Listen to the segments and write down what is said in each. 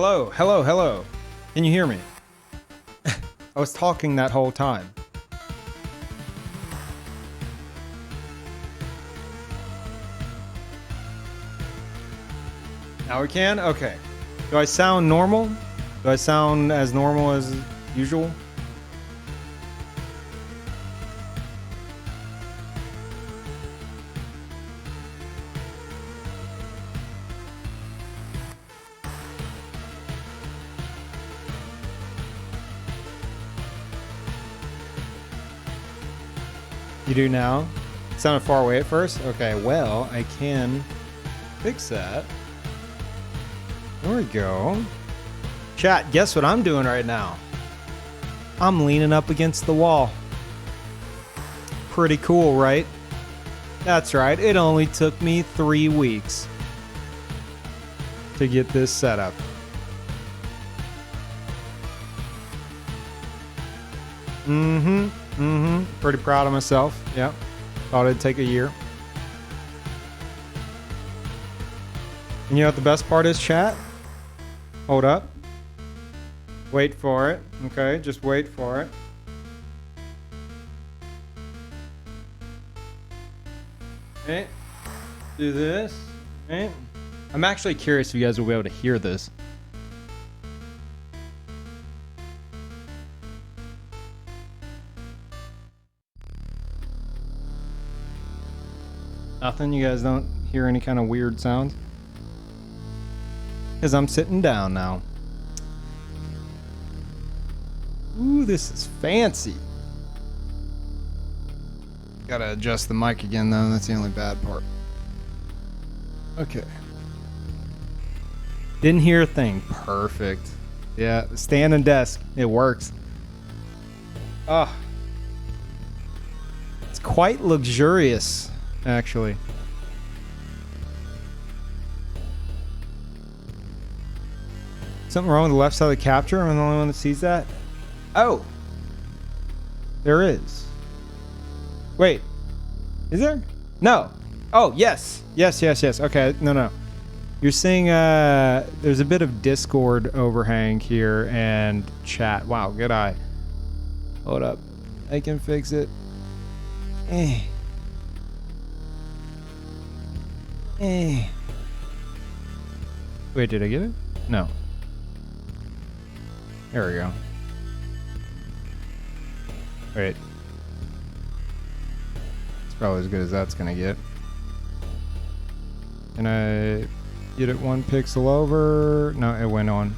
Hello, hello, hello. Can you hear me? I was talking that whole time. Now we can? Okay. Do I sound normal? Do I sound as normal as usual? You do now? It sounded far away at first? Okay, well, I can fix that. There we go. Chat, guess what I'm doing right now? I'm leaning up against the wall. Pretty cool, right? That's right, it only took me 3 weeks to get this set up. Pretty proud of myself. Yep. Thought it'd take a year. And you know what the best part is, chat? Hold up. Wait for it. Okay, just wait for it. Okay. Do this. Okay. I'm actually curious if you guys will be able to hear this. Nothing? You guys don't hear any kind of weird sounds? Because I'm sitting down now. Ooh, this is fancy. Gotta adjust the mic again, though. That's the only bad part. Okay. Didn't hear a thing. Perfect. Yeah, standing desk. It works. Ah. It's quite luxurious, actually. Something wrong with the left side of the capture? I'm the only one that sees that? Oh. There is. Wait. Is there? No. Oh, yes. Yes. Okay, no. You're saying there's a bit of Discord overhang here and chat. Wow, good eye. Hold up. I can fix it. Wait, did I get it? No. There we go. Wait. It's probably as good as that's gonna get. Can I get it 1 pixel over? No, it went on.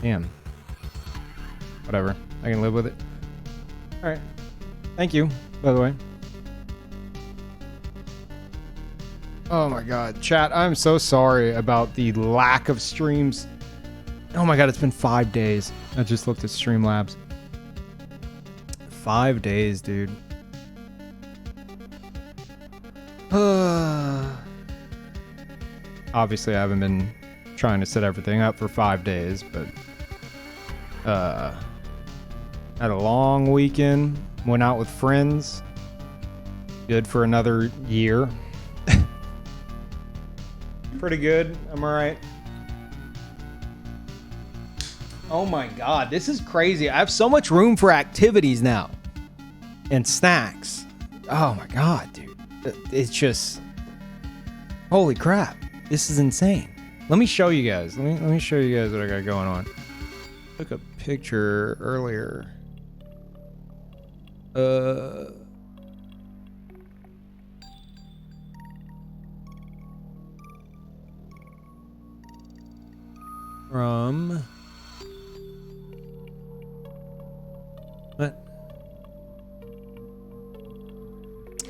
Damn. Whatever. I can live with it. Alright. Thank you, by the way. Oh my god. Chat, I'm so sorry about the lack of streams. Oh my god, it's been 5 days. I just looked at Streamlabs. 5 days, dude. Obviously, I haven't been trying to set everything up for 5 days, but had a long weekend. Went out with friends. Good for another year. Pretty good. I'm alright. Oh my god, this is crazy. I have so much room for activities now. And snacks. Oh my god, dude. It's just... Holy crap. This is insane. Let me show you guys. Let me show you guys what I got going on. Took a picture earlier. From... What?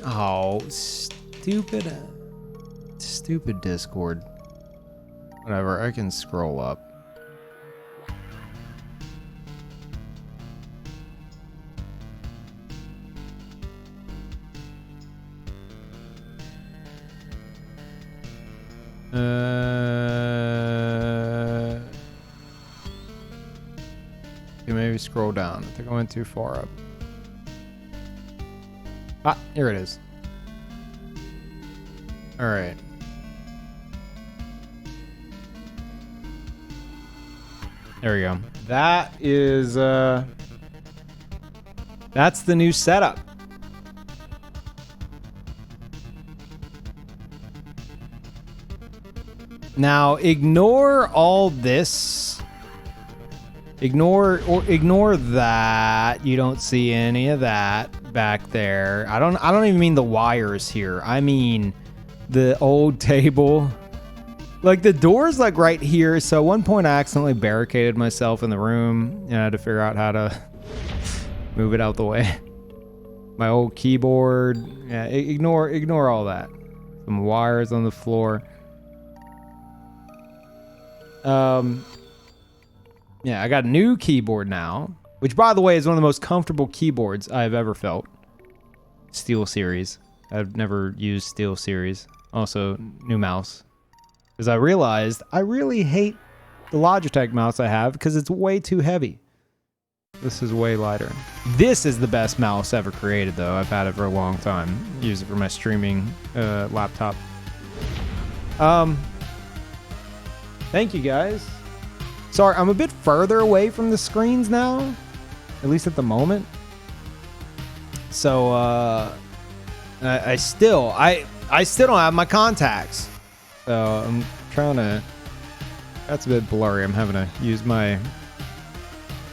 Oh, stupid Discord. Whatever, I can scroll up. You maybe scroll down. I think I went too far up. Ah, here it is. All right. There we go. That is, that's the new setup. Now, ignore all this. Ignore that. You don't see any of that back there. I don't even mean the wires here. I mean the old table. Like the door's like right here. So at one point I accidentally barricaded myself in the room and I had to figure out how to move it out the way. My old keyboard. Yeah, ignore all that. Some wires on the floor. Yeah, I got a new keyboard now, which by the way is one of the most comfortable keyboards I've ever felt. Steel Series. I've never used Steel Series. Also, new mouse. Because I realized I really hate the Logitech mouse I have because it's way too heavy. This is way lighter. This is the best mouse ever created though. I've had it for a long time. Use it for my streaming laptop. Thank you guys. Sorry, I'm a bit further away from the screens now, at least at the moment. So I still don't have my contacts. So I'm trying to. That's a bit blurry. I'm having to use my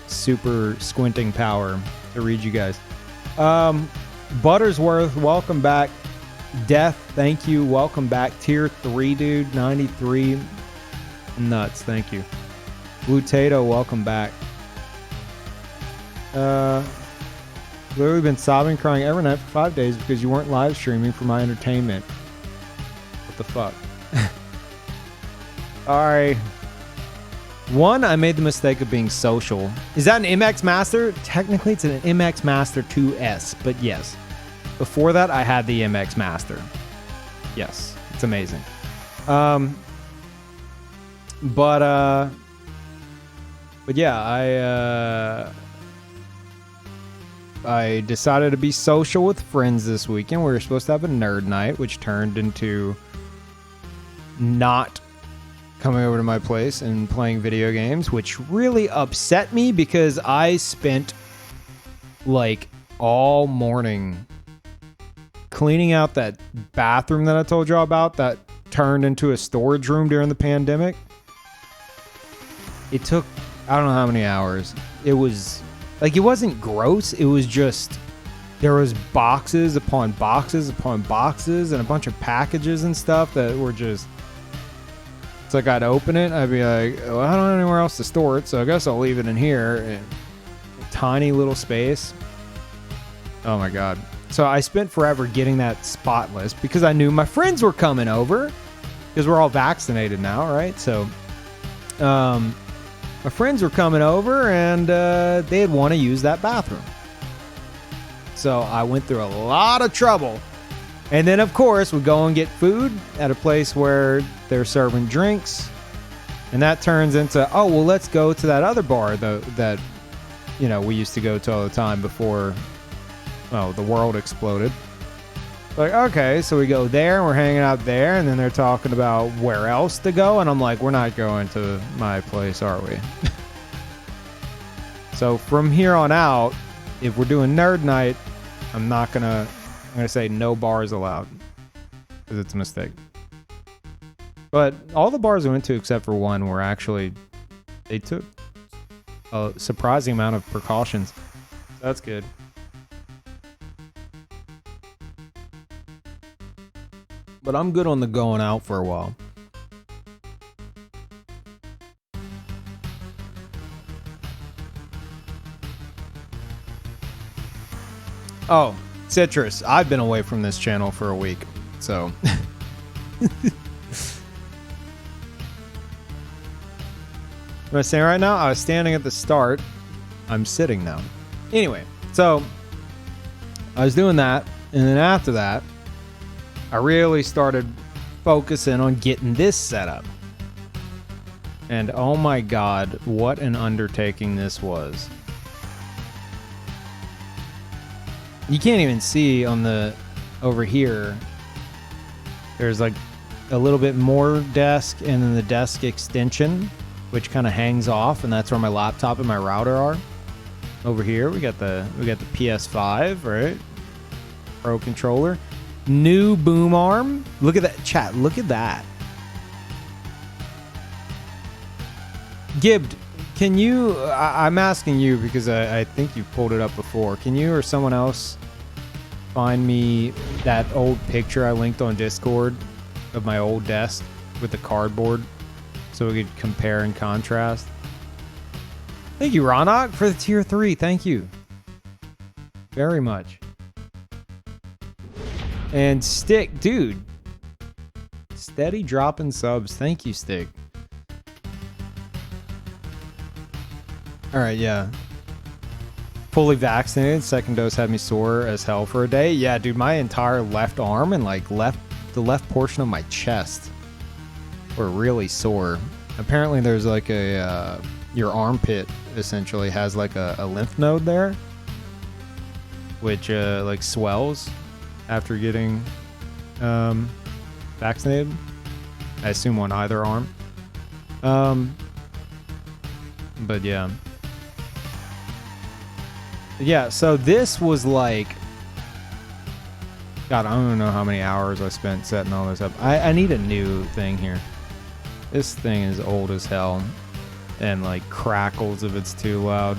super squinting power to read you guys. Buttersworth, welcome back. Death, thank you. Welcome back. Tier 3, dude. 93. Nuts, thank you. Blue Tato, welcome back. Literally been sobbing, crying every night for 5 days because you weren't live streaming for my entertainment. What the fuck? Alright. One, I made the mistake of being social. Is that an MX Master? Technically, it's an MX Master 2S, but yes. Before that, I had the MX Master. Yes, it's amazing. But yeah, I decided to be social with friends this weekend. We were supposed to have a nerd night, which turned into not coming over to my place and playing video games, which really upset me because I spent like all morning cleaning out that bathroom that I told y'all about that turned into a storage room during the pandemic. It took, I don't know how many hours. It was like, it wasn't gross. It was just, there was boxes upon boxes upon boxes and a bunch of packages and stuff that were just, it's like I'd open it. I'd be like, well, I don't have anywhere else to store it. So I guess I'll leave it in here. In a tiny little space. Oh my God. So I spent forever getting that spotless because I knew my friends were coming over because we're all vaccinated now, right? So, my friends were coming over and they'd want to use that bathroom. So I went through a lot of trouble. And then, of course, we go and get food at a place where they're serving drinks. And that turns into, oh, well, let's go to that other bar that, you know, we used to go to all the time before, well, the world exploded. Like, okay, so we go there and we're hanging out there. And then they're talking about where else to go. And I'm like, we're not going to my place, are we? So from here on out, if we're doing nerd night, I'm going to say no bars allowed because it's a mistake. But all the bars we went to except for one were actually, they took a surprising amount of precautions. That's good. But I'm good on the going out for a while. Oh, Citrus. I've been away from this channel for a week, so. What am I saying right now? I was standing at the start. I'm sitting now. Anyway, so I was doing that, and then after that, I really started focusing on getting this set up. And oh my God, what an undertaking this was. You can't even see on the, over here, there's like a little bit more desk and then the desk extension, which kind of hangs off, and that's where my laptop and my router are. Over here, we got the PS5, right? Pro controller. New boom arm. Look at that, chat. Look at that. Gibbed, can you... I'm asking you because I think you've pulled it up before. Can you or someone else find me that old picture I linked on Discord of my old desk with the cardboard so we could compare and contrast? Thank you, Ronak, for the tier 3. Thank you very much. And Stick, dude. Steady dropping subs. Thank you, Stick. All right, yeah. Fully vaccinated. Second dose had me sore as hell for a day. Yeah, dude, my entire left arm and like the left portion of my chest were really sore. Apparently there's like a your armpit essentially has like a lymph node there, which like swells after getting vaccinated. I assume on either arm. But yeah. Yeah, so this was like, God, I don't even know how many hours I spent setting all this up. I need a new thing here. This thing is old as hell and like crackles if it's too loud.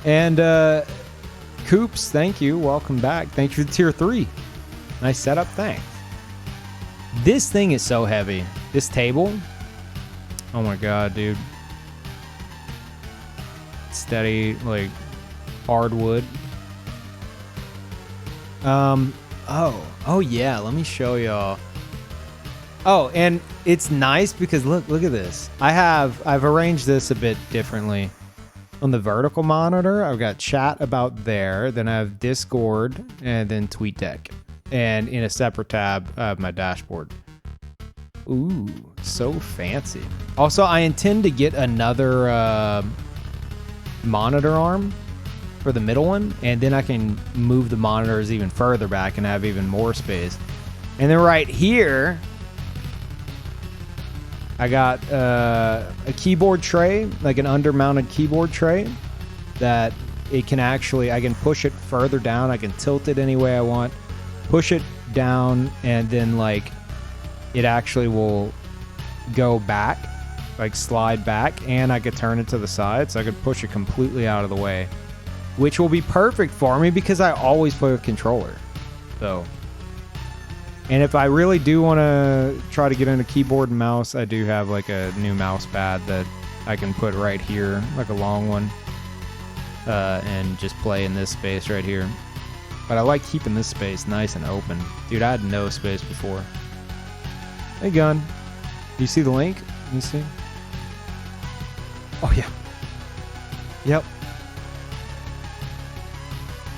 And Coops, thank you. Welcome back. Thanks for the tier 3. Nice setup. Thanks. This thing is so heavy. This table. Oh my God, dude. Steady, like hardwood. Oh yeah, let me show y'all. Oh, and it's nice because look at this. I've arranged this a bit differently. On the vertical monitor, I've got chat about there, then I have Discord, and then TweetDeck. And in a separate tab, I have my dashboard. Ooh, so fancy. Also, I intend to get another monitor arm for the middle one, and then I can move the monitors even further back and have even more space. And then right here, I got a keyboard tray, like an under-mounted keyboard tray that it can actually, I can push it further down. I can tilt it any way I want, push it down, and then like it actually will go back, like slide back, and I could turn it to the side, so I could push it completely out of the way, which will be perfect for me because I always play with controller. So, and if I really do want to try to get into keyboard and mouse, I do have like a new mouse pad that I can put right here, like a long one, and just play in this space right here. But I like keeping this space nice and open. Dude, I had no space before. Hey, Gun. Do you see the link? Let me see. Oh, yeah. Yep.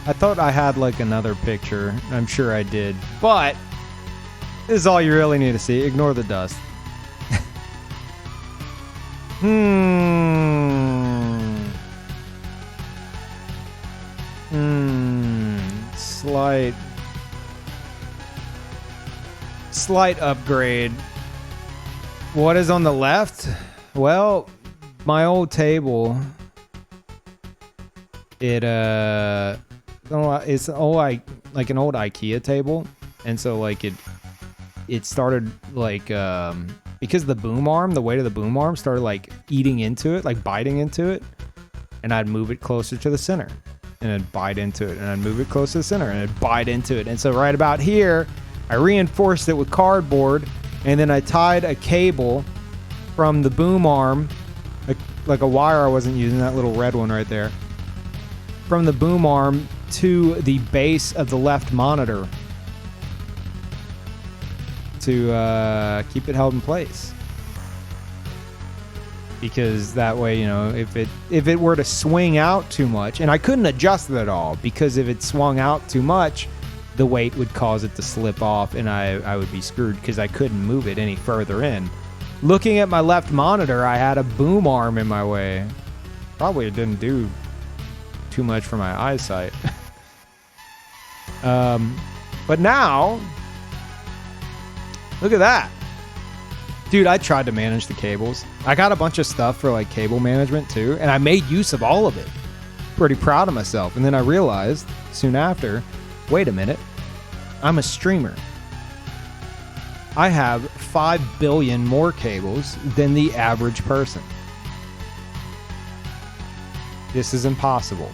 I thought I had like another picture. I'm sure I did. But this is all you really need to see. Ignore the dust. Slight upgrade. What is on the left? Well, my old table. It's like an old IKEA table, and so like it started like because the boom arm, the weight of the boom arm started like eating into it, like biting into it, and I'd move it closer to the center, and I'd bite into it, and I'd move it closer to the center, and I'd bite into it, and so right about here, I reinforced it with cardboard, and then I tied a cable from the boom arm, like a wire I wasn't using, that little red one right there, from the boom arm to the base of the left monitor to keep it held in place. Because that way, you know, if it were to swing out too much, and I couldn't adjust it at all, because if it swung out too much, the weight would cause it to slip off, and I would be screwed because I couldn't move it any further in. Looking at my left monitor, I had a boom arm in my way. Probably it didn't do too much for my eyesight. But now, look at that. Dude, I tried to manage the cables. I got a bunch of stuff for like cable management too, and I made use of all of it. Pretty proud of myself. And then I realized soon after, wait a minute, I'm a streamer. I have 5 billion more cables than the average person. This is impossible.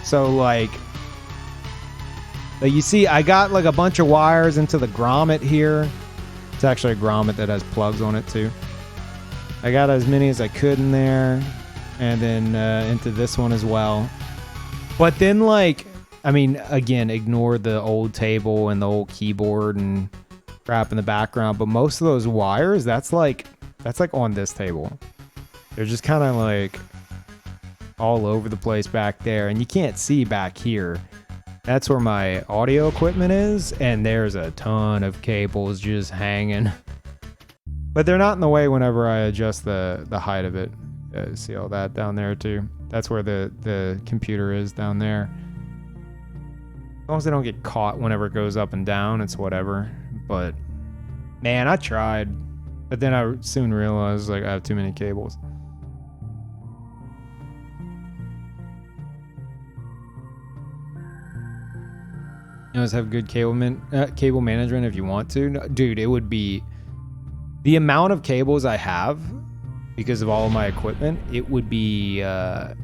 So like you see, I got like a bunch of wires into the grommet here. It's actually a grommet that has plugs on it too. I got as many as I could in there, and then into this one as well. But then like, I mean, again, ignore the old table and the old keyboard and crap in the background, but most of those wires, that's like on this table. They're just kind of like all over the place back there, and you can't see back here. That's where my audio equipment is, and there's a ton of cables just hanging. But they're not in the way whenever I adjust the height of it. See all that down there too? That's where the computer is down there. As long as they don't get caught whenever it goes up and down, it's whatever. But man, I tried. But then I soon realized like I have too many cables. You guys have good cable management if you want to. No, dude, it would be the amount of cables I have because of all of my equipment. It would be a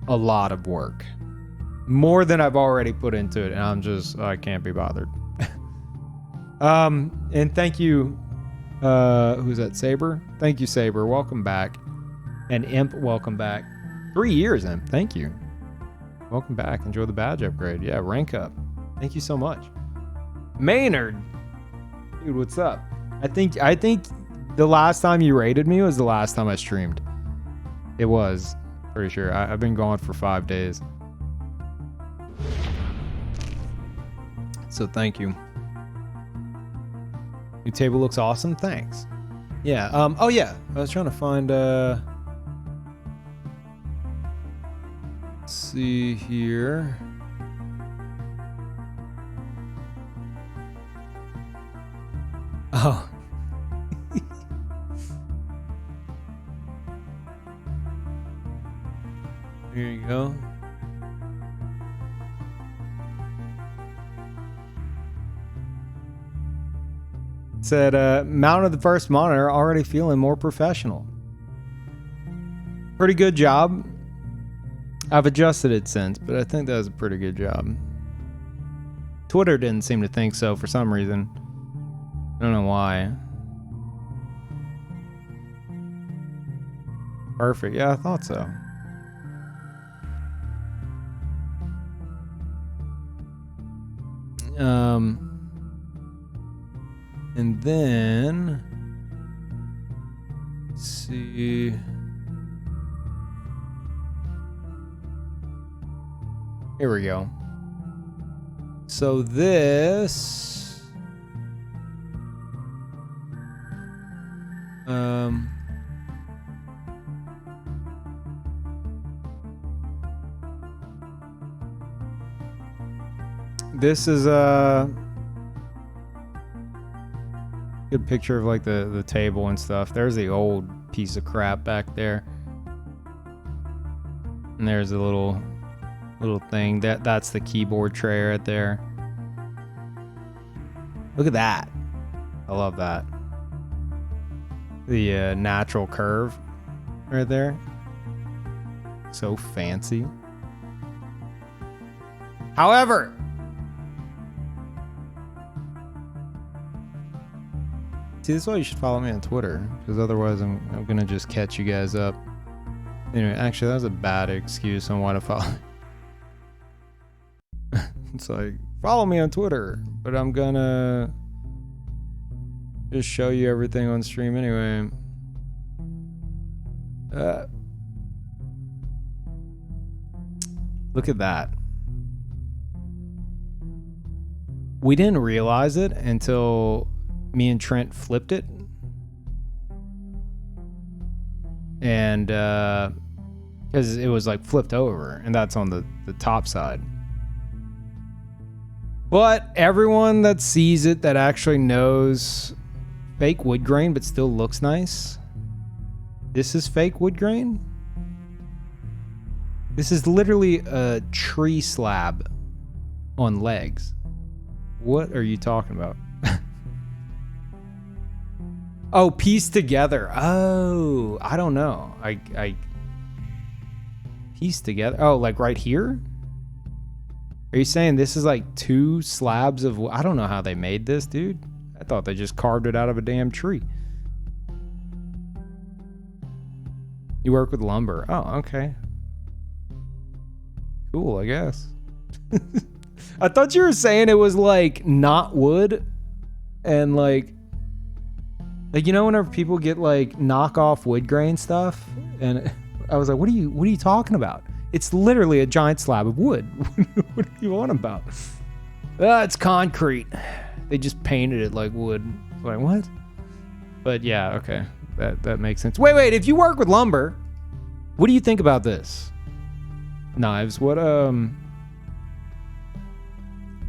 lot of work, more than I've already put into it, and I can't be bothered. And thank you. Who's that? Saber. Thank you, Saber. Welcome back. And Imp, welcome back. 3 years, Imp. Thank you. Welcome back. Enjoy the badge upgrade. Yeah, rank up. Thank you so much. Maynard. Dude, what's up? I think the last time you raided me was the last time I streamed. It was. Pretty sure. I've been gone for 5 days. So thank you. New table looks awesome. Thanks. Yeah. Oh yeah. I was trying to find let's see here. Oh. Here you go. It said, mounted the first monitor, already feeling more professional. Pretty good job. I've adjusted it since, but I think that was a pretty good job. Twitter didn't seem to think so for some reason. I don't know why. Perfect. Yeah, I thought so. And then let's see. Here we go. So this this is a good picture of like the table and stuff. There's the old piece of crap back there. And there's a little thing. That's the keyboard tray right there. Look at that. I love that. The natural curve right there. So fancy. However, see, this is why you should follow me on Twitter, because otherwise I'm gonna just catch you guys up. Anyway, actually that was a bad excuse on why to follow. It's like, follow me on Twitter, but I'm gonna just show you everything on stream anyway. Look at that. We didn't realize it until me and Trent flipped it. And because it was like flipped over, and that's on the top side. But everyone that sees it that actually knows fake wood grain but still looks nice. This is fake wood grain? This is literally a tree slab on legs. What are you talking about? Oh, pieced together. Oh, I don't know. I pieced together. Oh, like right here? Are you saying this is like two slabs of... I don't know how they made this, dude. I thought they just carved it out of a damn tree. You work with lumber. Oh, okay. Cool, I guess. I thought you were saying it was like not wood and like you know whenever people get like knockoff wood grain stuff, and I was like, what are you talking about? It's literally a giant slab of wood. What are you on about? It's concrete. They just painted it like wood. Like what? But yeah, okay. That makes sense. Wait, if you work with lumber, what do you think about this? Knives. What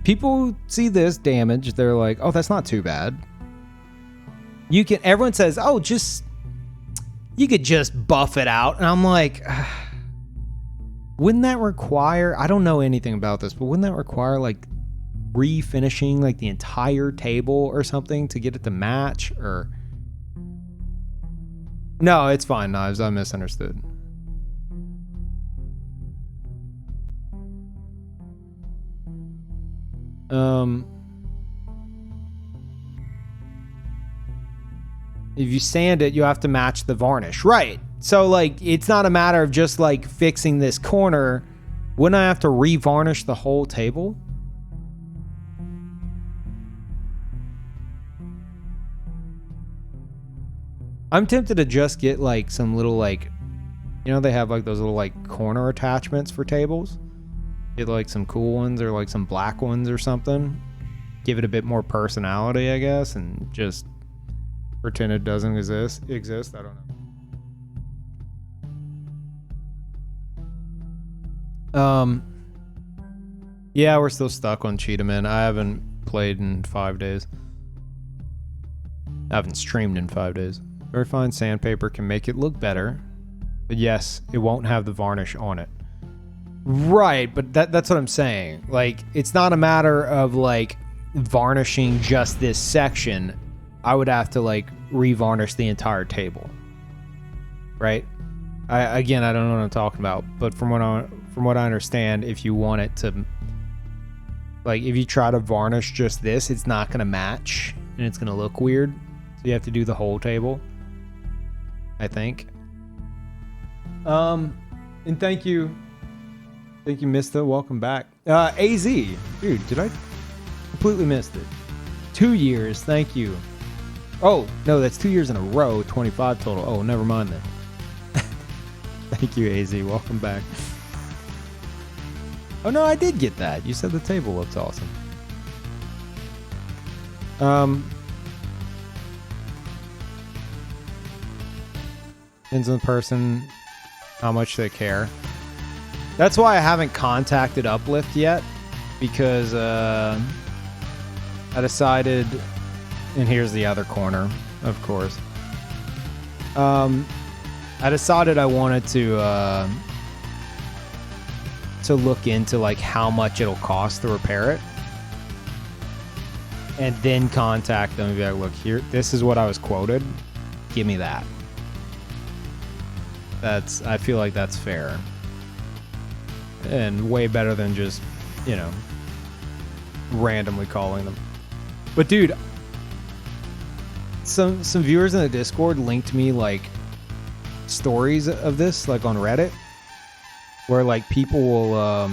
people see this damage, they're like, oh, that's not too bad. Everyone says, oh, you could just buff it out. And I'm like, wouldn't that require, I don't know anything about this, but wouldn't that require like refinishing like the entire table or something to get it to match? Or no, it's fine, Knives. I misunderstood. If you sand it, you have to match the varnish. Right. So, like, it's not a matter of just, like, fixing this corner. Wouldn't I have to re-varnish the whole table? I'm tempted to just get, like, some little, like... You know, they have, like, those little, like, corner attachments for tables. Get, like, some cool ones or, like, some black ones or something. Give it a bit more personality, I guess, and just... pretend it doesn't exist. I don't know. Yeah, we're still stuck on Cheetahman. I haven't played in 5 days. I haven't streamed in 5 days. Very fine sandpaper can make it look better, but yes, it won't have the varnish on it. Right, but that's what I'm saying. Like, it's not a matter of like varnishing just this section. I would have to like revarnish the entire table, right? I don't know what I'm talking about, but from what I understand, if you want it to, like, if you try to varnish just this, it's not gonna match and it's gonna look weird. So you have to do the whole table, I think. And thank you, Mista. Welcome back, AZ, dude. Did I completely missed it? 2 years. Thank you. Oh, no, that's 2 years in a row, 25 total. Oh, never mind then. Thank you, AZ. Welcome back. Oh, no, I did get that. You said the table looks awesome. Depends on the person, how much they care. That's why I haven't contacted Uplift yet, because I decided... And here's the other corner, of course. I decided I wanted to look into like how much it'll cost to repair it, and then contact them and be like, "Look here, this is what I was quoted. Give me that." I feel like that's fair and way better than just, you know, randomly calling them. But dude. Some viewers in the Discord linked me like stories of this, like on Reddit, where like people will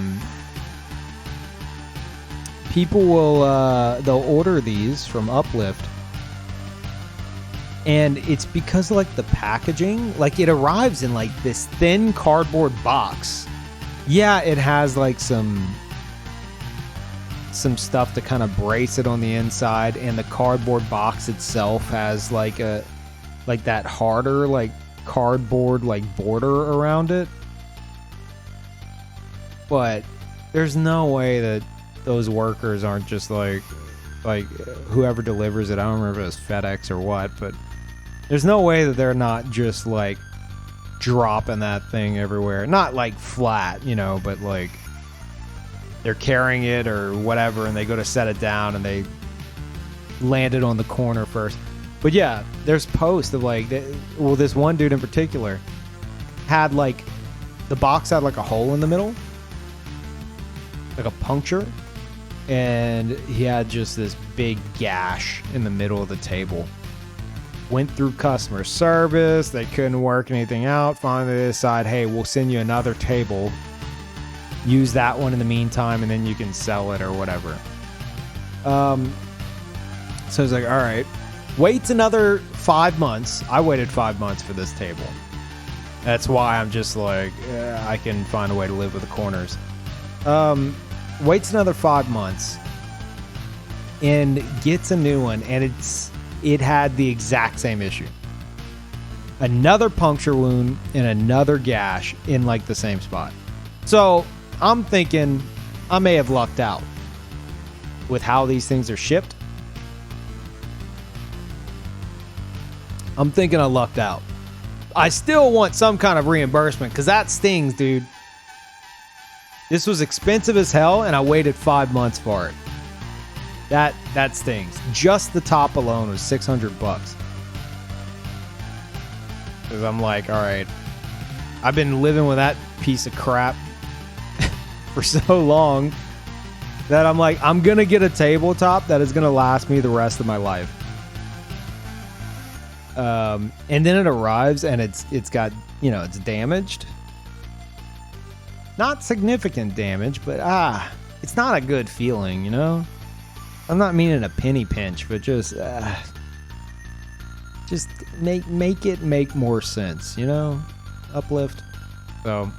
they'll order these from Uplift, and it's because of like the packaging. Like it arrives in like this thin cardboard box. Yeah, it has like some stuff to kind of brace it on the inside, and the cardboard box itself has like that harder like cardboard like border around it. But there's no way that those workers aren't just like whoever delivers it. I don't remember if it was FedEx or what, but there's no way that they're not just like dropping that thing everywhere. Not like flat, you know, but like they're carrying it or whatever, and they go to set it down and they land it on the corner first. But yeah, there's posts of like, well, this one dude in particular had like, the box had like a hole in the middle, like a puncture, and he had just this big gash in the middle of the table. Went through customer service, they couldn't work anything out. Finally they decide, hey, we'll send you another table, use that one in the meantime, and then you can sell it or whatever. So he's like, all right, waits another 5 months. I waited 5 months for this table. That's why I'm just like, I can find a way to live with the corners. Waits another 5 months and gets a new one, and it had the exact same issue. Another puncture wound and another gash in like the same spot. So I'm thinking I may have lucked out with how these things are shipped. I'm thinking I lucked out. I still want some kind of reimbursement because that stings, dude. This was expensive as hell, and I waited 5 months for it. That stings. Just the top alone was $600. Because I'm like, all right, I've been living with that piece of crap for so long that I'm like, I'm gonna get a tabletop that is gonna last me the rest of my life. And then it arrives and it's got, you know, it's damaged. Not significant damage, but it's not a good feeling, you know? I'm not meaning a penny pinch, but just make it make more sense, you know? Uplift. So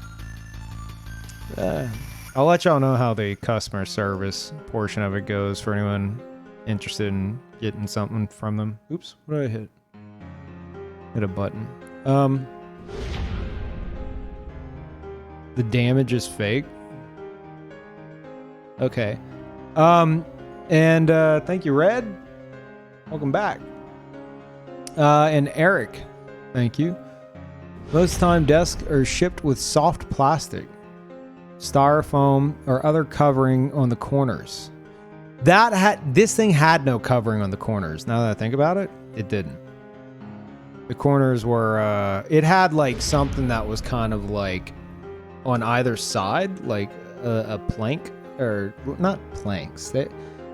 I'll let y'all know how the customer service portion of it goes for anyone interested in getting something from them. Oops, what did I hit? Hit a button. The damage is fake. Okay. And thank you, Red. Welcome back. And Eric, thank you. Most time desks are shipped with soft plastic, styrofoam, or other covering on the corners. This thing had no covering on the corners. Now that I think about it, it didn't. The corners were, it had like something that was kind of like on either side, like a plank, or not planks,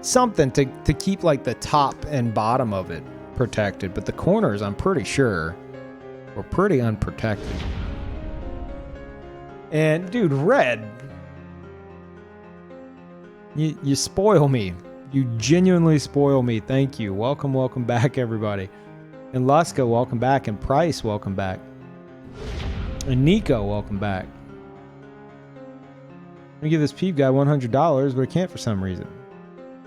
something to keep like the top and bottom of it protected. But the corners, I'm pretty sure, were pretty unprotected. And dude, Red, you spoil me. You genuinely spoil me. Thank you. Welcome back, everybody. And Luska, welcome back. And Price, welcome back. And Nico, welcome back. I'm gonna give this peep guy $100, but I can't for some reason.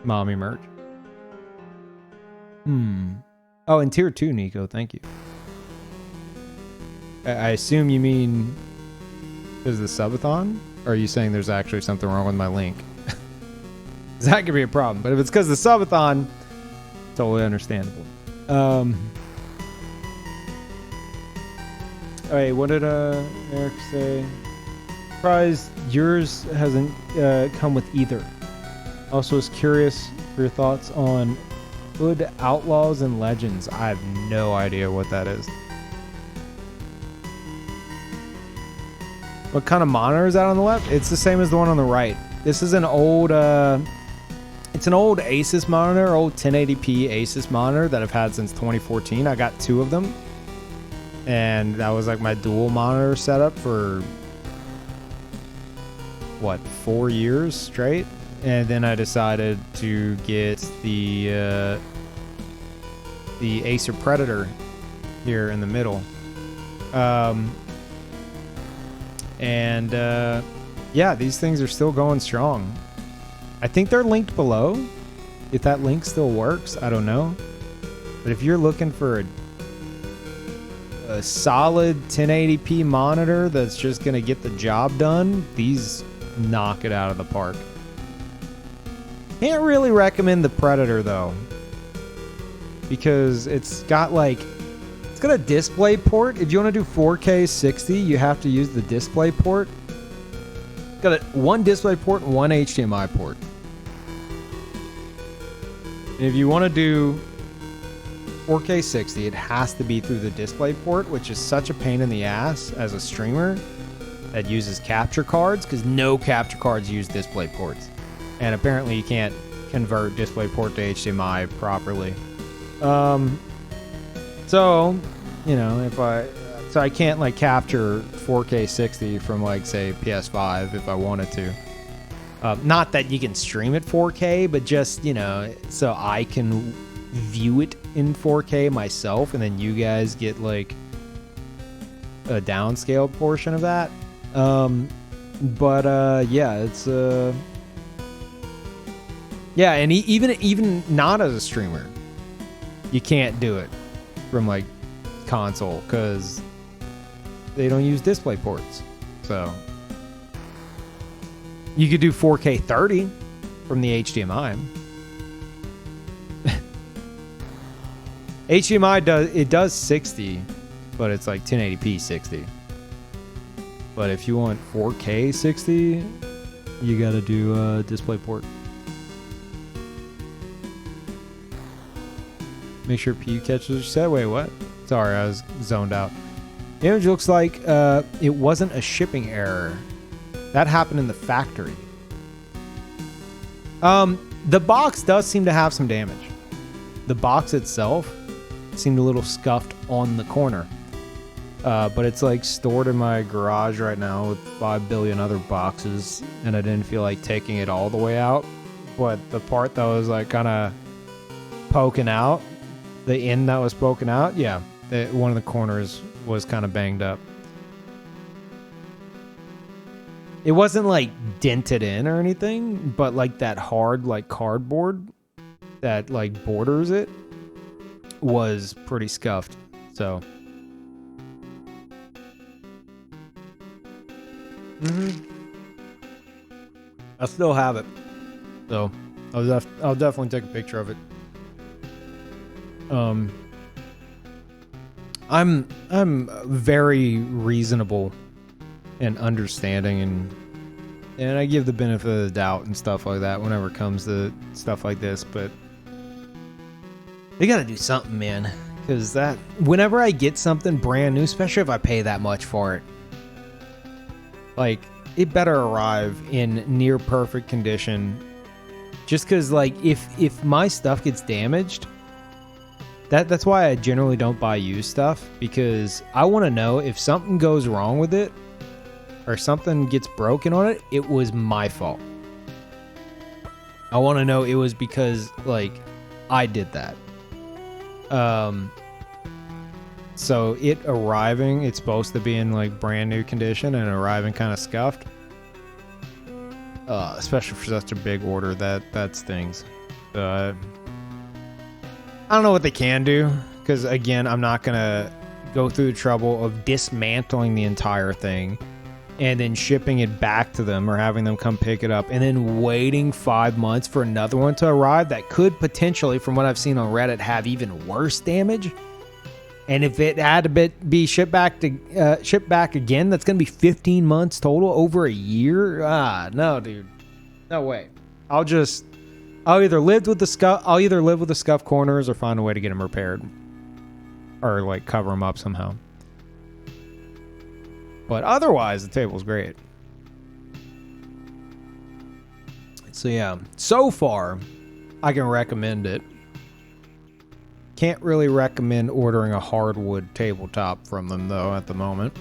Mommy merch. Oh, and tier 2, Nico. Thank you. I assume you mean there's the subathon? Or are you saying there's actually something wrong with my link? That could be a problem. But if it's because of the subathon, totally understandable. Alright, what did Eric say? Surprised yours hasn't come with either. Also was curious for your thoughts on Hood Outlaws and Legends. I have no idea what that is. What kind of monitor is that on the left? It's the same as the one on the right. This is an old it's an old Asus monitor, old 1080p Asus monitor that I've had since 2014. I got 2 of them. And that was like my dual monitor setup for what, 4 years straight? And then I decided to get the Acer Predator here in the middle. Yeah, these things are still going strong. I think they're linked below. If that link still works, I don't know. But if you're looking for a solid 1080p monitor that's just going to get the job done, these knock it out of the park. Can't really recommend the Predator though, because it's got a display port. If you want to do 4K 60, you have to use the display port. Got one display port and one HDMI port. And if you want to do 4K 60, it has to be through the display port, which is such a pain in the ass as a streamer that uses capture cards, because no capture cards use display ports. And apparently you can't convert display port to HDMI properly. So, you know, so I can't like capture 4K 60 from like say PS5 if I wanted to. Not that you can stream it 4K, but just, you know, so I can view it in 4K myself, and then you guys get like a downscaled portion of that. Yeah, it's yeah, and even not as a streamer, you can't do it from like console because they don't use display ports. So you could do 4K 30 from the HDMI. HDMI does 60, but it's like 1080p 60. But if you want 4K 60, you gotta do display port. Make sure PU catches what you said. Wait, what? Sorry, I was zoned out. The image looks like it wasn't a shipping error. That happened in the factory. The box does seem to have some damage. The box itself seemed a little scuffed on the corner. But it's like stored in my garage right now with 5 billion other boxes, and I didn't feel like taking it all the way out. But the part that was like kind of poking out, the end that was poking out, yeah, one of the corners was kind of banged up. It wasn't like dented in or anything, but like that hard like cardboard that like borders it was pretty scuffed. So I still have it, so I'll definitely take a picture of it. I'm very reasonable and understanding, and I give the benefit of the doubt and stuff like that whenever it comes to stuff like this, but they gotta do something, man, because that whenever I get something brand new, especially if I pay that much for it, like it better arrive in near perfect condition. Just because like if my stuff gets damaged, that's why I generally don't buy used stuff, because I want to know if something goes wrong with it or something gets broken on it, it was my fault. I want to know it was because like I did that. So it arriving, it's supposed to be in like brand new condition, and arriving kind of scuffed. Especially for such a big order, that stings. I don't know what they can do, because again, I'm not gonna go through the trouble of dismantling the entire thing and then shipping it back to them, or having them come pick it up and then waiting 5 months for another one to arrive that could potentially, from what I've seen on Reddit, have even worse damage. And if it had to be shipped back again, that's gonna be 15 months total, over a year. No, dude, no way. I'll either live with the scuff corners or find a way to get them repaired, or like cover them up somehow. But otherwise, the table's great. So yeah, so far, I can recommend it. Can't really recommend ordering a hardwood tabletop from them though at the moment.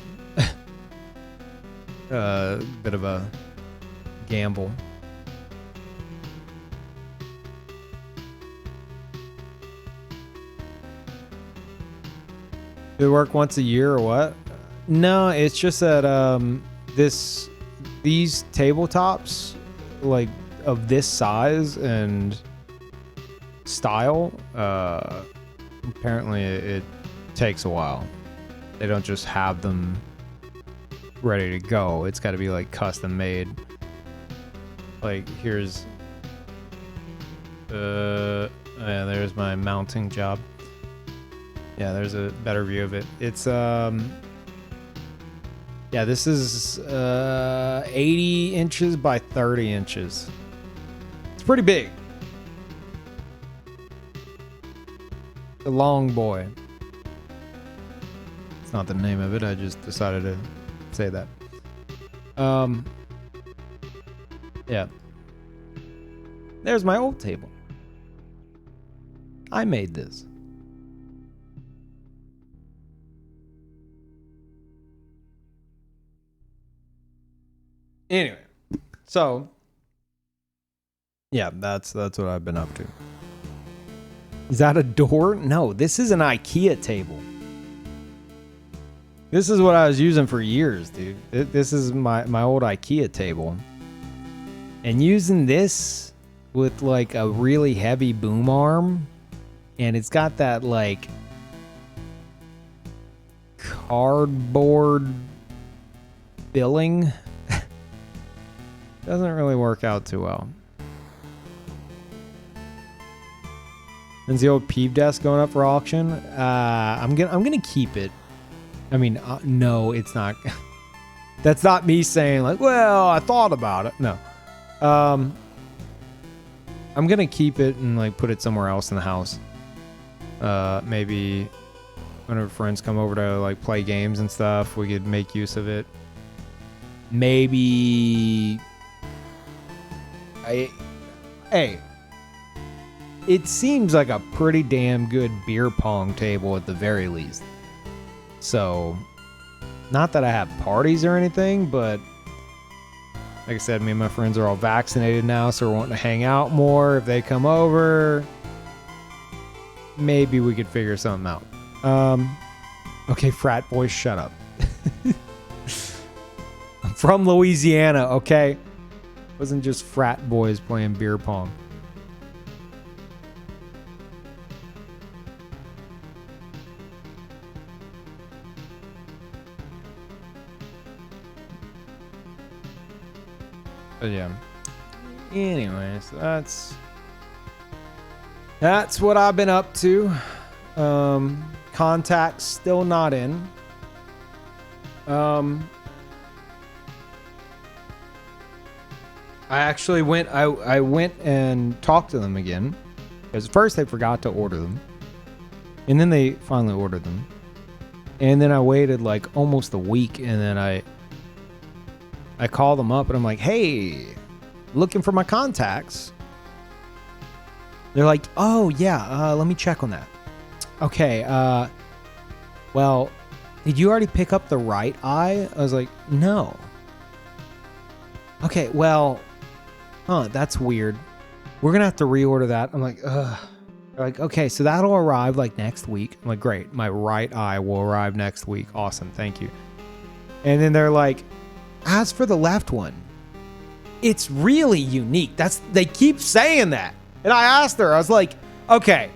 Bit of a gamble. Do it work once a year or what? No, it's just that these tabletops, like of this size and style, apparently it takes a while. They don't just have them ready to go. It's got to be like custom made. Like here's Yeah, there's my mounting job. Yeah, there's a better view of it. It's yeah, this is 80 inches by 30 inches. It's pretty big. The long boy. It's not the name of it. I just decided to say that. Yeah. There's my old table. I made this. Anyway, so yeah, that's what I've been up to. Is that a door? No, this is an IKEA table. This is what I was using for years, dude. This is my old IKEA table. And using this with like a really heavy boom arm, and it's got that like cardboard filling. Doesn't really work out too well. When's the old Peeve desk going up for auction? I'm gonna keep it. I mean, no, it's not. That's not me saying like, well, I thought about it. No. I'm gonna keep it and like put it somewhere else in the house. Maybe whenever friends come over to like play games and stuff, we could make use of it. Maybe. Hey, it seems like a pretty damn good beer pong table at the very least. So, not that I have parties or anything, but like I said, me and my friends are all vaccinated now, so we're wanting to hang out more. If they come over, maybe we could figure something out. Okay, frat boys, shut up. I'm from Louisiana, okay? Wasn't just frat boys playing beer pong. But yeah. Anyway, so that's what I've been up to. Contacts still not in. I actually went and talked to them again, because at first they forgot to order them, and then they finally ordered them, and then I waited like almost a week, and then I called them up and I'm like, hey, looking for my contacts. They're like, oh yeah, let me check on that. Okay, well, did you already pick up the right eye? I was like, no. Okay, well, that's weird. We're gonna have to reorder that. I'm like, ugh. They're like, okay, so that'll arrive like next week. I'm like, great, my right eye will arrive next week. Awesome, thank you. And then they're like, as for the left one, it's really unique. They keep saying that. And I asked her, I was like, okay,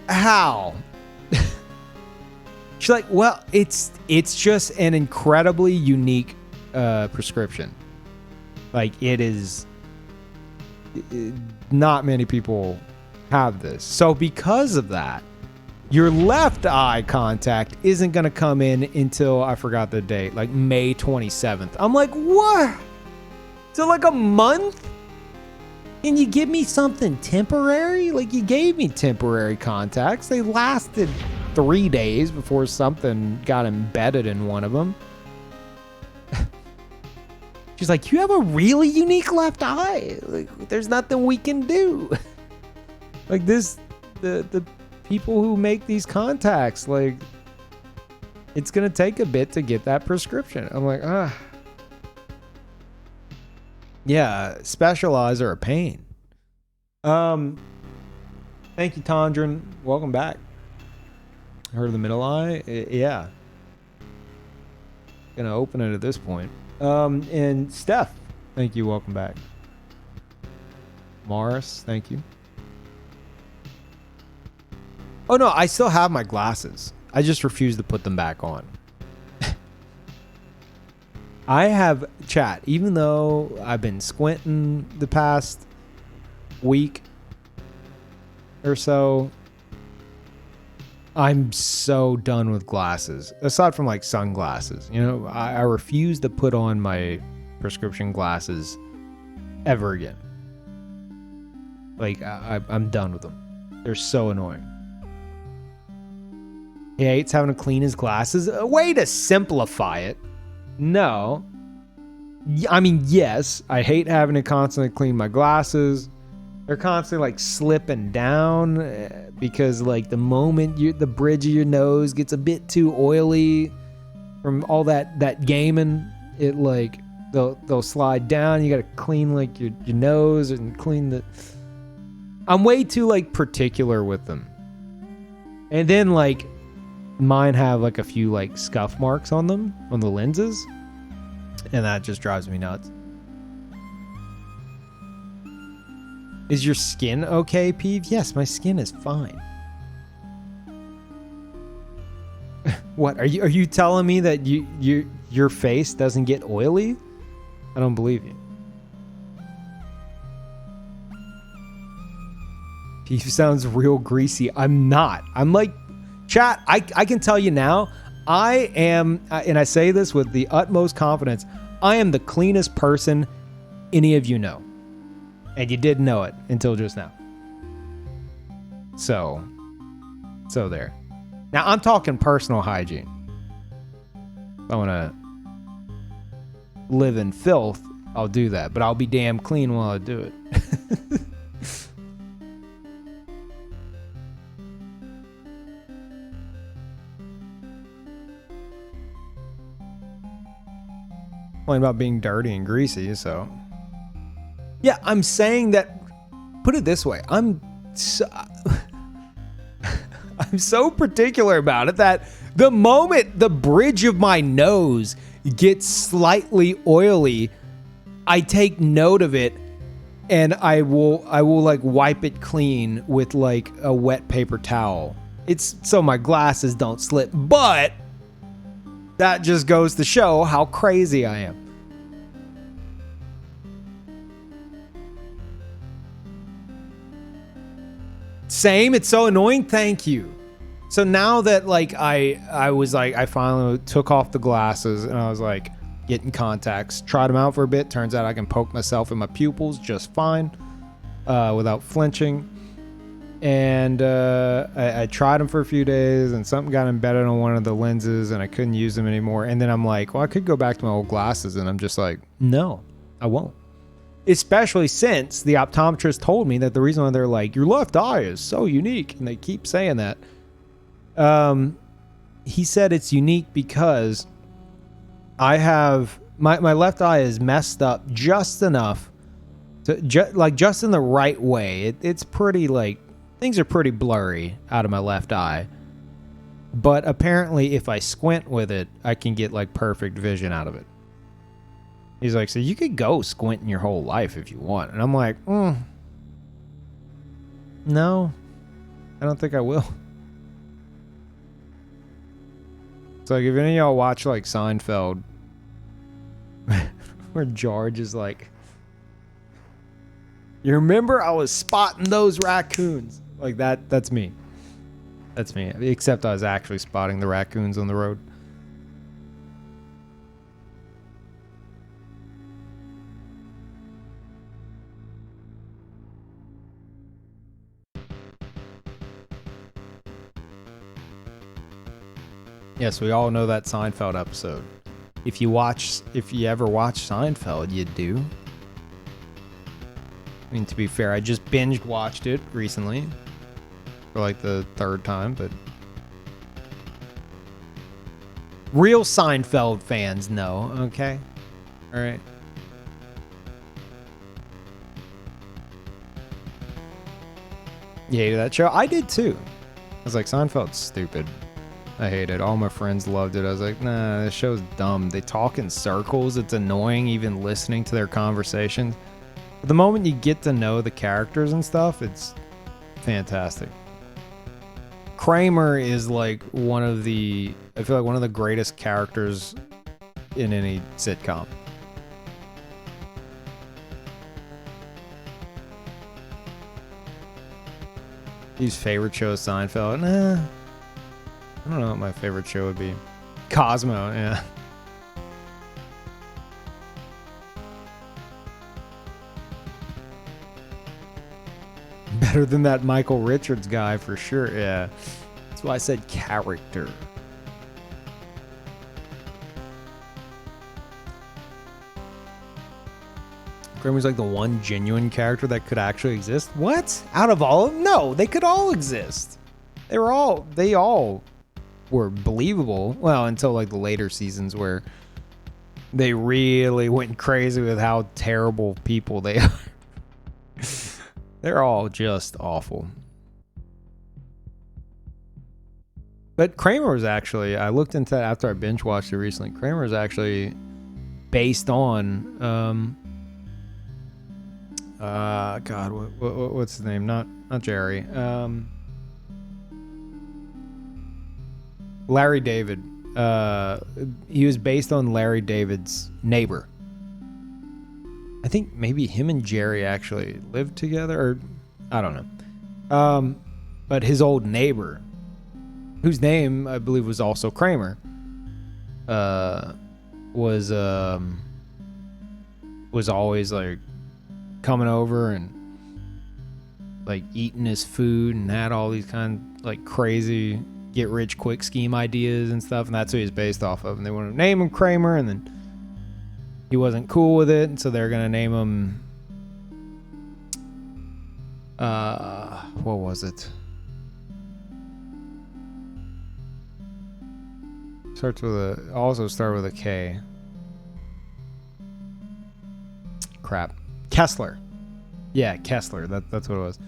how? She's like, well, it's just an incredibly unique prescription. Like, it is, not many people have this. So because of that, your left eye contact isn't going to come in until, I forgot the date, like May 27th. I'm like, what? So like a month? Can you give me something temporary? Like, you gave me temporary contacts. They lasted 3 days before something got embedded in one of them. She's like, you have a really unique left eye. Like, there's nothing we can do. Like, this, the people who make these contacts, like, it's going to take a bit to get that prescription. I'm like, yeah, Specialized are a pain. Thank you, Tondrin. Welcome back. Heard of the middle eye? Yeah. Gonna open it at this point. And Steph, thank you. Welcome back. Morris, thank you. Oh no, I still have my glasses. I just refuse to put them back on. I have, chat, even though I've been squinting the past week or so, I'm so done with glasses. Aside from like sunglasses, you know, I refuse to put on my prescription glasses ever again. Like I'm done with them. They're so annoying. He hates having to clean his glasses. A way to simplify it. No. I mean, yes, I hate having to constantly clean my glasses. They're constantly like slipping down because like the moment the bridge of your nose gets a bit too oily from all that gaming, it like they'll slide down. You got to clean like your nose and clean the. I'm way too like particular with them. And then like mine have like a few like scuff marks on them on the lenses, and that just drives me nuts. Is your skin okay, Peeve? Yes, my skin is fine. What are you telling me that your face doesn't get oily? I don't believe you. Peeve sounds real greasy. I'm not. I'm like, chat, I can tell you now, I am, and I say this with the utmost confidence, I am the cleanest person any of you know. And you didn't know it until just now. So there. Now I'm talking personal hygiene. If I want to live in filth, I'll do that. But I'll be damn clean while I do it. Complain about being dirty and greasy, so... Yeah, I'm saying that, put it this way, I'm so particular about it that the moment the bridge of my nose gets slightly oily, I take note of it and I will like wipe it clean with like a wet paper towel. It's so my glasses don't slip, but that just goes to show how crazy I am. Same, it's so annoying. Thank you. So now that like I was like, I finally took off the glasses and I was like getting contacts, tried them out for a bit. Turns out I can poke myself in my pupils just fine without flinching. And I tried them for a few days and something got embedded on one of the lenses and I couldn't use them anymore. And then I'm like, well, I could go back to my old glasses, and I'm just like, no, I won't. Especially since the optometrist told me that the reason why they're like, your left eye is so unique, and they keep saying that. He said it's unique because I have my left eye is messed up just enough to just in the right way. It's pretty like things are pretty blurry out of my left eye. But apparently if I squint with it, I can get like perfect vision out of it. He's like, so you could go squinting your whole life if you want. And I'm like, no, I don't think I will. It's like, if any of y'all watch like Seinfeld, where George is like, you remember I was spotting those raccoons? Like that's me. That's me. Except I was actually spotting the raccoons on the road. Yes, we all know that Seinfeld episode. If you ever watch Seinfeld, you do. I mean, to be fair, I just binge watched it recently for like the third time, but real Seinfeld fans know, okay? All right. You hated that show? I did too. I was like, Seinfeld's stupid. I hate it. All my friends loved it. I was like, nah, this show's dumb. They talk in circles. It's annoying even listening to their conversations. But the moment you get to know the characters and stuff, it's fantastic. Kramer is like I feel like one of the greatest characters in any sitcom. His favorite show is Seinfeld. Nah, I don't know what my favorite show would be. Cosmo, yeah. Better than that Michael Richards guy for sure, yeah. That's why I said character. Kramer's like the one genuine character that could actually exist. What? Out of all of them? No, they could all exist. They all were believable. Well, until like the later seasons where they really went crazy with how terrible people they are. They're all just awful. But Kramer was actually, I looked into that after I binge watched it recently. Kramer was actually based on God, what's his name? Not Jerry. Larry David. He was based on Larry David's neighbor. I think maybe him and Jerry actually lived together, or I don't know. But his old neighbor, whose name I believe was also Kramer, was always like coming over and like eating his food and had all these kind of like crazy get rich quick scheme ideas and stuff, and that's who he's based off of. And they wanted to name him Kramer, and then he wasn't cool with it, and so they're gonna name him what was it? Also start with a K. Crap. Kessler. Yeah, Kessler. That's what it was.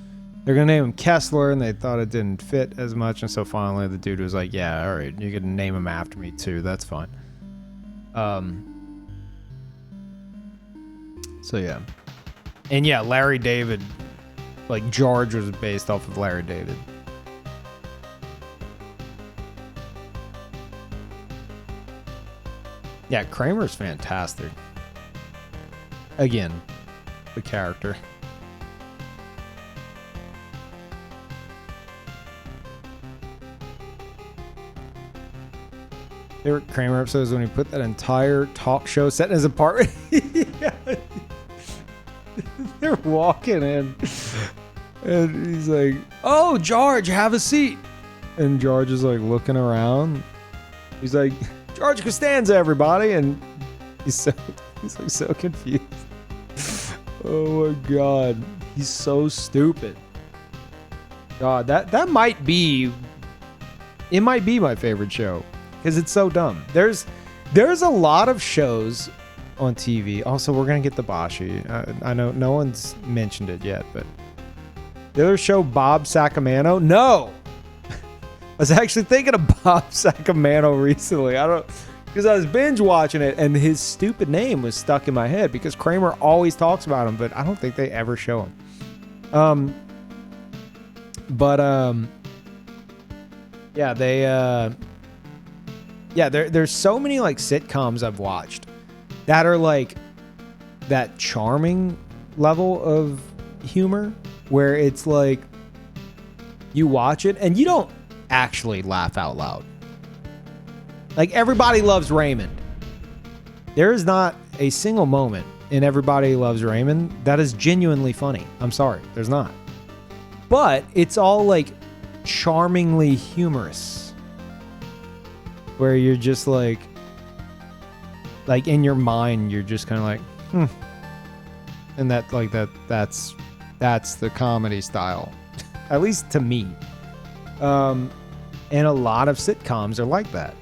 They're gonna name him Kessler, and they thought it didn't fit as much, and so finally the dude was like, "Yeah, all right, you can name him after me too. That's fine." So yeah, and yeah, Larry David, like George was based off of Larry David. Yeah, Kramer's fantastic. Again, the character. Favorite Kramer episode is when he put that entire talk show set in his apartment. Yeah. They're walking in, and he's like, "Oh, George, have a seat." And George is like looking around. He's like, "George Costanza, everybody," and he's like so confused. Oh my god, he's so stupid. God, that might be my favorite show because it's so dumb. There's a lot of shows on TV. Also, we're gonna get the Boshy. I know no one's mentioned it yet, but the other show, Bob Sacamano. No, I was actually thinking of Bob Sacamano recently. Because I was binge watching it, and his stupid name was stuck in my head because Kramer always talks about him, but I don't think they ever show him. There's so many like sitcoms I've watched that are like that charming level of humor where it's like you watch it and you don't actually laugh out loud. Like Everybody Loves Raymond. There is not a single moment in Everybody Loves Raymond that is genuinely funny. I'm sorry, there's not. But it's all like charmingly humorous. Where you're just like in your mind, you're just kind of like, And that's the comedy style. At least to me. And a lot of sitcoms are like that.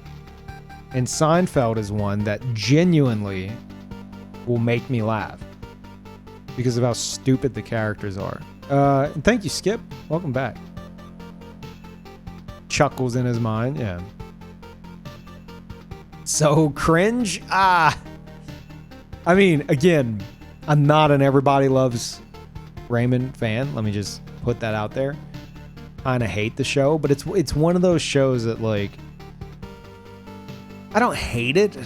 And Seinfeld is one that genuinely will make me laugh because of how stupid the characters are. And thank you, Skip. Welcome back. Chuckles in his mind. Yeah. So cringe. I mean, again, I'm not an Everybody Loves Raymond fan. Let me just put that out there. Kind of hate the show, but it's one of those shows that like, I don't hate it.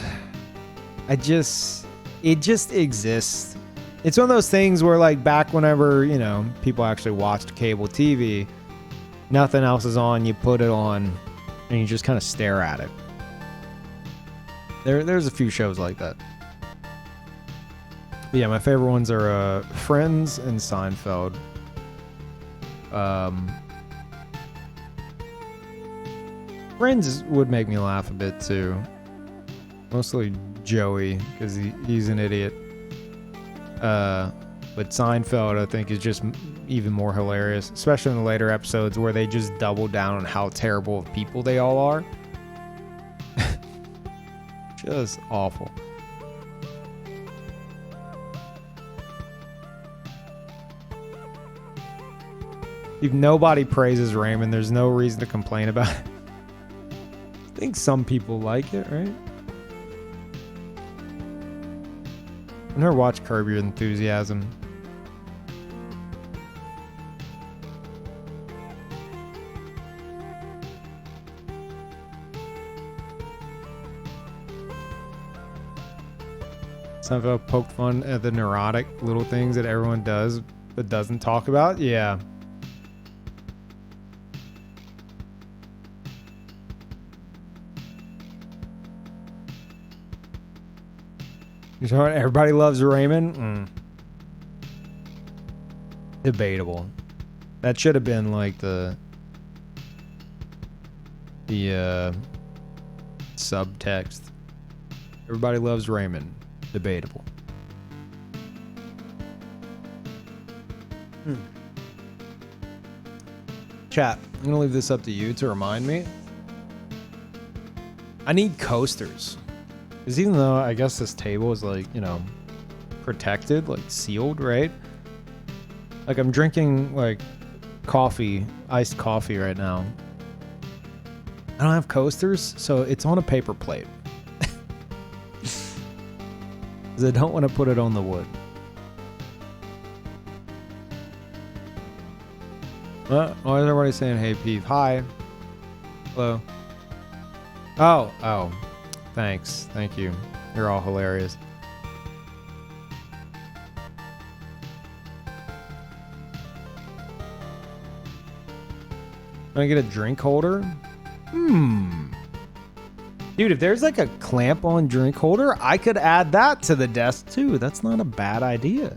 It just exists. It's one of those things where like back whenever, people actually watched cable TV, Nothing else is on. You put it on, and you just kind of stare at it. There's a few shows like that. But yeah, my favorite ones are Friends and Seinfeld. Friends would make me laugh a bit too. Mostly Joey, because he's an idiot. But Seinfeld, I think, is just even more hilarious, especially in the later episodes where they just double down on how terrible of people they all are. Just awful. If nobody praises Raymond, there's no reason to complain about it. I think some people like it, right? I've never watched Curb Your Enthusiasm. Seinfeld poked fun at the neurotic little things that everyone does but doesn't talk about. Yeah. You know what? Everybody loves Raymond. Debatable. That should have been like the subtext. Everybody loves Raymond. Debatable. Chat, I'm gonna leave this up to you to remind me. I need coasters. Because even though I guess this table is like, you know, protected, like sealed, right? Like I'm drinking like coffee, iced coffee right now. I don't have coasters, so it's on a paper plate. Because I don't want to put it on the wood. Why is everybody saying, hey, Peeve? Hi. Hello. Oh. Thanks. Thank you. You're all hilarious. Can I get a drink holder? Dude, if there's like a clamp-on drink holder, I could add that to the desk too. That's not a bad idea.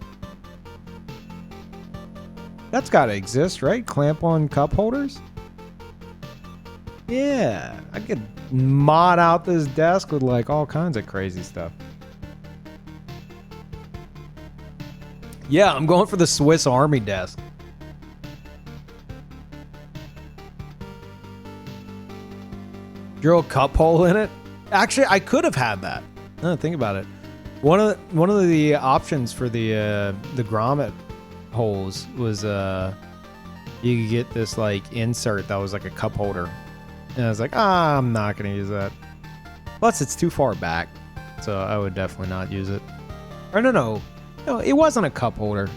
That's gotta exist, right? Clamp-on cup holders? Yeah, I could mod out this desk with like all kinds of crazy stuff. Yeah, I'm going for the Swiss Army desk. Drill a cup hole in it. Actually, I could have had that. No, think about it. One of the options for the grommet holes was you could get this like insert that was like a cup holder. And I was like, I'm not going to use that. Plus, it's too far back. So I would definitely not use it. Or no, it wasn't a cup holder.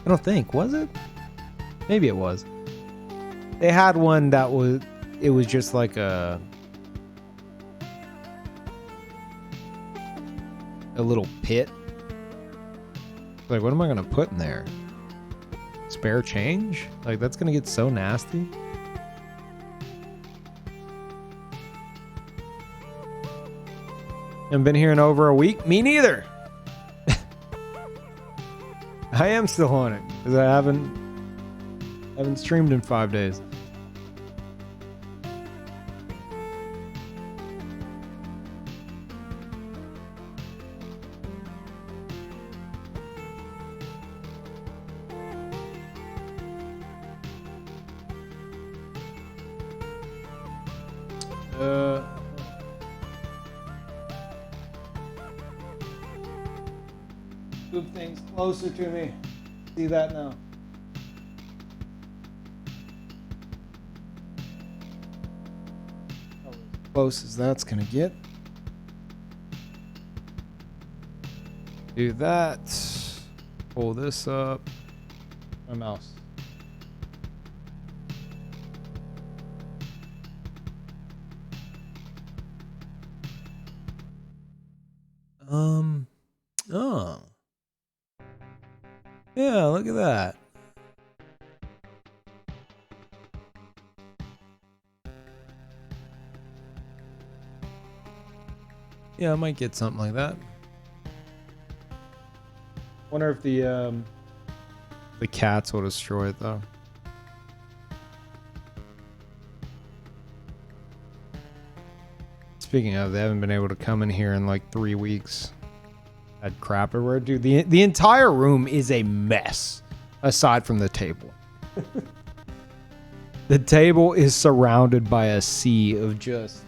I don't think, was it? Maybe it was. They had one that was, it was just like a little pit. Like, what am I going to put in there? Spare change? Like, that's going to get so nasty. Haven't been here in over a week. Me neither. I am still on it because I haven't streamed in 5 days. Move things closer to me. See that now. As close as that's gonna get. Do that. Pull this up. My mouse. Oh. Yeah, look at that. Yeah, I might get something like that. Wonder if the cats will destroy it though. Speaking of, they haven't been able to come in here in like 3 weeks. Had crap everywhere, dude. The entire room is a mess, aside from the table. The table is surrounded by a sea of just,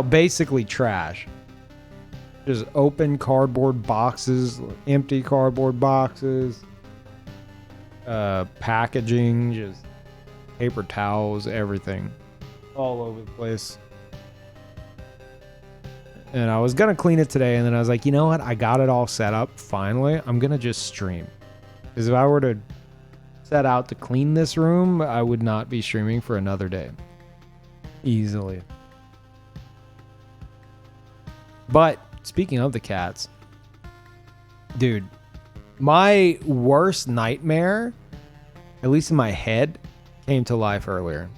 basically trash. Just open cardboard boxes, empty cardboard boxes, packaging, just paper towels, everything, all over the place. And I was gonna clean it today, and then I was like, you know what? I got it all set up. Finally, I'm gonna just stream. Because if I were to set out to clean this room, I would not be streaming for another day. Easily. But speaking of the cats, dude, my worst nightmare, at least in my head, came to life earlier.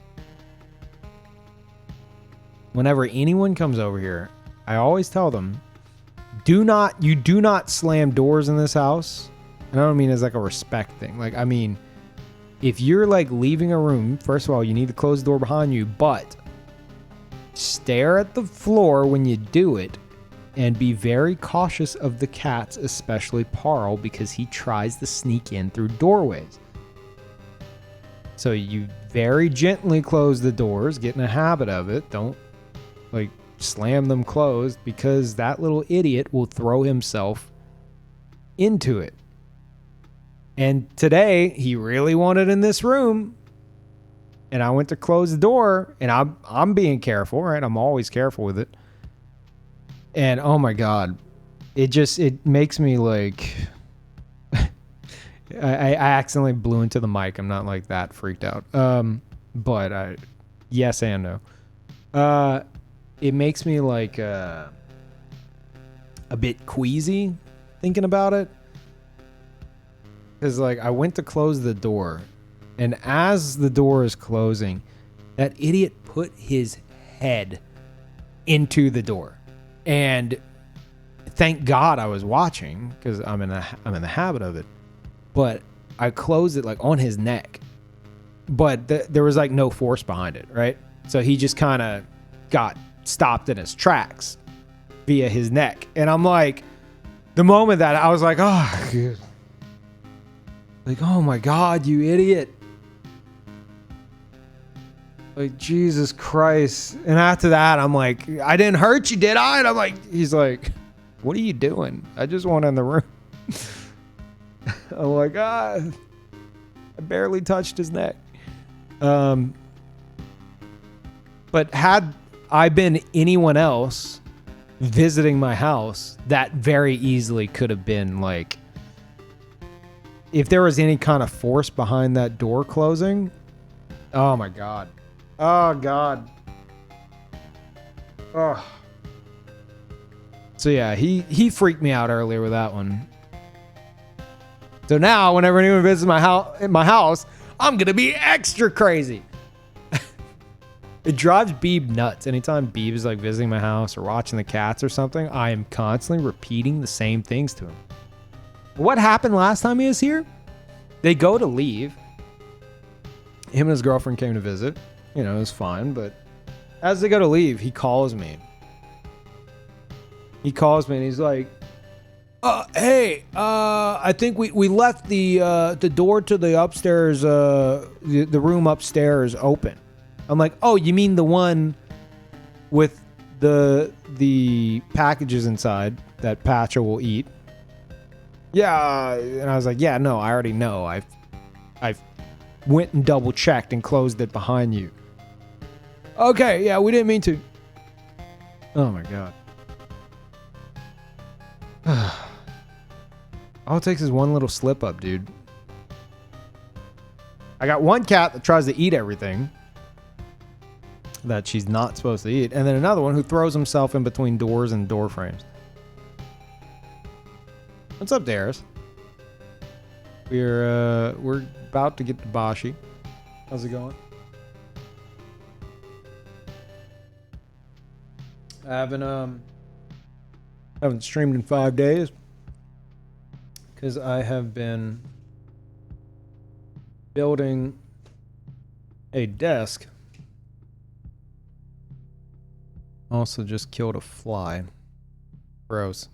Whenever anyone comes over here, I always tell them, you do not slam doors in this house. And I don't mean as like a respect thing. Like, I mean, if you're like leaving a room, first of all, you need to close the door behind you, but stare at the floor when you do it and be very cautious of the cats, especially Parl, because he tries to sneak in through doorways. So you very gently close the doors, get in a habit of it. Don't like slam them closed, because that little idiot will throw himself into it. And today he really wanted in this room, and I went to close the door, and I'm being careful, right? I'm always careful with it. And oh my God, it makes me like, I accidentally blew into the mic. I'm not like that freaked out. But yes and no. It makes me like a bit queasy thinking about it. Because like I went to close the door, and as the door is closing, that idiot put his head into the door. And thank God I was watching, because I'm in the habit of it. But I closed it like on his neck. But there was like no force behind it, right? So he just kind of got stopped in his tracks via his neck. And I'm like, the moment that I was like, oh, God. Like, oh my God, you idiot. Like, Jesus Christ. And after that, I'm like, I didn't hurt you, did I? And I'm like, he's like, what are you doing? I just went in the room. I'm like, I barely touched his neck. But had I been anyone else visiting my house, that very easily could have been like, if there was any kind of force behind that door closing, oh my God. Oh God. Oh. So yeah, he freaked me out earlier with that one. So now, whenever anyone visits my house, I'm gonna be extra crazy. It drives Beeb nuts. Anytime Beeb is like visiting my house or watching the cats or something, I am constantly repeating the same things to him. What happened last time he was here? They go to leave. Him and his girlfriend came to visit. You know, it was fine, but as they go to leave, he calls me. He calls me and he's like, hey, I think we left the door to the upstairs, the room upstairs open. I'm like, oh, you mean the one with the packages inside that Patcha will eat? Yeah, and I was like, yeah, no, I already know. I've went and double checked and closed it behind you. Okay, yeah, we didn't mean to. Oh my God. All it takes is one little slip up, dude. I got one cat that tries to eat everything that she's not supposed to eat, and then another one who throws himself in between doors and door frames. What's up, Darius? We're about to get to Boshy. How's it going? I haven't I haven't streamed in 5 days because I have been building a desk. Also just killed a fly. Gross.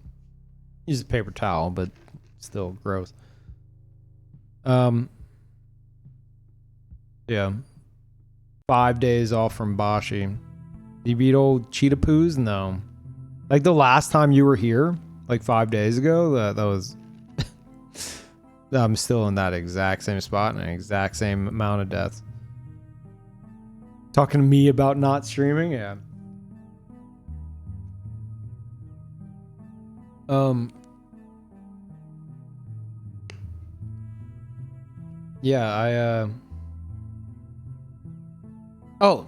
Use a paper towel, but still gross. Yeah. 5 days off from Boshy. You beat old Cheetah Poos? No. Like the last time you were here, like 5 days ago, that was... I'm still in that exact same spot and an exact same amount of deaths. Talking to me about not streaming? Yeah. Yeah, Oh,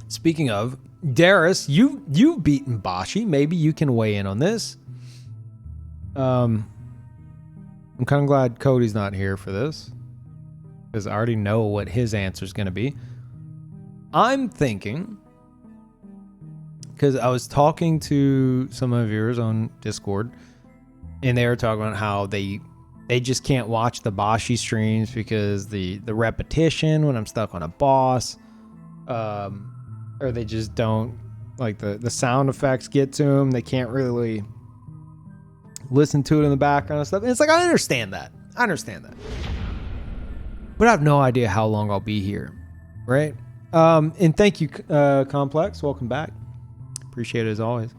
speaking of, Darius, you've beaten Boshy. Maybe you can weigh in on this. I'm kind of glad Cody's not here for this, because I already know what his answer is going to be. I'm thinking, because I was talking to some of my viewers on Discord, and they were talking about how they just can't watch the Boshy streams because the repetition when I'm stuck on a boss, or they just don't, like the sound effects get to them. They can't really listen to it in the background and stuff. And it's like, I understand that. But I have no idea how long I'll be here, right? And thank you, Complex. Welcome back. Appreciate it as always.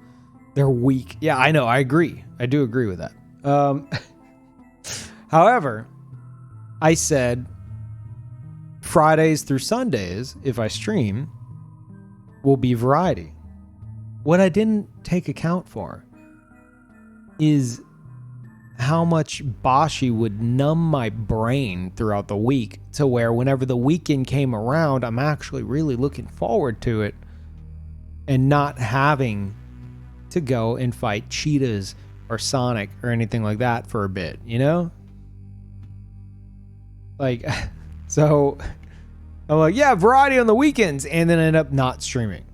They're weak. Yeah, I know. I agree. I do agree with that. However, I said Fridays through Sundays, if I stream, will be variety. What I didn't take account for is how much Boshy would numb my brain throughout the week to where whenever the weekend came around, I'm actually really looking forward to it and not having to go and fight cheetahs or Sonic or anything like that for a bit, you know? Like, so I'm like, yeah, variety on the weekends, and then I end up not streaming.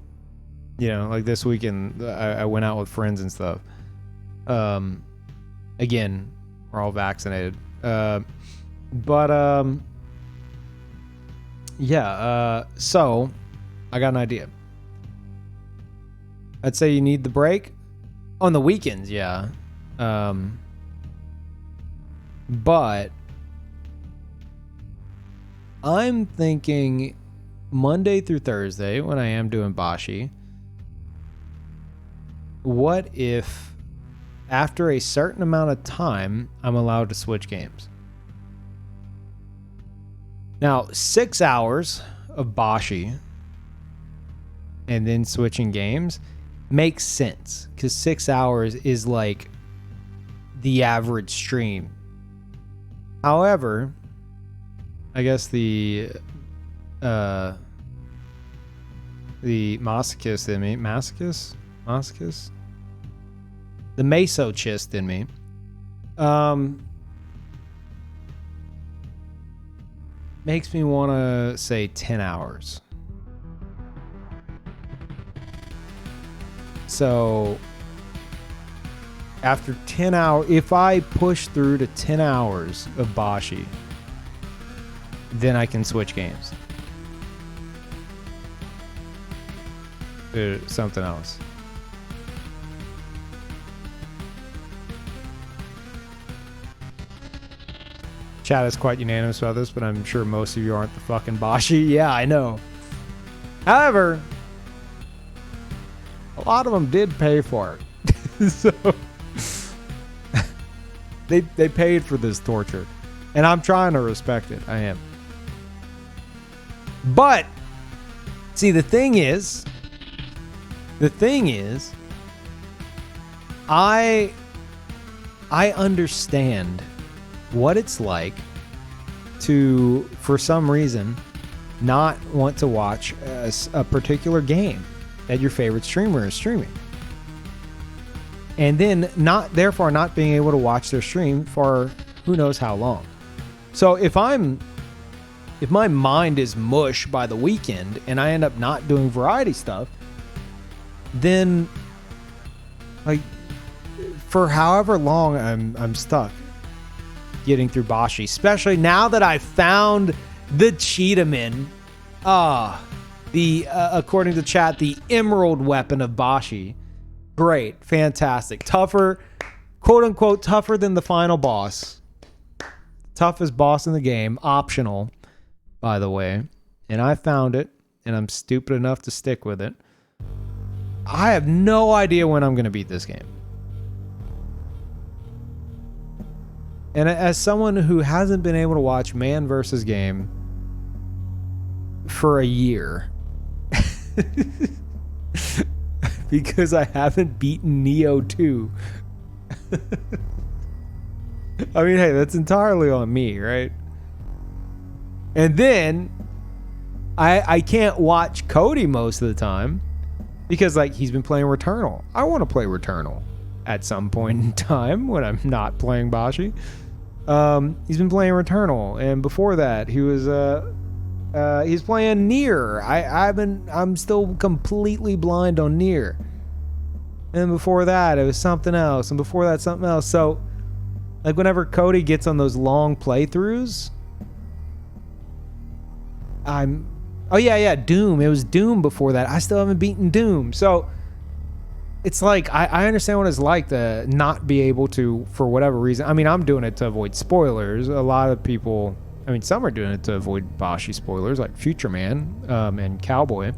You know, like this weekend, I went out with friends and stuff. Again, we're all vaccinated. So I got an idea. I'd say you need the break on the weekends, yeah. But I'm thinking Monday through Thursday when I am doing Boshy, what if after a certain amount of time I'm allowed to switch games? Now, 6 hours of Boshy and then switching games makes sense because 6 hours is like the average stream. However, I guess the masochist in me, masochist, the masochist in me, makes me want to say 10 hours. So after 10 hours, if I push through to 10 hours of Boshy, then I can switch games to something else. Chat is quite unanimous about this, but I'm sure most of you aren't the fucking Boshy. Yeah, I know. However, a lot of them did pay for it. So they paid for this torture. And I'm trying to respect it. I am. But see, the thing is I understand what it's like to, for some reason, not want to watch a particular game that your favorite streamer is streaming. And then therefore not being able to watch their stream for who knows how long. So if my mind is mush by the weekend and I end up not doing variety stuff, then like for however long I'm stuck getting through Boshy, especially now that I found the Cheetahman. According to chat, the emerald weapon of Boshy. Great, fantastic, tougher, quote unquote, tougher than the final boss. Toughest boss in the game, optional, by the way. And I found it, and I'm stupid enough to stick with it. I have no idea when I'm going to beat this game. And as someone who hasn't been able to watch Man vs. Game for a year, because I haven't beaten Neo 2. I mean, hey, that's entirely on me, right? And then I can't watch Cody most of the time because, like, he's been playing Returnal. I want to play Returnal at some point in time when I'm not playing Boshy. He's been playing Returnal, and before that, he was he's playing Nier. I'm still completely blind on Nier. And before that, it was something else, and before that, something else. So, like, whenever Cody gets on those long playthroughs, oh yeah, Doom. It was Doom before that. I still haven't beaten Doom. So it's like, I understand what it's like to not be able to, for whatever reason. I mean, I'm doing it to avoid spoilers. A lot of people, I mean, some are doing it to avoid Boshy spoilers, like Future Man and Cowboy.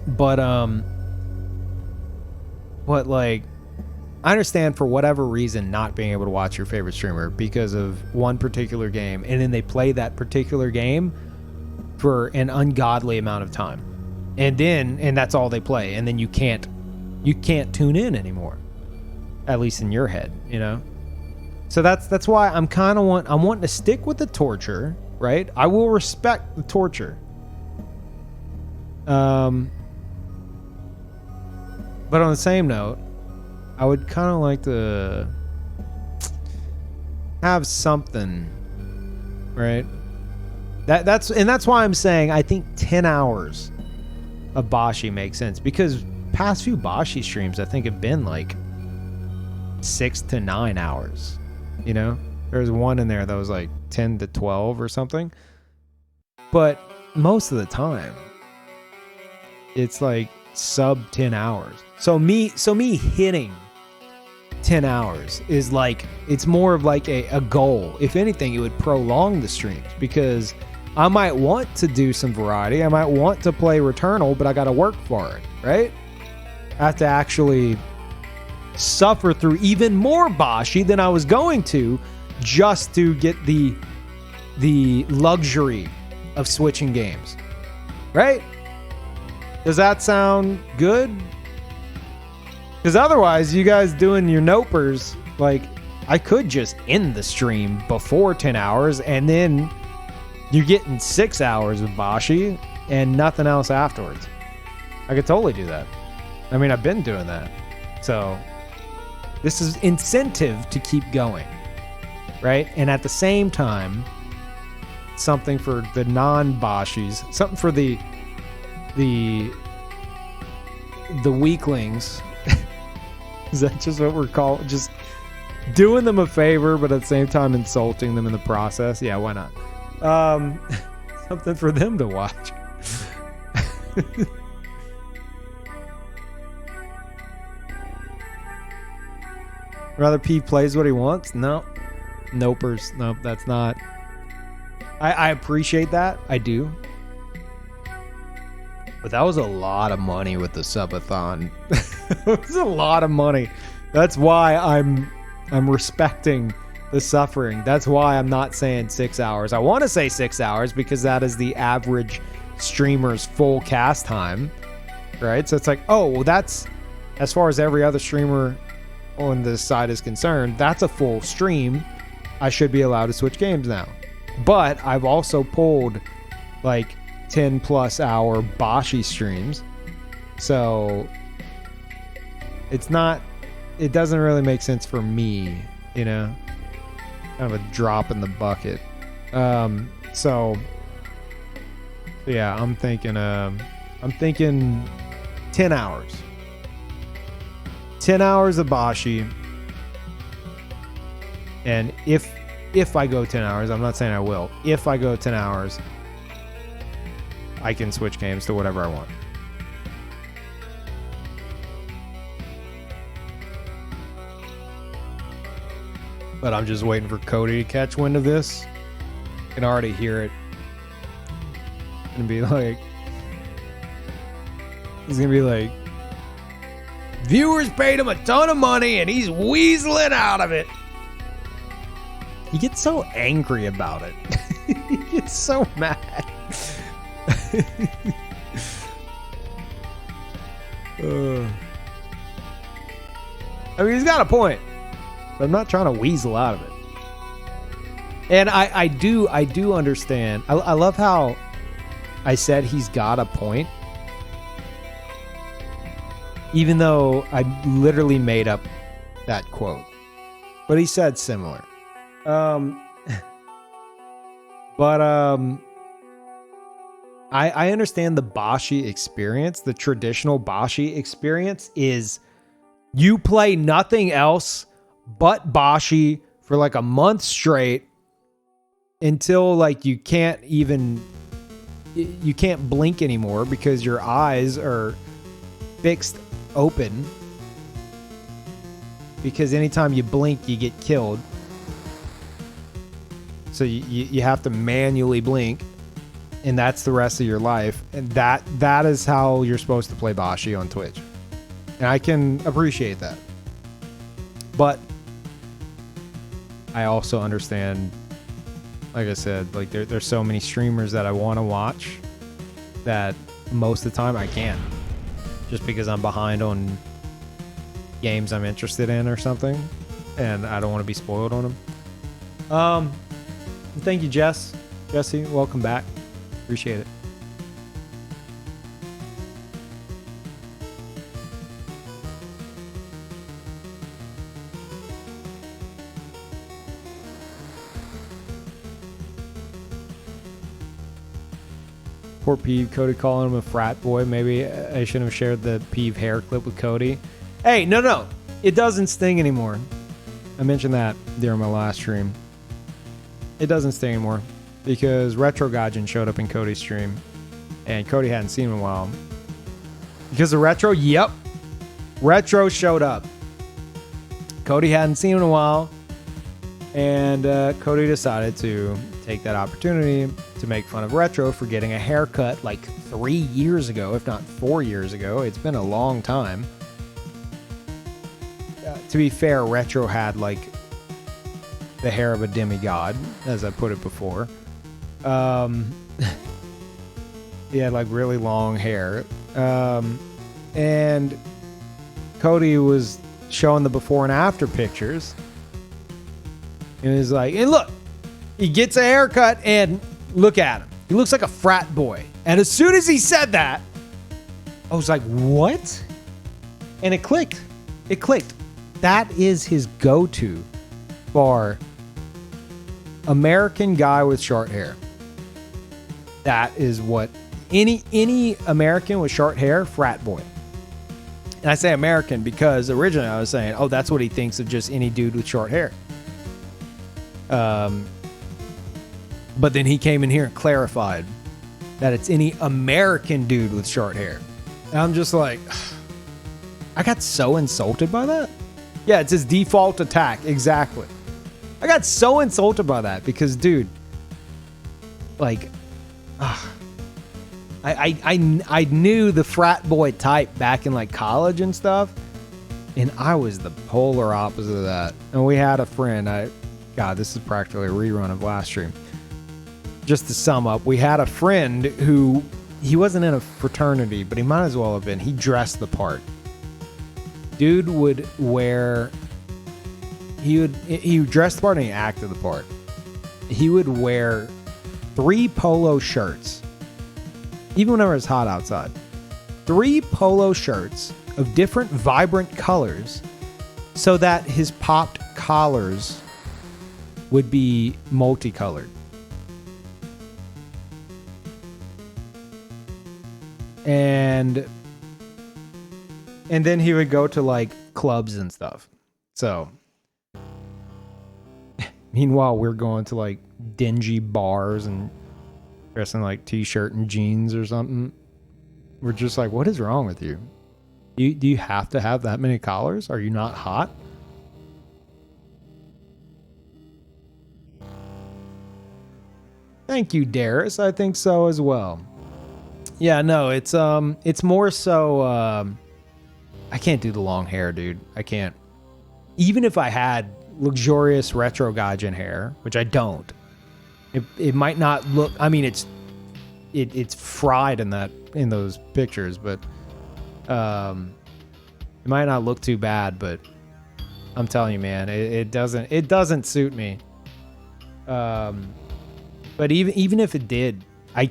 But like, I understand for whatever reason not being able to watch your favorite streamer because of one particular game, and then they play that particular game for an ungodly amount of time, and that's all they play, and then you can't tune in anymore, at least in your head, you know. So that's why I'm wanting to stick with the torture, right? I will respect the torture, but on the same note, I would kind of like to have something, right? That's why I'm saying I think 10 hours of Boshy makes sense, because past few Boshy streams I think have been like 6 to 9 hours. You know, there's one in there that was like 10 to 12 or something, but most of the time it's like sub 10 hours. So me hitting 10 hours is like, it's more of like a goal. If anything, it would prolong the streams, because I might want to do some variety. I might want to play Returnal, but I got to work for it, right? I have to actually suffer through even more Boshy than I was going to, just to get the luxury of switching games, right? Does that sound good? Because otherwise, you guys doing your nopers, like, I could just end the stream before 10 hours, and then you're getting 6 hours of Boshy and nothing else afterwards. I could totally do that. I mean, I've been doing that. So this is incentive to keep going, right? And at the same time, something for the non-Boshies, something for the weaklings. Is that just what we're called? Just doing them a favor, but at the same time insulting them in the process? Yeah, why not? Something for them to watch. Rather P plays what he wants? No. Nopers. Nope, that's not. I appreciate that. I do. But that was a lot of money with the subathon. It was a lot of money. That's why I'm respecting the suffering. That's why I'm not saying 6 hours. I want to say 6 hours because that is the average streamer's full cast time, right? So it's like, oh, well, that's, as far as every other streamer on this side is concerned, that's a full stream. I should be allowed to switch games now. But I've also pulled like 10 plus hour Boshy streams. So it's not, it doesn't really make sense for me, you know, kind of a drop in the bucket. So yeah, I'm thinking 10 hours. 10 hours of Boshy, And if I go 10 hours, I'm not saying I will. If I go 10 hours, I can switch games to whatever I want. But I'm just waiting for Cody to catch wind of this. I can already hear it. And be like, he's gonna be like, viewers paid him a ton of money and he's weaseling out of it. He gets so angry about it. He gets so mad. I mean, he's got a point. But I'm not trying to weasel out of it. And I do understand. I love how I said he's got a point. Even though I literally made up that quote. But he said similar. I understand the Boshy experience. The traditional Boshy experience is you play nothing else but Boshy for like a month straight until like you can't blink anymore because your eyes are fixed open, because anytime you blink you get killed, so you have to manually blink, and that's the rest of your life. And that is how you're supposed to play Boshy on Twitch, and I can appreciate that. But I also understand, like I said, like there's so many streamers that I want to watch that most of the time I can't, just because I'm behind on games I'm interested in or something, and I don't want to be spoiled on them. Thank you, Jesse, welcome back. Appreciate it. Poor Peeve, Cody calling him a frat boy. Maybe I shouldn't have shared the Peeve hair clip with Cody. Hey, no. It doesn't sting anymore. I mentioned that during my last stream. It doesn't sting anymore because Retro Gaijin showed up in Cody's stream and Cody hadn't seen him in a while. Because of Retro? Yep. Retro showed up. Cody hadn't seen him in a while, and Cody decided to take that opportunity to make fun of Retro for getting a haircut like 3 years ago, if not 4 years ago. It's been a long time. To be fair, Retro had like the hair of a demigod, as I put it before. He had like really long hair. And Cody was showing the before and after pictures. And he's like, and look, he gets a haircut and look at him. He looks like a frat boy. And as soon as he said that, I was like, what? And it clicked. It clicked. That is his go-to for American guy with short hair. That is what any American with short hair, frat boy. And I say American because originally I was saying, oh, that's what he thinks of just any dude with short hair. But then he came in here and clarified that it's any American dude with short hair. And I'm just like, I got so insulted by that. Yeah, it's his default attack. Exactly. I got so insulted by that because, dude, like, I knew the frat boy type back in like college and stuff, and I was the polar opposite of that. And we had a friend. God, this is practically a rerun of last stream. Just to sum up, we had a friend who, he wasn't in a fraternity, but he might as well have been. He dressed the part. Dude would wear, he dressed the part and he acted the part. He would wear 3 polo shirts, even whenever it's hot outside. 3 polo shirts of different vibrant colors so that his popped collars would be multicolored. And then he would go to like clubs and stuff. So Meanwhile, we're going to like dingy bars and dressing like t-shirt and jeans or something. We're just like, what is wrong with you? Do you have to have that many collars? Are you not hot? Thank you, Darius. I think so as well. Yeah, no, it's more so I can't do the long hair, dude. I can't. Even if I had luxurious retro gaijin hair, which I don't, it might not look. I mean, it's fried in those pictures, but it might not look too bad. But I'm telling you, man, it doesn't suit me. But even if it did, I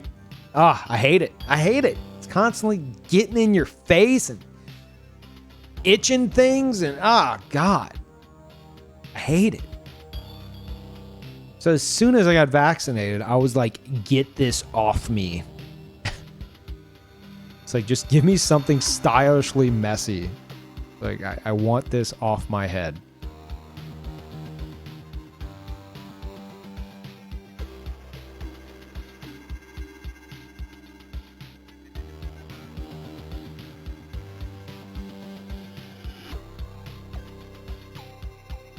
hate it. I hate it. It's constantly getting in your face and itching things, and God, I hate it. So as soon as I got vaccinated, I was like, get this off me. It's like, just give me something stylishly messy. Like, I want this off my head.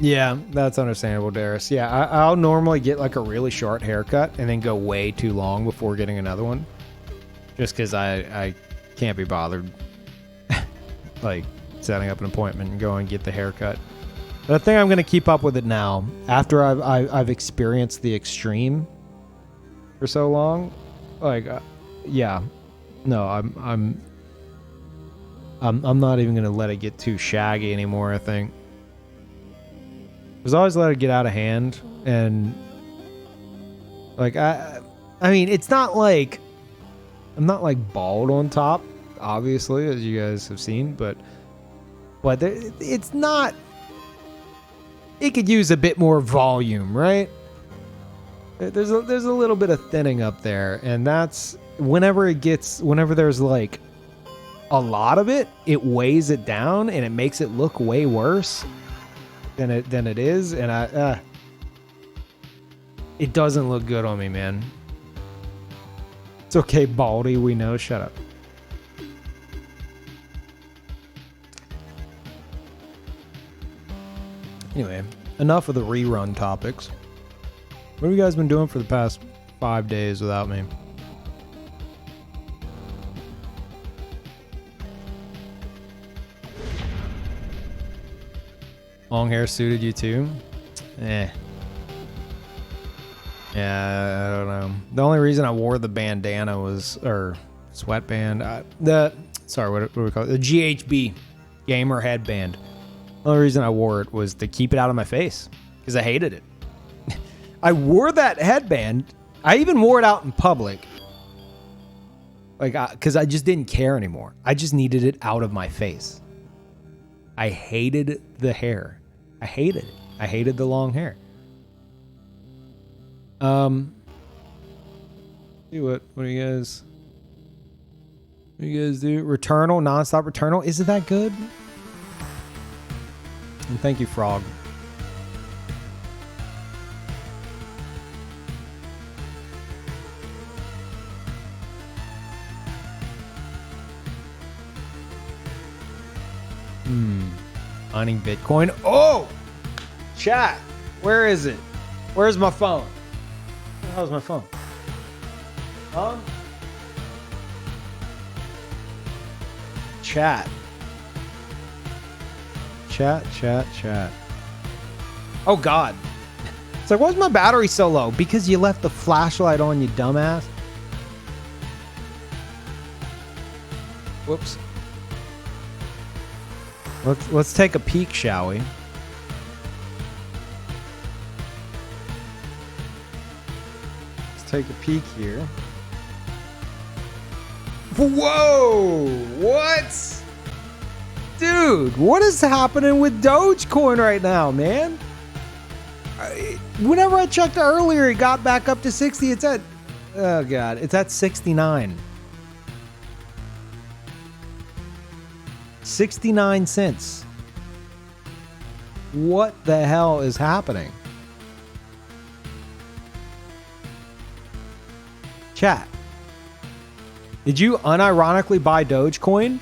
Yeah, that's understandable, Darius. Yeah, I'll normally get like a really short haircut and then go way too long before getting another one. Just because I can't be bothered like setting up an appointment and going and get the haircut. But I think I'm going to keep up with it now after I've experienced the extreme for so long. Like, yeah, no, I'm not even going to let it get too shaggy anymore, I think. Because I always let it get out of hand, and like I mean, it's not like I'm not like bald on top, obviously, as you guys have seen, but it's not. It could use a bit more volume, right? There's a little bit of thinning up there, and that's whenever there's like a lot of it, it weighs it down and it makes it look way worse than it is, and it doesn't look good on me, man. It's okay, Baldy, we know. Shut up. Anyway, enough of the rerun topics. What have you guys been doing for the past 5 days without me? Long hair suited you too? Yeah, I don't know. The only reason I wore the bandana was, or sweatband, what do we call it? The GHB gamer headband. The only reason I wore it was to keep it out of my face because I hated it. I wore that headband. I even wore it out in public. Like, because I just didn't care anymore. I just needed it out of my face. I hated the hair. I hated it. I hated the long hair. See what do you guys do? Returnal, nonstop Returnal. Is it that good? And thank you, Frog. Mining Bitcoin. Oh! Chat. Where is it? Where's my phone? Where the hell's my phone? Chat. Oh, God. It's like, why's my battery so low? Because you left the flashlight on, you dumbass. Whoops. Let's take a peek, shall we? Let's take a peek here. Whoa! What? Dude, what is happening with Dogecoin right now, man? Whenever I checked earlier, it got back up to 60. It's at, oh God, it's at 69. 69 cents. What the hell is happening? Chat. Did you unironically buy Dogecoin?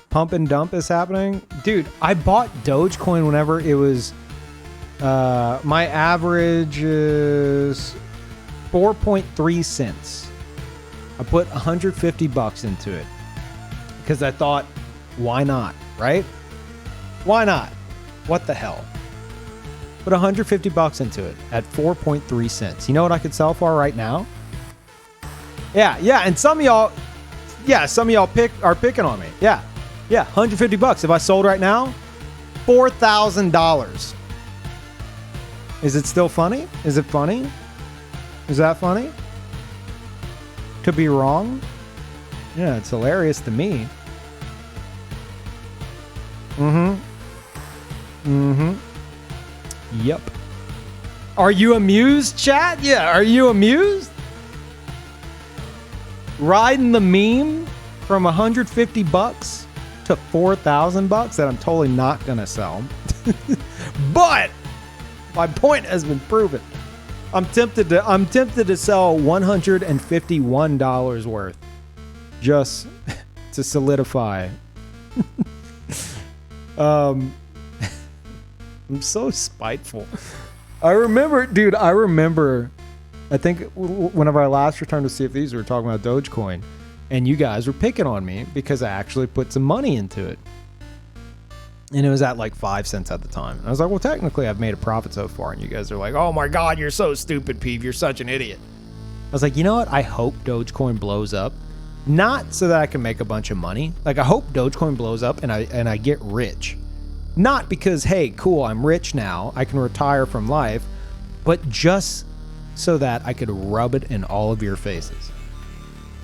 Pump and dump is happening. Dude, I bought Dogecoin whenever it was, my average is 4.3 cents. I put $150 into it because I thought, why not, right? Why not? What the hell? Put $150 into it at 4.3 cents. You know what I could sell for right now? Yeah, and some of y'all are picking on me. Yeah, $150. If I sold right now, $4,000. Is it still funny? Is it funny? Is that funny? Could be wrong. Yeah, it's hilarious to me. Yep. Are you amused, chat? Yeah, are you amused? Riding the meme from $150 to $4,000 that I'm totally not gonna sell. But my point has been proven. I'm tempted to sell $151 worth just to solidify. I'm so spiteful. I remember, I think whenever I last returned to CFDs, we were talking about Dogecoin, and you guys were picking on me because I actually put some money into it. And it was at like 5 cents at the time. And I was like, well, technically I've made a profit so far. And you guys are like, oh my God, you're so stupid, Peeve. You're such an idiot. I was like, you know what? I hope Dogecoin blows up. Not so that I can make a bunch of money. Like, I hope Dogecoin blows up and I get rich. Not because, hey, cool, I'm rich now, I can retire from life, but just so that I could rub it in all of your faces.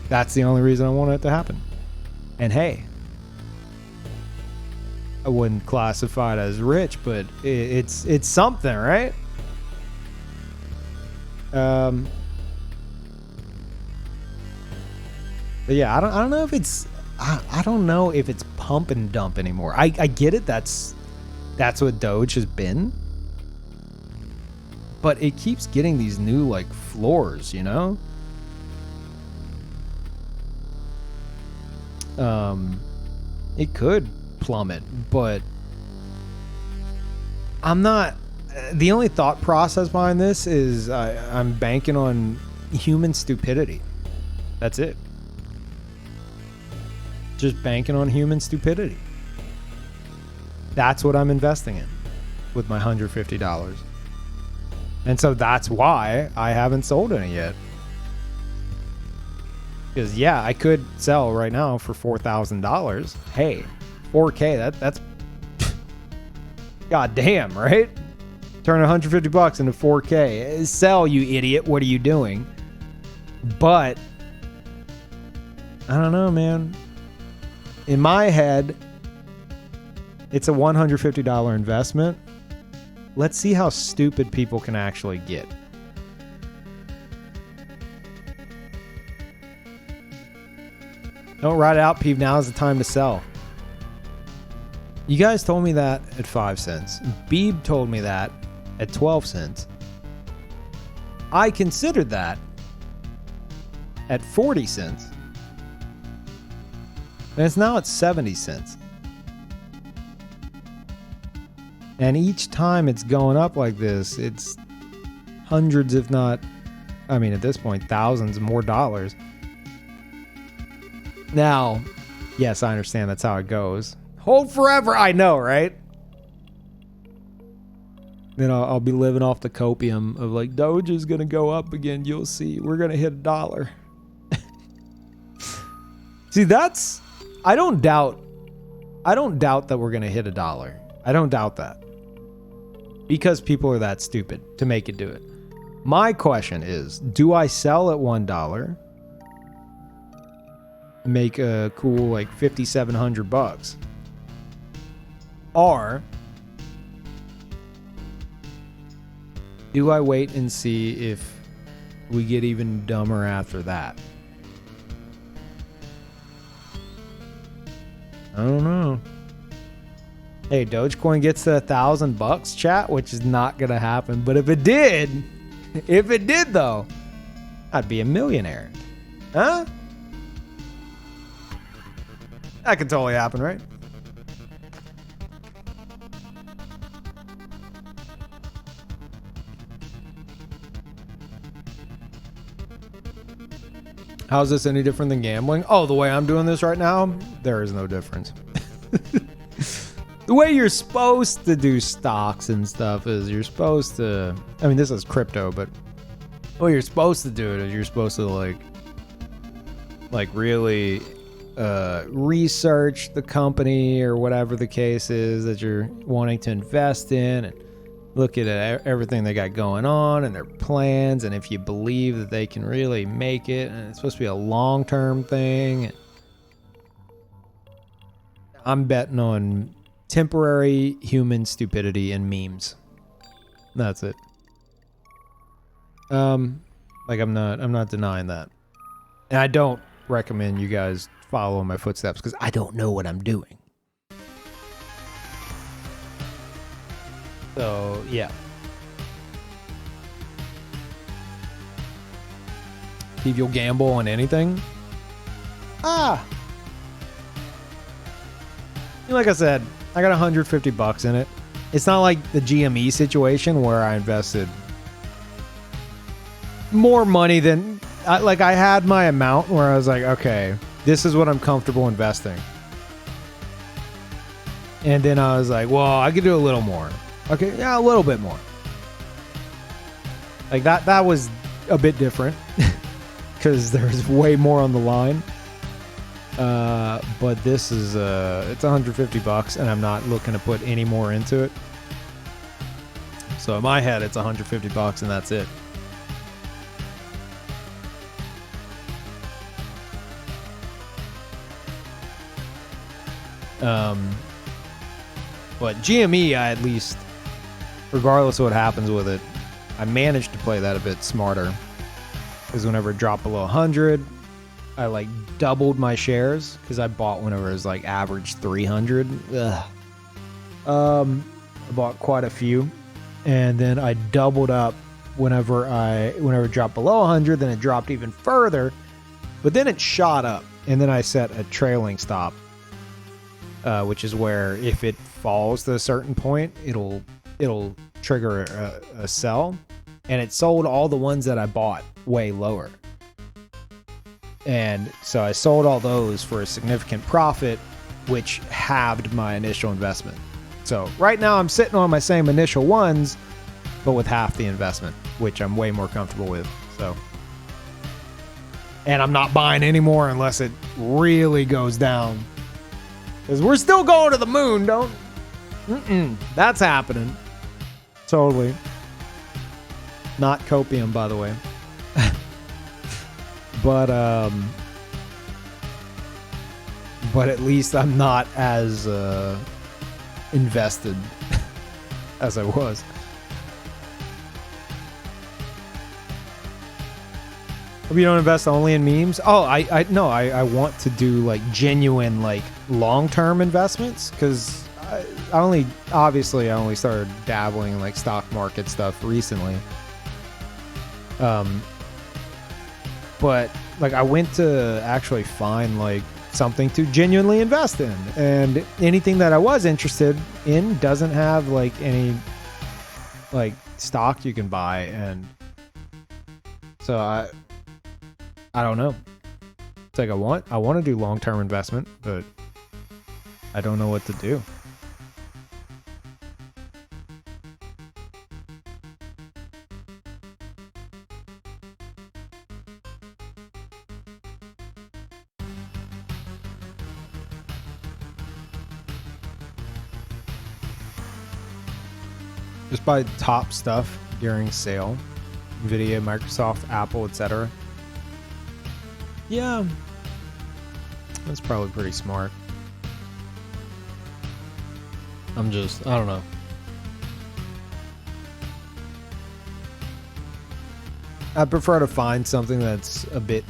That's the only reason I want it to happen. And hey, I wouldn't classify it as rich, but it's something, right? But yeah, I don't know if it's I don't know if it's pump and dump anymore. I get it. That's what Doge has been, but it keeps getting these new like floors, you know. It could plummet, but I'm not. The only thought process behind this is I'm banking on human stupidity. That's it. Just banking on human stupidity. That's what I'm investing in with my $150. And so that's why I haven't sold any yet. Because yeah, I could sell right now for $4,000. Hey, 4K, that's god damn, right? Turn $150 into 4K. Sell, you idiot. What are you doing? But I don't know, man. In my head, it's a $150 investment. Let's see how stupid people can actually get. Don't ride it out, Peeve. Now is the time to sell. You guys told me that at 5 cents. Beeb told me that at 12 cents. I considered that at 40 cents. And it's now at 70 cents. And each time it's going up like this, it's hundreds, if not, I mean, at this point, thousands more dollars. Now, yes, I understand that's how it goes. Hold forever, I know, right? Then I'll be living off the copium of like, Doge is going to go up again. You'll see. We're going to hit $1. See, that's... I don't doubt that we're going to hit $1. I don't doubt that. Because people are that stupid to make it do it. My question is, do I sell at $1? Make a cool like $5,700? Or do I wait and see if we get even dumber after that? I don't know. Hey, Dogecoin gets to $1,000, chat, which is not gonna happen. But if it did, If it did, though, I'd be a millionaire. Huh? That could totally happen, right? How is this any different than gambling? Oh, the way I'm doing this right now, there is no difference. The way you're supposed to do stocks and stuff is you're supposed to, I mean, this is crypto, but the way you're supposed to do it is you're supposed to like really research the company or whatever the case is that you're wanting to invest in, and look at everything they got going on and their plans, and if you believe that they can really make it, and it's supposed to be a long-term thing. I'm betting on temporary human stupidity and memes. That's it. Like I'm not denying that. And I don't recommend you guys follow in my footsteps because I don't know what I'm doing. So, yeah. If you'll gamble on anything. Like I said, I got $150 in it. It's not like the GME situation where I invested more money than I had my amount where I was like, okay, this is what I'm comfortable investing. And then I was like, well, I could do a little more. Okay, yeah, a little bit more. Like that was a bit different because there's way more on the line. But this is it's $150 and I'm not looking to put any more into it. So in my head it's $150 and that's it. But GME, I at least, regardless of what happens with it, I managed to play that a bit smarter. Because whenever it dropped below 100, I doubled my shares because I bought whenever it was average 300. I bought quite a few, and then I doubled up whenever it dropped below 100. Then it dropped even further, but then it shot up, and then I set a trailing stop, which is where if it falls to a certain point, it'll trigger a sell, and it sold all the ones that I bought way lower. And so I sold all those for a significant profit, which halved my initial investment. So right now I'm sitting on my same initial ones, but with half the investment, which I'm way more comfortable with. So, and I'm not buying anymore unless it really goes down. Because we're still going to the moon, that's happening. Totally. Not copium, by the way. But at least I'm not as invested as I was. Hope you don't invest only in memes. Oh, I want to do genuine long-term investments because I only started dabbling in stock market stuff recently. But I went to actually find something to genuinely invest in, and anything that I was interested in doesn't have any stock you can buy, and so I don't know. It's I want to do long-term investment, but I don't know what to do. Just buy top stuff during sale. Nvidia, Microsoft, Apple, etc. Yeah. That's probably pretty smart. I don't know. I prefer to find something that's a bit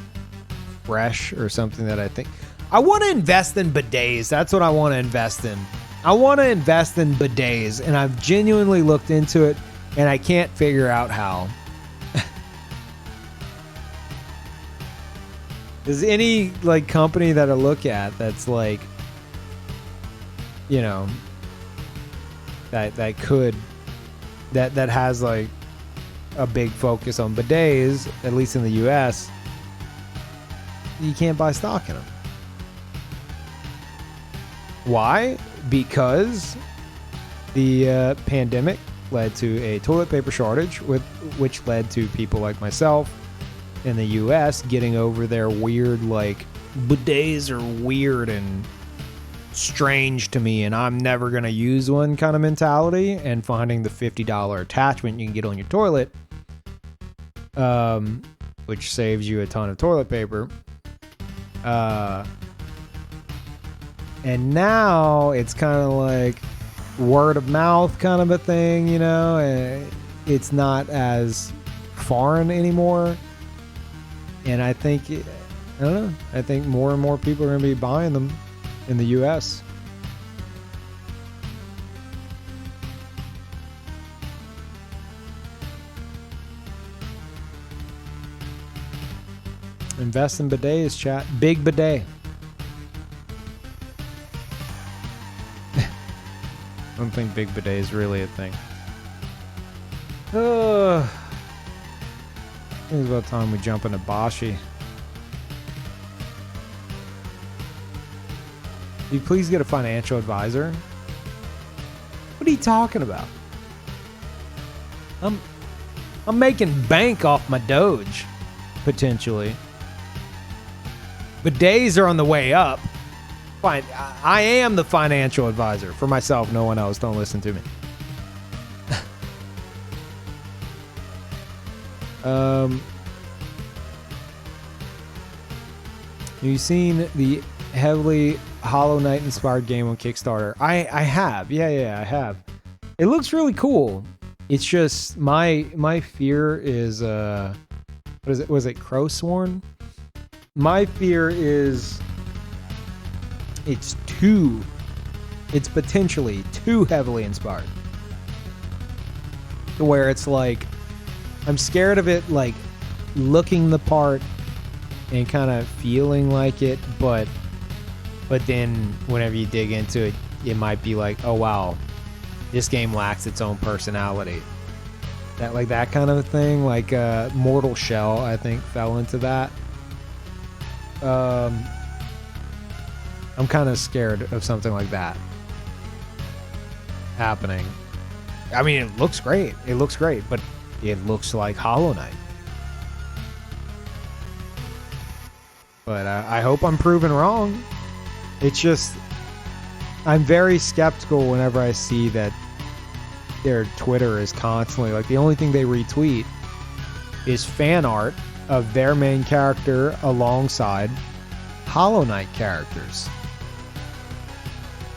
fresh or something that I think... I want to invest in bidets. That's what I want to invest in. I want to invest in bidets, and I've genuinely looked into it, and I can't figure out how. Is any like company that I look at that's like, you know, that has like a big focus on bidets, at least in the US, you can't buy stock in them. Why? Because the pandemic led to a toilet paper shortage, which led to people like myself in the US getting over their weird, like, bidets are weird and strange to me and I'm never going to use one kind of mentality, and finding the $50 attachment you can get on your toilet, which saves you a ton of toilet paper. And now it's kind of like word of mouth kind of a thing, you know, it's not as foreign anymore. And I think, I don't know, I think more and more people are going to be buying them in the US. Invest in bidets, chat. Big bidet. I don't think big bidet is really a thing. I think it's about time we jump into Boshy. Can you please get a financial advisor? What are you talking about? I'm making bank off my Doge, potentially. Bidets are on the way up. Fine, I am the financial advisor for myself. No one else. Don't listen to me. You've seen the heavily Hollow Knight inspired game on Kickstarter? I have. Yeah, I have. It looks really cool. It's just my fear is what is it? Was it Crowsworn? My fear is it's potentially too heavily inspired. To where it's like, I'm scared of it like looking the part and kind of feeling like it, but then whenever you dig into it, it might be like, oh wow, this game lacks its own personality. That kind of a thing. Like Mortal Shell, I think, fell into that. I'm kind of scared of something like that happening. I mean, it looks great. But it looks like Hollow Knight. But I hope I'm proven wrong. It's just, I'm very skeptical whenever I see that their Twitter is constantly, like, the only thing they retweet is fan art of their main character alongside Hollow Knight characters.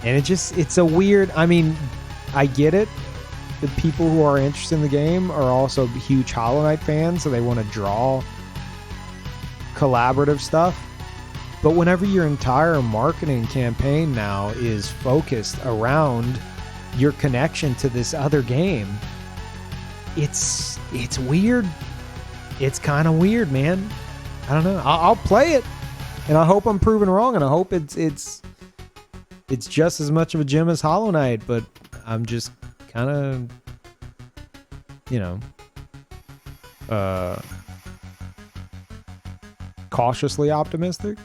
And it's a weird, I mean, I get it. The people who are interested in the game are also huge Hollow Knight fans, so they want to draw collaborative stuff. But whenever your entire marketing campaign now is focused around your connection to this other game, it's weird. It's kind of weird, man. I don't know. I'll play it, and I hope I'm proven wrong, and I hope it's just as much of a gem as Hollow Knight, but I'm just kind of, cautiously optimistic.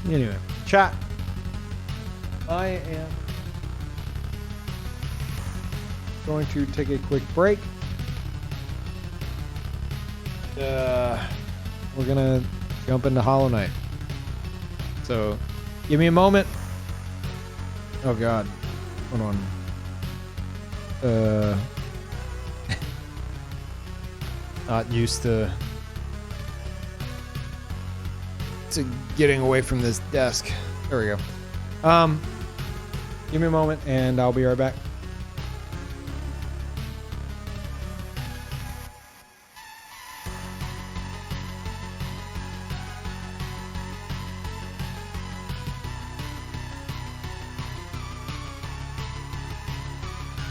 Anyway, chat. I am going to take a quick break. We're gonna jump into Hollow Knight. So, give me a moment. Oh God, hold on. Not used to getting away from this desk. There we go. Give me a moment, and I'll be right back.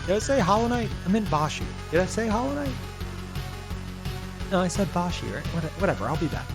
Did I say Hollow Knight? I meant Boshy. Did I say Hollow Knight? No, I said Boshy, right? Whatever, I'll be back.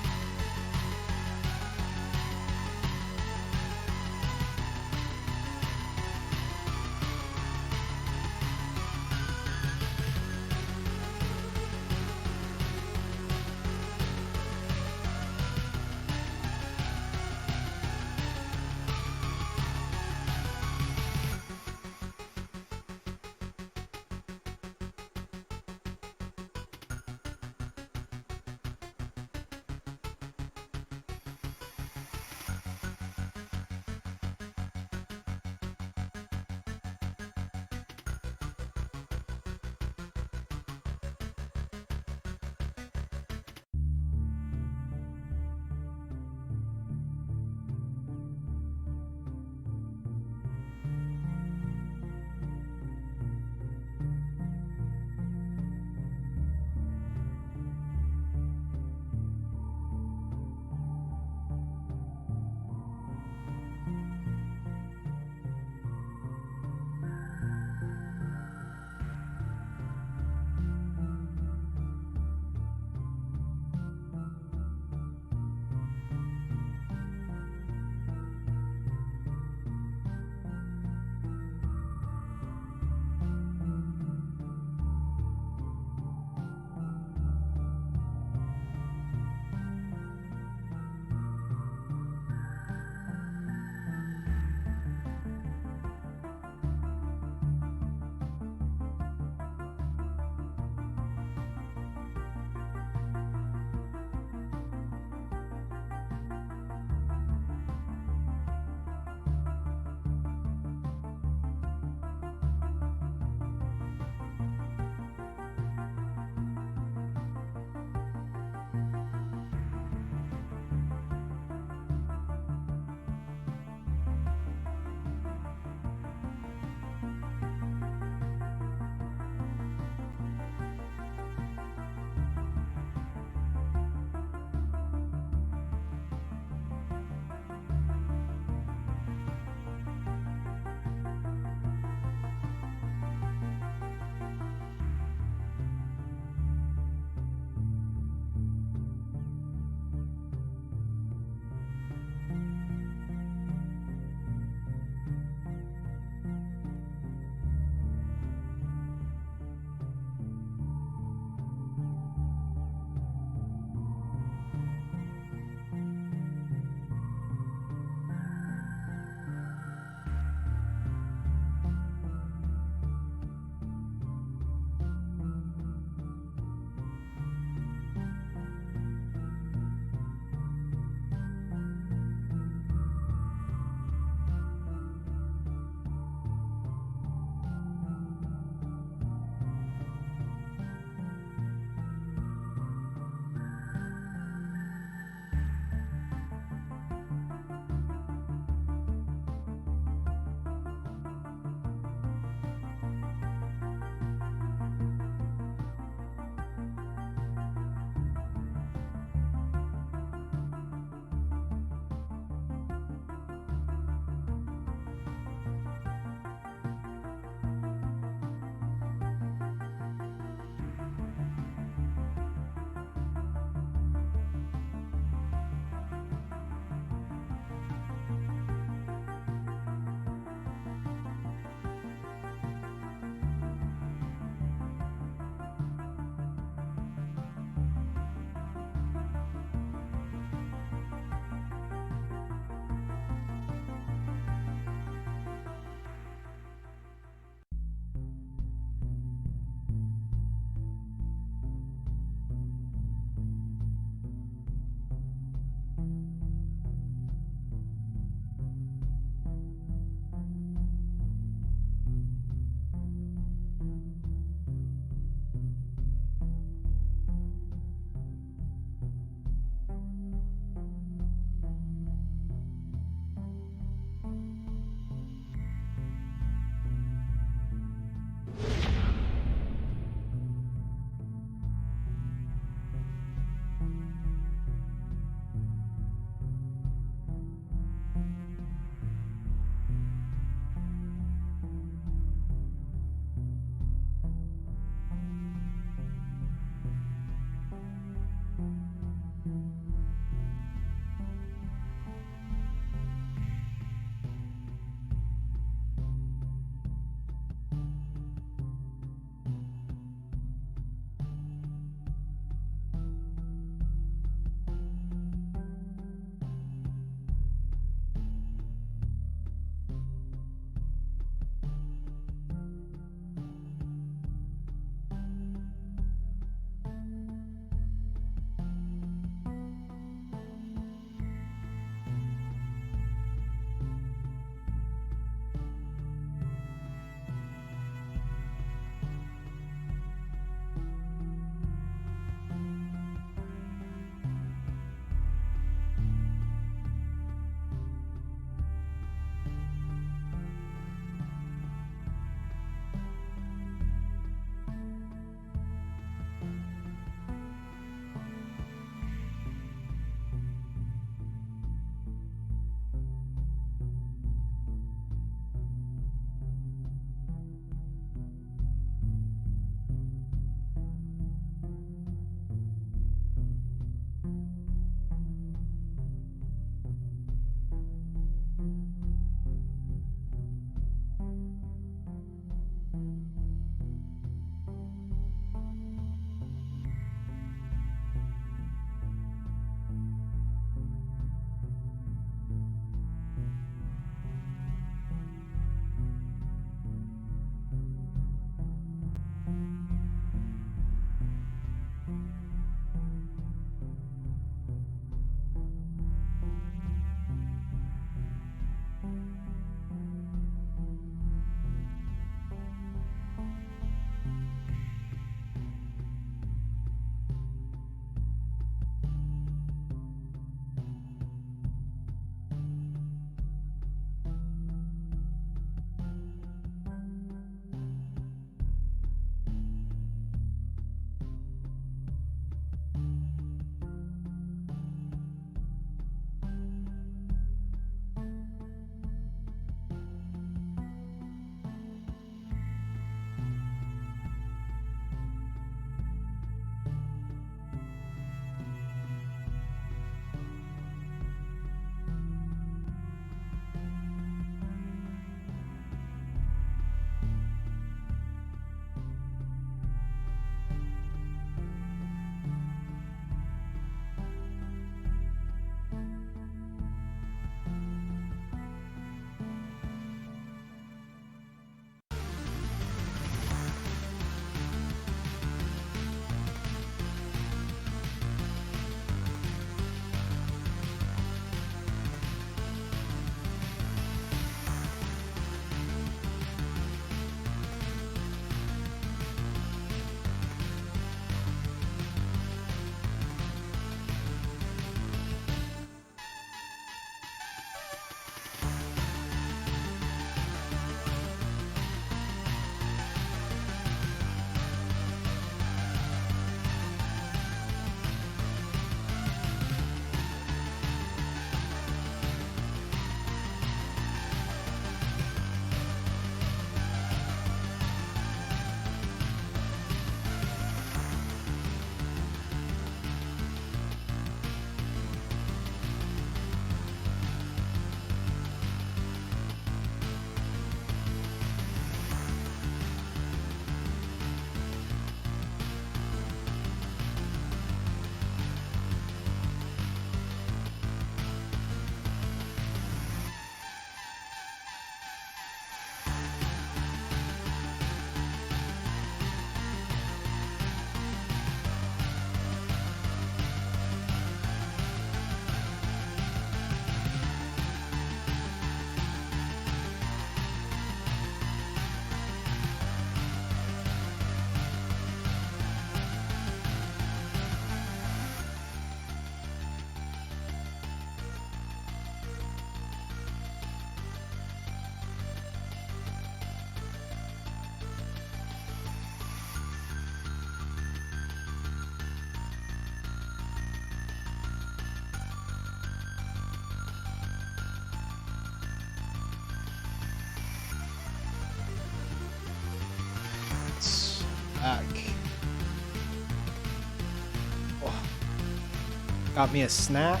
Got me a snack.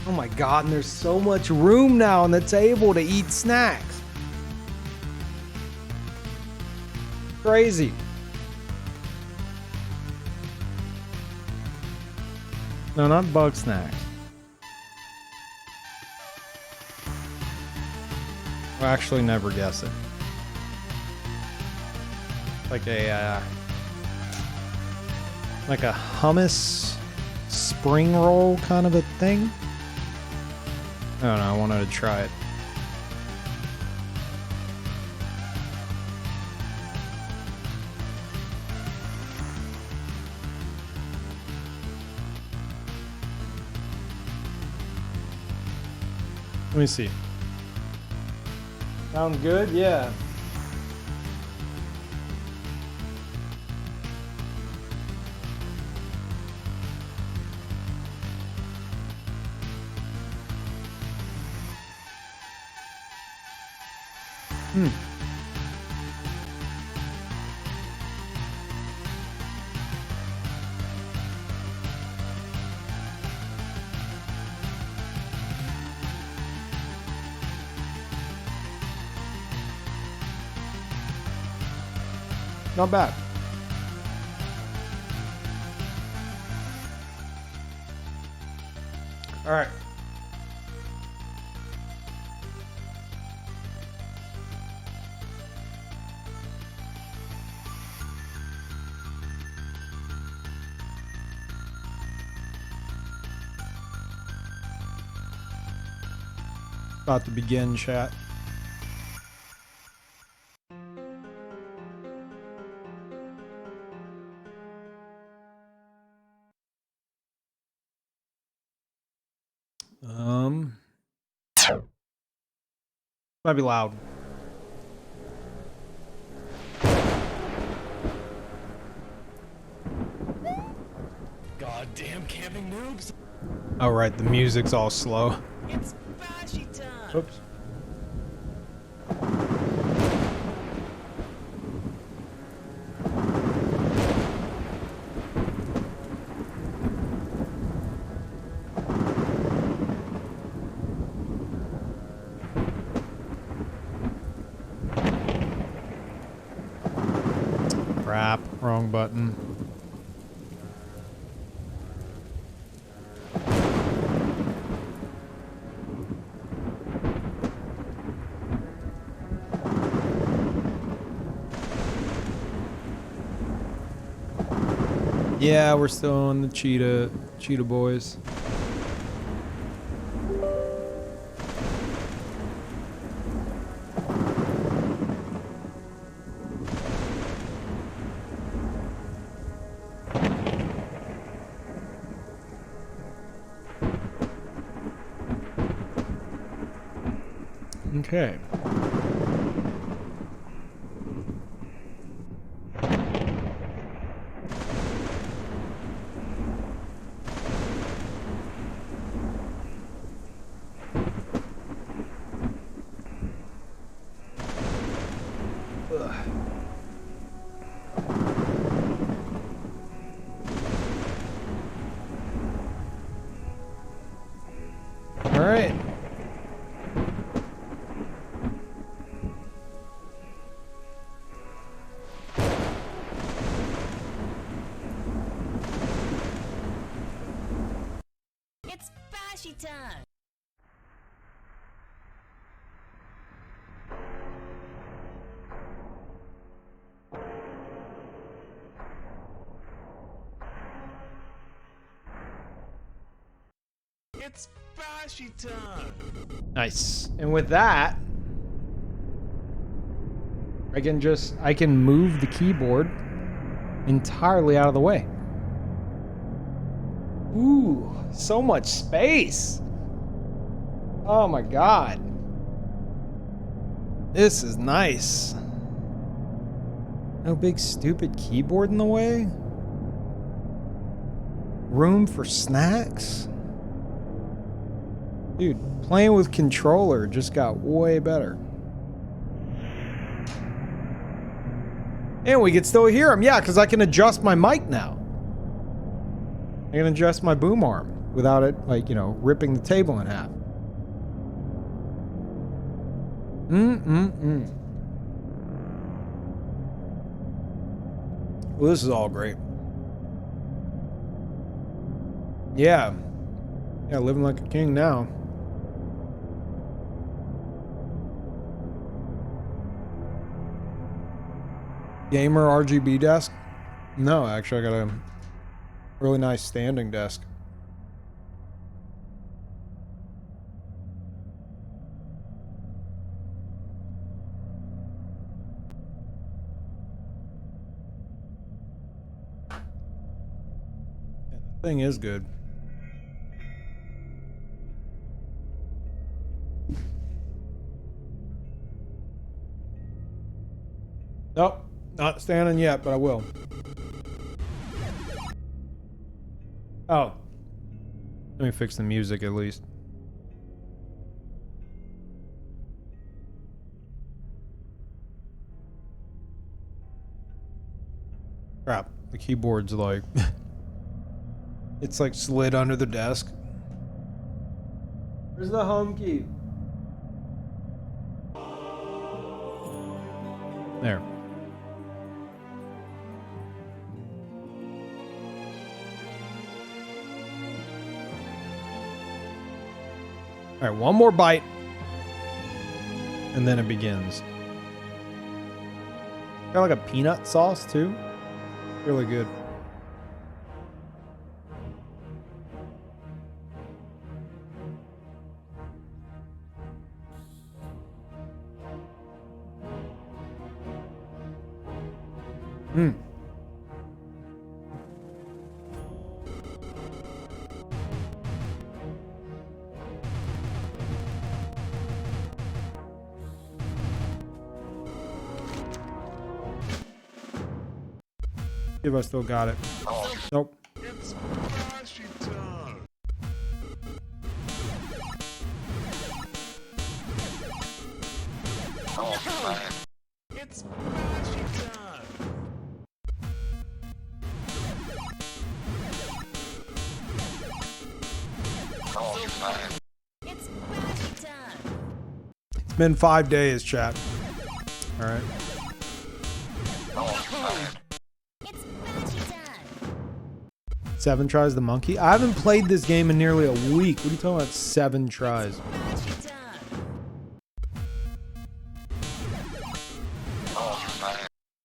Oh my god, and there's so much room now on the table to eat snacks. Crazy. No, not bug snacks. I'll actually never guess it. Like a hummus spring roll kind of a thing. I don't know, I wanted to try it. Let me see. Sounds good? Yeah. Not bad. All right. About to begin, chat. Might be loud. Goddamn camping noobs. Oh, right, the music's all slow. It's Boshy time. Oops. Crap, wrong button. Yeah, we're still on the cheetah boys. Okay. All right. It's Boshy time. It's Boshy time. Nice. And with that, I can move the keyboard entirely out of the way. Ooh, so much space. Oh my god. This is nice. No big stupid keyboard in the way. Room for snacks. Dude, playing with controller just got way better. And we can still hear him, yeah, because I can adjust my mic now. I can adjust my boom arm without it, like, you know, ripping the table in half. Well, this is all great. Yeah. Yeah, living like a king now. Gamer RGB desk? No, actually, I got a really nice standing desk. Yeah, the thing is good. Nope, not standing yet, but I will. Oh. Let me fix the music at least. Crap, the keyboard's like... it's like slid under the desk. Where's the home key? There. All right, one more bite. And then it begins. Got like a peanut sauce too. Really good. Mmm. See if I still got it. Nope. It's Boshy time. It's Boshy time. It's Boshy time. It's been 5 days, chat. All right. It's Boshy time. 7 tries the monkey. I haven't played this game in nearly a week. What are you talking about? 7 tries. Boshy time.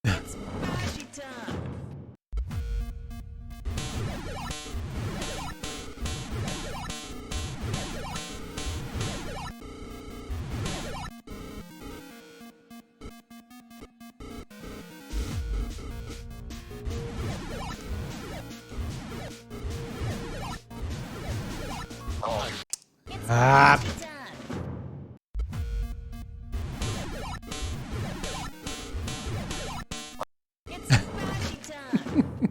It's Boshy time. It's Ah. Boshy time. It's Boshy time.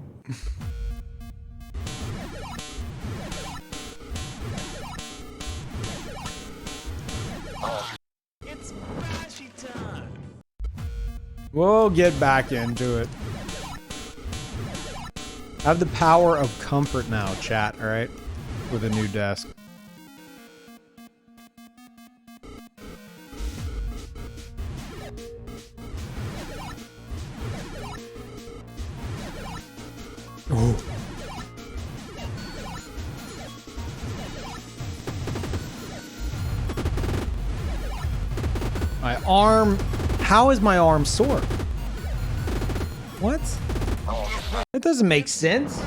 It's Boshy time. We'll get back into it. I have the power of comfort now, chat, all right? With a new desk. Oh. My arm. How is my arm sore? What? That doesn't make sense.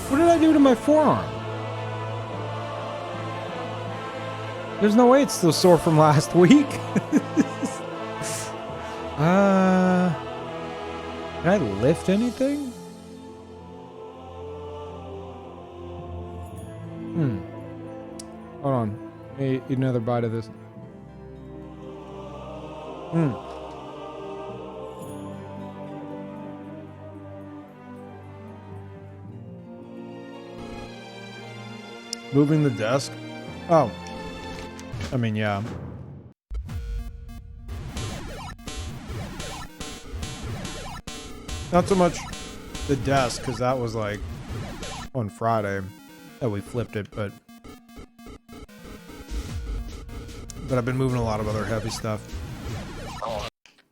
What did I do to my forearm? There's no way it's still sore from last week. Can I lift anything? Hold on. Eat another bite of this. Moving the desk? Oh. I mean, yeah. Not so much the desk, because that was like on Friday that we flipped it, but I've been moving a lot of other heavy stuff.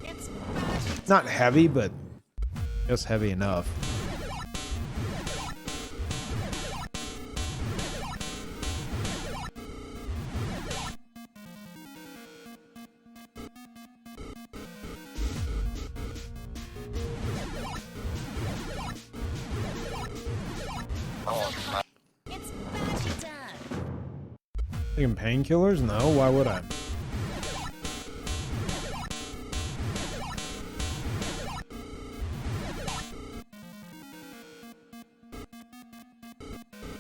It's bashy Not heavy, but just heavy enough. It's bashy time. Taking painkillers? No, why would I?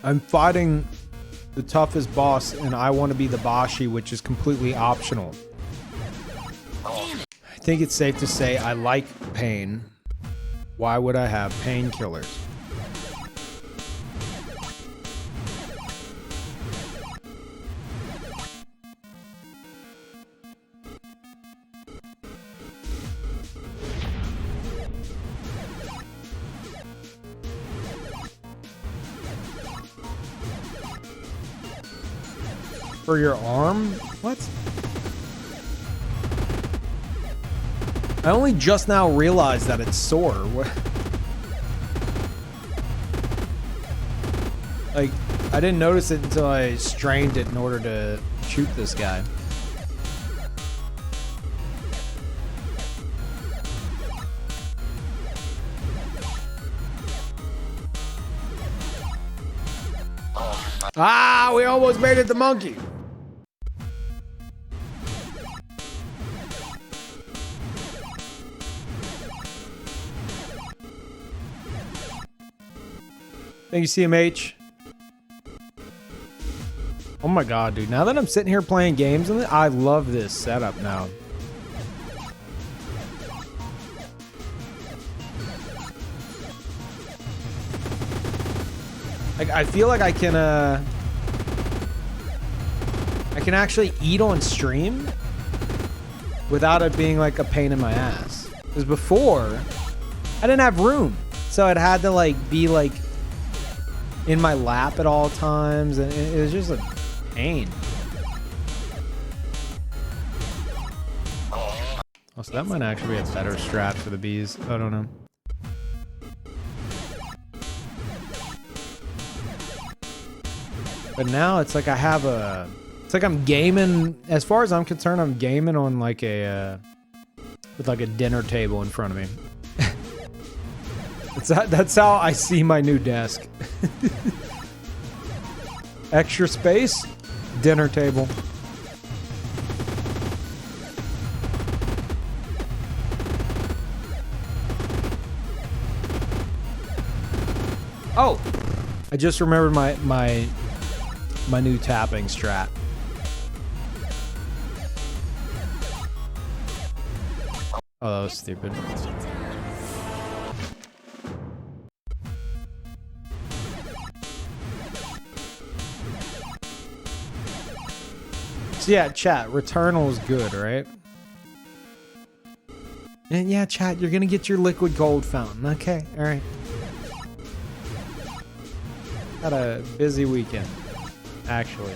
I'm fighting the toughest boss, and I want to be the Boshy, which is completely optional. Damn it. I think it's safe to say I like pain. Why would I have painkillers? For your arm? What? I only just now realized that it's sore. What? Like, I didn't notice it until I strained it in order to shoot this guy. Ah, we almost made it the monkey. Thank you, CMH. Oh my god, dude. Now that I'm sitting here playing games, I love this setup now. Like, I feel like I can actually eat on stream without it being like a pain in my ass. Because before, I didn't have room. So it had to like be like in my lap at all times, and it was just a pain. Oh, so that might actually be a better strat for the bees. I don't know. But now it's like I have a... It's like I'm gaming... As far as I'm concerned, I'm gaming on like a... with like a dinner table in front of me. That's how I see my new desk. Extra space, dinner table. Oh, I just remembered my new tapping strat. Oh, that was stupid. Bashy time. So yeah, chat, Returnal is good, right? And yeah, chat, you're gonna get your liquid gold fountain. Okay, alright. Had a busy weekend, actually.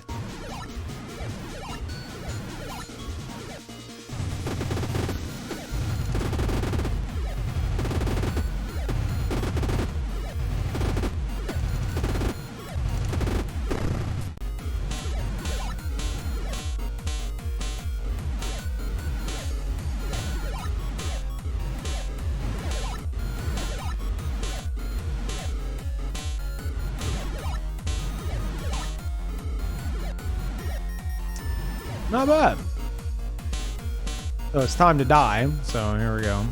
Not bad. So it's time to die. So here we go.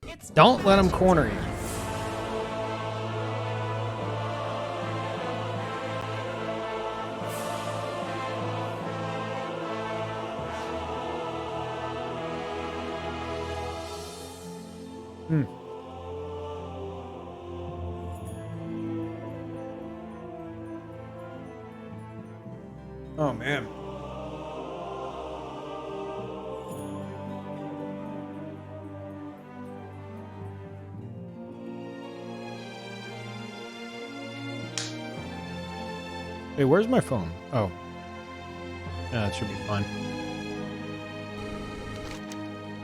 It's Don't let him corner you. Hmm. Oh man. Hey, where's my phone? Oh. Yeah, that should be fine.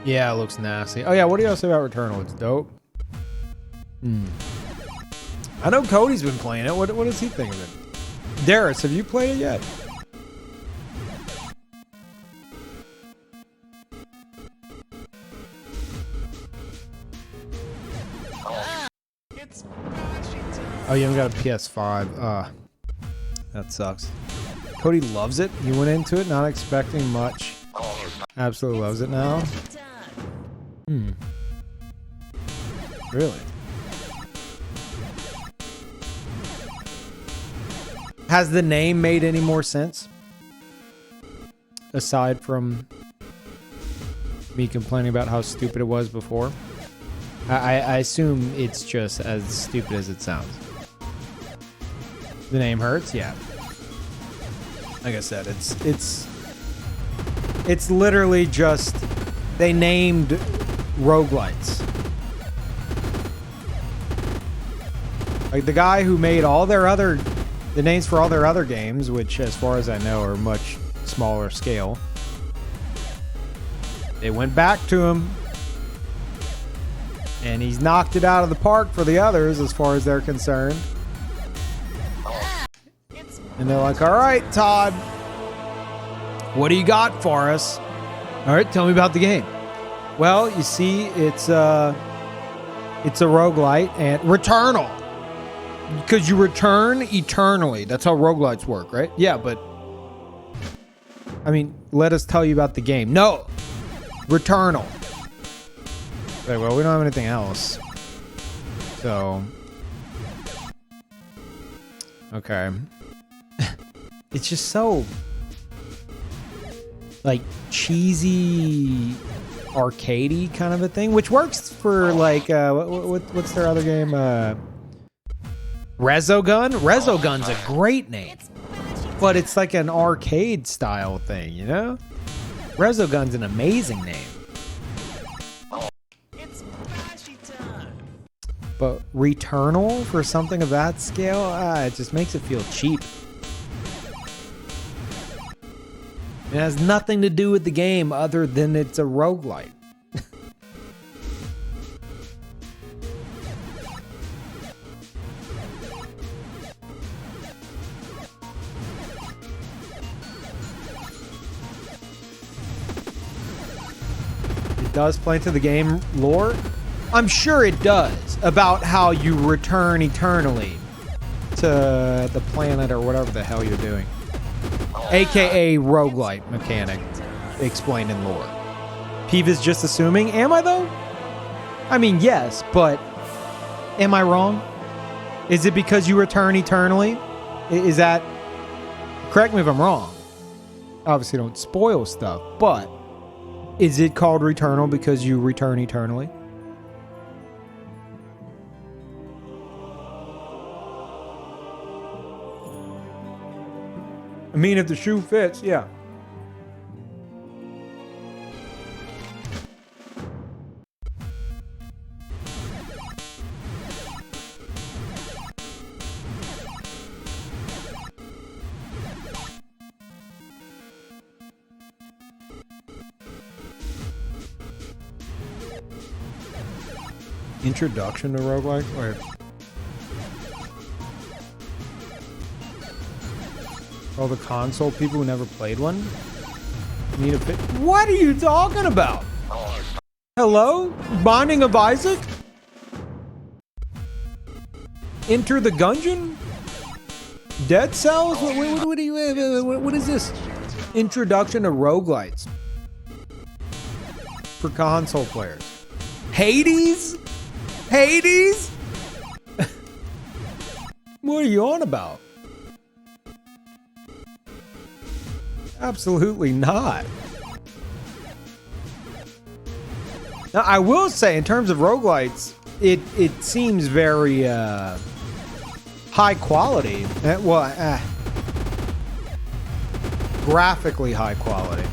Yeah, it looks nasty. Oh yeah, what do y'all say about Returnal? It's dope. I know Cody's been playing it. What does he think of it? Darius, have you played it yet? It's Boshy time. Oh, you haven't got a PS5. That sucks. Cody loves it. He went into it not expecting much. Absolutely loves it now. Boshy time. Really? Has the name made any more sense? Aside from me complaining about how stupid it was before? I assume it's just as stupid as it sounds. The name hurts? Yeah. Like I said, it's literally just they named roguelites. Like the guy who made all their other the names for all their other games, which as far as I know are much smaller scale. They went back to him and he's knocked it out of the park for the others as far as they're concerned. And they're like, all right, Todd, what do you got for us? All right, tell me about the game. Well, you see, it's a roguelite and Returnal. Because you return eternally. That's how roguelites work, right? Yeah, but I mean, let us tell you about the game. No! Returnal. Okay, well, we don't have anything else. So okay. It's just so like cheesy arcadey kind of a thing, which works for like what's their other game? Resogun? Resogun's a great name. But it's like an arcade style thing, you know? Resogun's an amazing name. It's Boshy time. But Returnal for something of that scale, it just makes it feel cheap. It has nothing to do with the game other than it's a roguelite. Does play into the game lore? I'm sure it does, about how you return eternally to the planet or whatever the hell you're doing. AKA roguelite mechanic explained in lore. Peeve is just assuming. Am I though? I mean, yes, but am I wrong? Is it because you return eternally? Is that... Correct me if I'm wrong. Obviously don't spoil stuff, but is it called Returnal because you return eternally? I mean, if the shoe fits, yeah. Introduction to roguelike? Wait. All the console people who never played one need a fit. What are you talking about? Hello? Binding of Isaac? Enter the Gungeon? Dead Cells? What is this? Introduction to roguelites for console players. Hades? Hades? What are you on about? Absolutely not. Now, I will say, in terms of roguelites, it seems very high quality. Graphically high quality.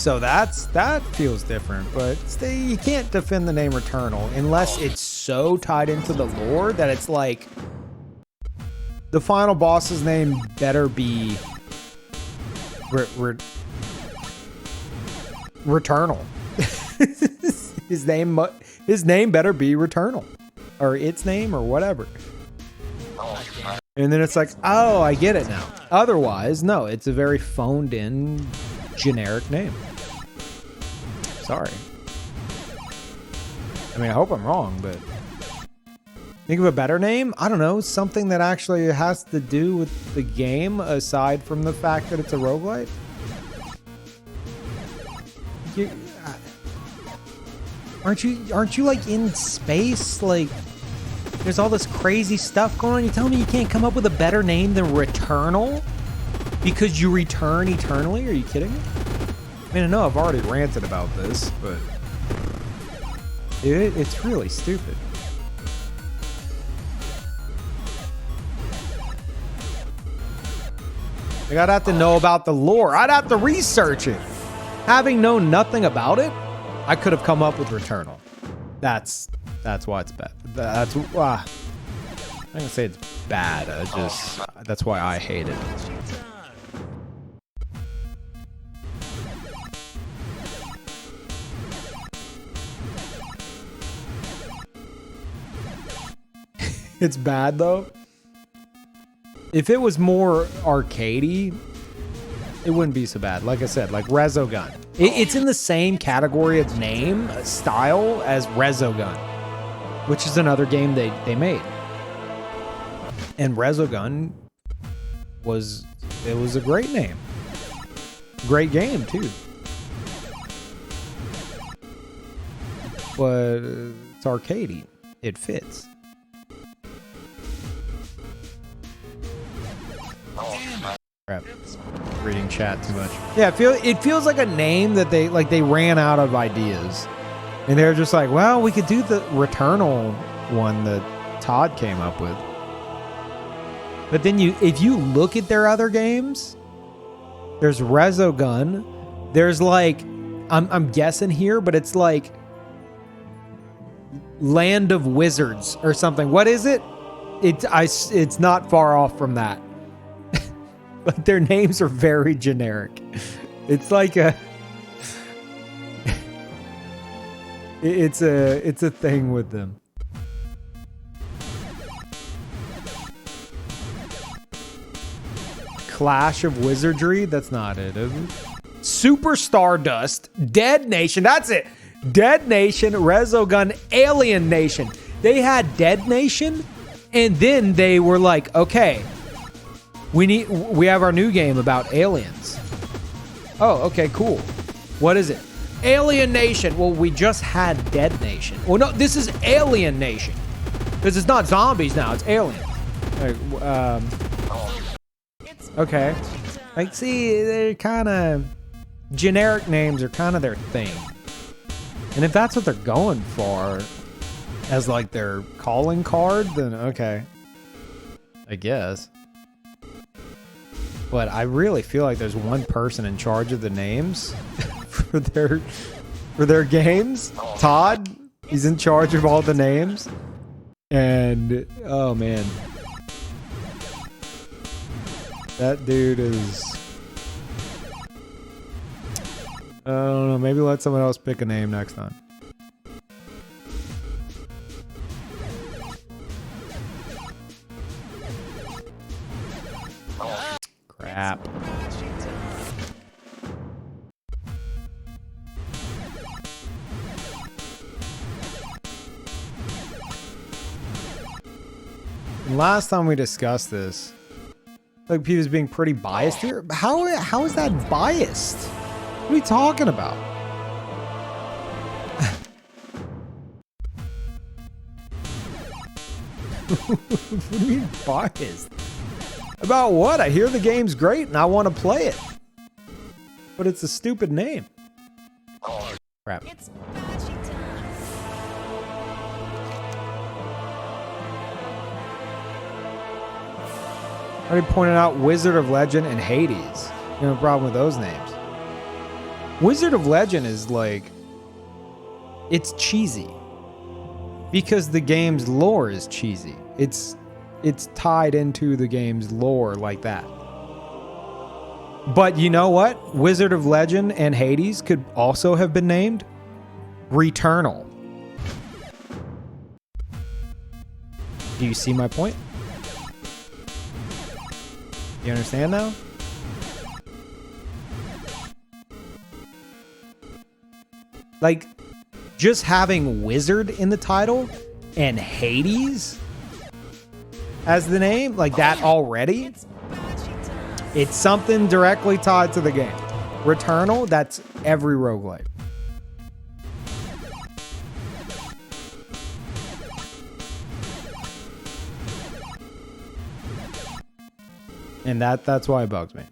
So that feels different, but you can't defend the name Returnal unless it's so tied into the lore that it's like the final boss's name better be Returnal. his name better be Returnal, or its name, or whatever. And then it's like, oh, I get it now. Otherwise, no, it's a very phoned in generic name. Sorry. I mean, I hope I'm wrong, but think of a better name? I don't know, something that actually has to do with the game aside from the fact that it's a roguelite. Aren't you like in space? Like, there's all this crazy stuff going on. You tell me you can't come up with a better name than Returnal because you return eternally? Are you kidding me? I mean, I know I've already ranted about this, but it's really stupid. Like, I'd have to know about the lore. I'd have to research it. Having known nothing about it, I could have come up with Returnal. That's why it's bad. That's why. I'm not gonna say it's bad. That's why I hate it. It's bad though. If it was more arcadey, it wouldn't be so bad. Like I said, like Resogun. It's in the same category of name, style as Resogun, which is another game they made. And Resogun was a great name. Great game too. But it's arcadey. It fits. Crap. Reading chat too much. Yeah, it feels like a name that they ran out of ideas. And they're just like, well, we could do the Returnal one that Todd came up with. But then if you look at their other games, there's Resogun. There's like, I'm guessing here, but it's like Land of Wizards or something. What is it? It's not far off from that. But their names are very generic. It's like it's a thing with them. Clash of Wizardry? That's not it, is it? Super Stardust, Dead Nation, that's it. Dead Nation, Resogun, Alien Nation. They had Dead Nation, and then they were like, okay, we have our new game about aliens. Oh, okay, cool. What is it? Alien Nation. Well, we just had Dead Nation. Well, no, this is Alien Nation. Because it's not zombies now, it's aliens. Like, okay. Like, see, they're kind of... generic names are kind of their thing. And if that's what they're going for as, like, their calling card, then okay. I guess. But I really feel like there's one person in charge of the names for their games. Todd, he's in charge of all the names. And oh man. That dude is, I don't know, maybe let someone else pick a name next time. Crap. Last time we discussed this, like, he was being pretty biased here. How is that biased? What are we talking about? What do you mean biased? About what? I hear the game's great and I want to play it. But it's a stupid name. Crap. It's Boshy time. I already pointed out Wizard of Legend and Hades. You have a problem with those names. Wizard of Legend is like, it's cheesy because the game's lore is cheesy. It's tied into the game's lore like that. But you know what? Wizard of Legend and Hades could also have been named Returnal. Do you see my point? You understand now? Like, just having Wizard in the title and Hades as the name, like that already, it's something directly tied to the game. Returnal, that's every roguelite. And that's why it bugs me.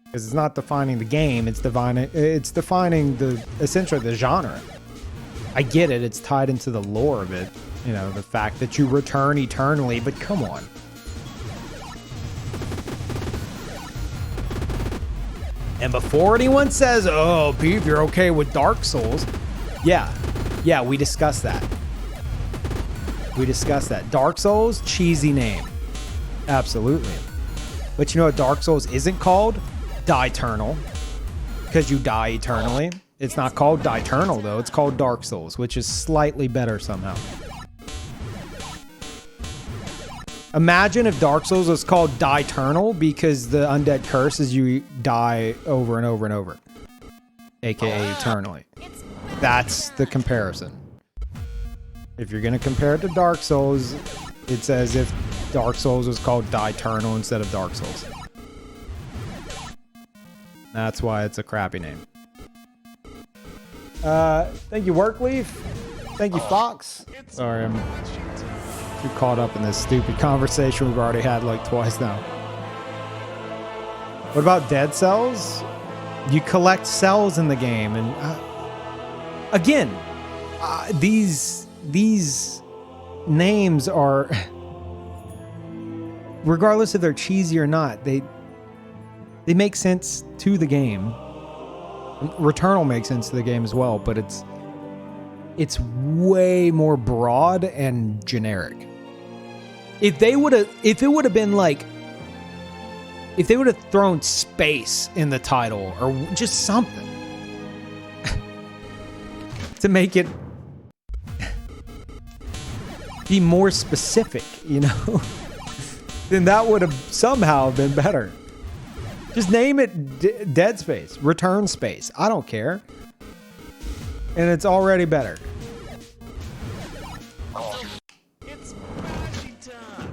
Because it's not defining the game, it's defining the essentially the genre. I get it, it's tied into the lore of it. You know, the fact that you return eternally, but come on. And before anyone says, oh, Beef, you're okay with Dark Souls. Yeah, we discussed that. Dark Souls, cheesy name. Absolutely. But you know what Dark Souls isn't called? Die-ternal. Because you die eternally. It's not called Die-ternal, though. It's called Dark Souls, which is slightly better somehow. Imagine if Dark Souls was called Die-ternal because the undead curse is you die over and over and over. AKA eternally. That's the comparison. If you're going to compare it to Dark Souls, it's as if Dark Souls was called Die-ternal instead of Dark Souls. That's why it's a crappy name. Thank you, Workleaf. Thank you, Fox. Sorry, I'm too caught up in this stupid conversation we've already had like twice now. What about Dead Cells? You collect cells in the game, and again, these names are, regardless if they're cheesy or not, they make sense to the game. Returnal makes sense to the game as well, but it's way more broad and generic. If it would have been like, if they would have thrown space in the title or just something to make it be more specific, you know, then that would have somehow been better. Just name it Dead Space, Return Space. I don't care. And it's already better. It's Boshy time.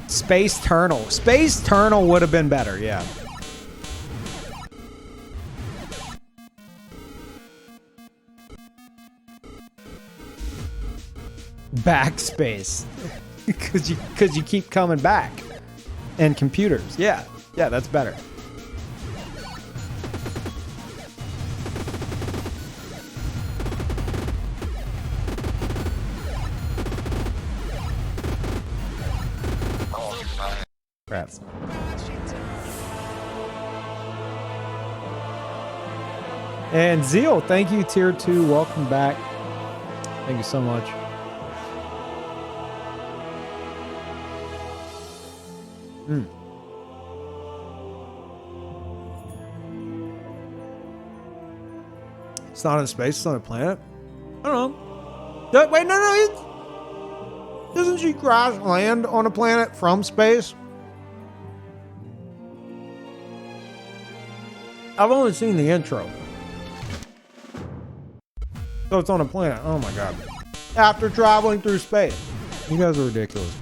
Space Turnal. Space Turnal would have been better, yeah. Backspace. Because you keep coming back. And computers. Yeah, that's better. Crap. And Zeal, thank you, tier 2. Welcome back. Thank you so much. It's not in space, it's on a planet. I don't know. Wait, no. Doesn't she crash land on a planet from space? I've only seen the intro. So it's on a planet. Oh my god. After traveling through space. You guys are ridiculous.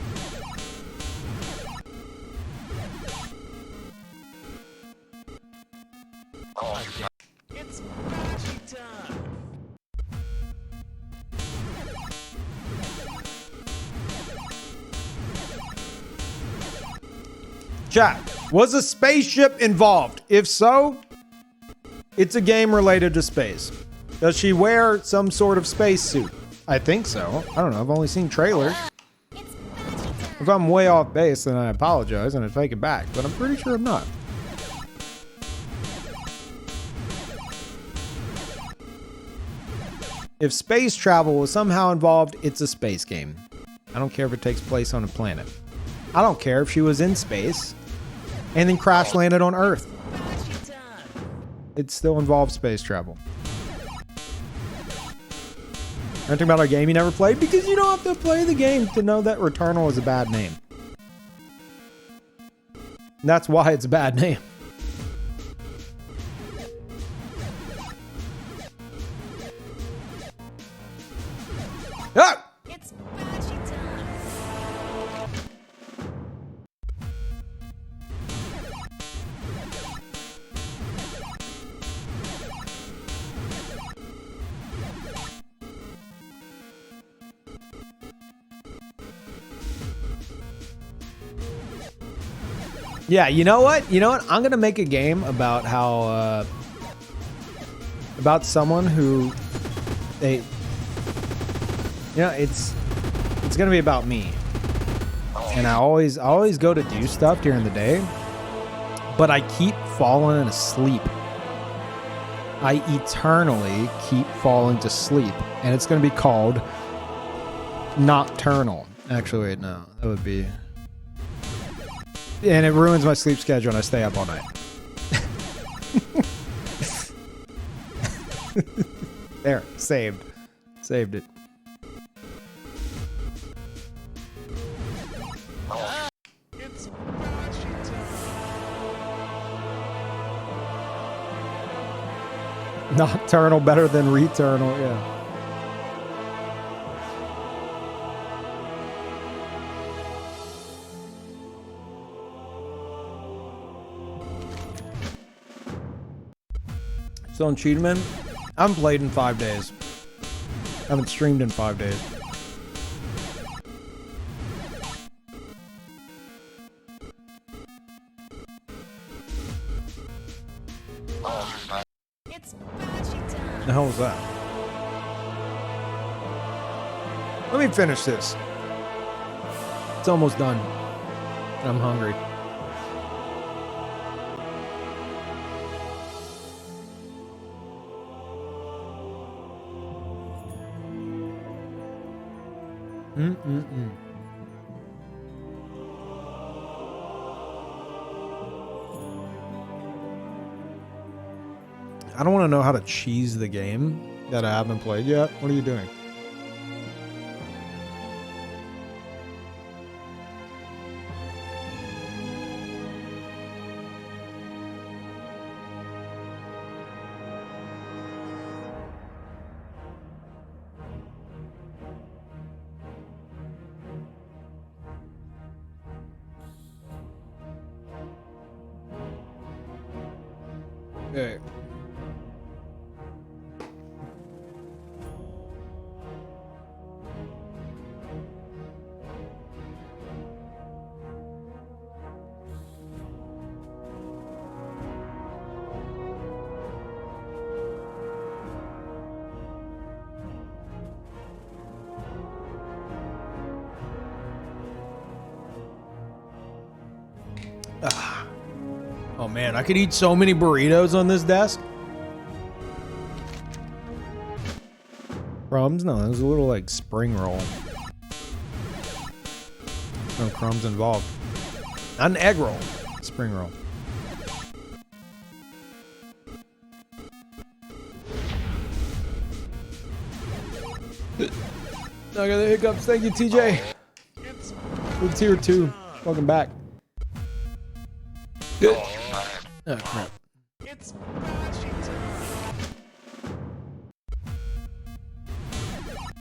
It's Boshy time. Chat, was a spaceship involved? If so, it's a game related to space. Does she wear some sort of spacesuit? I think so. I don't know. I've only seen trailers. If I'm way off base, then I apologize and I take it back. But I'm pretty sure I'm not. If space travel was somehow involved, it's a space game. I don't care if it takes place on a planet. I don't care if she was in space and then crash landed on Earth. Boshy time. It still involves space travel. Anything about a game you never played? Because you don't have to play the game to know that Returnal is a bad name. And that's why it's a bad name. Ah! It's Boshy time. Yeah, you know what? You know what? I'm gonna make a game about how about someone who they it's gonna be about me. And I always go to do stuff during the day, but I keep falling asleep. I eternally keep falling to sleep. And it's gonna be called Nocturnal. Actually, wait, no. That would be, and it ruins my sleep schedule and I stay up all night. There, saved. Saved it. It's Boshy time. Nocturnal better than Returnal, yeah. Still on Cheatman? I haven't played in 5 days. I haven't streamed in 5 days. It's Boshy time. The hell was that? Let me finish this. It's almost done. I'm hungry. I don't want to know how to cheese the game that I haven't played yet. What are you doing? Okay. Oh man, I could eat so many burritos on this desk. Crumbs? No, it was a little like spring roll. No crumbs involved. Not an egg roll. Spring roll. I got the hiccups. Thank you, TJ. It's With tier 2. Welcome back. Oh, crap. It's Boshy time.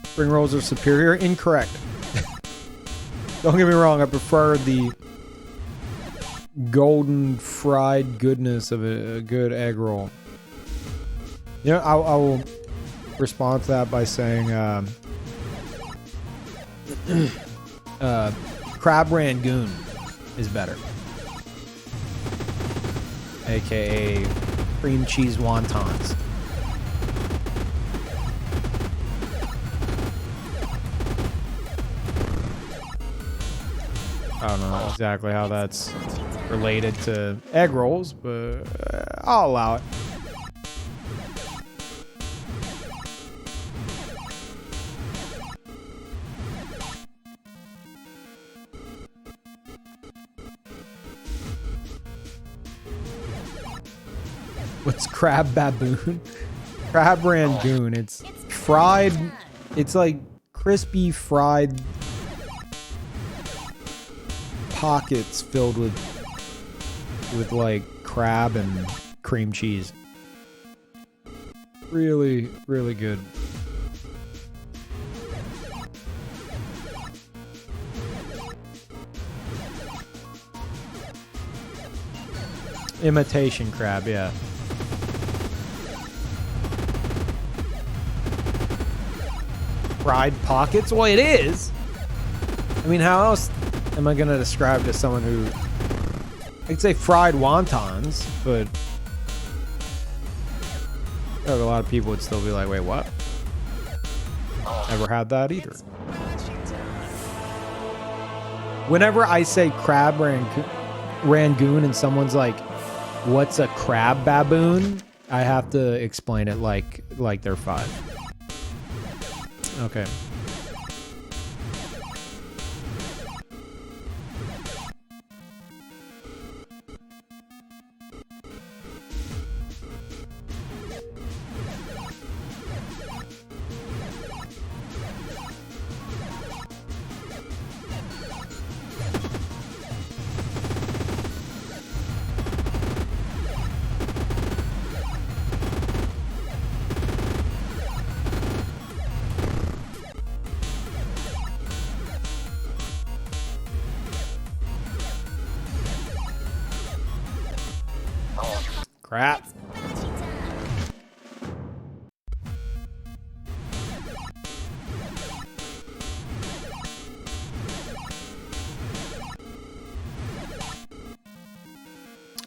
Spring rolls are superior? Incorrect. Don't get me wrong, I prefer the golden fried goodness of a good egg roll. You know, I will respond to that by saying crab rangoon is better. AKA cream cheese wontons. I don't know exactly how that's related to egg rolls, but I'll allow it. What's crab baboon? Crab rangoon. It's fried. It's like crispy fried pockets filled with like crab and cream cheese. Really, really good. Imitation crab, yeah. Fried pockets? Well, it is. I mean, how else am I gonna describe to someone who... I'd say fried wontons, but... a lot of people would still be like, wait, what? Never had that either. Whenever I say crab rangoon and someone's like, what's a crab baboon? I have to explain it like they're 5. Okay. Crap.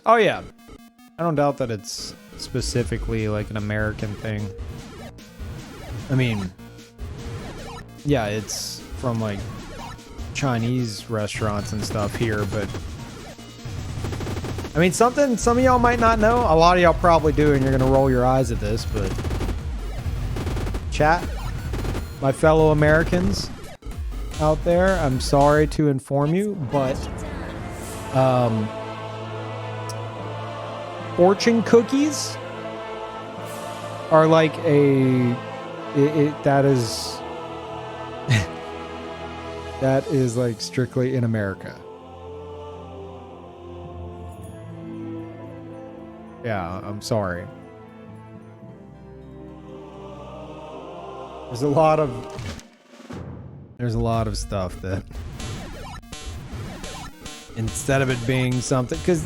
Oh yeah. I don't doubt that it's specifically like an American thing. I mean, yeah, it's from like Chinese restaurants and stuff here, but I mean, something some of y'all might not know. A lot of y'all probably do, and you're gonna roll your eyes at this, but chat, my fellow Americans out there, I'm sorry to inform you, but fortune cookies are like that is that is like strictly in America. Yeah, I'm sorry. There's a lot of stuff that instead of it being something, because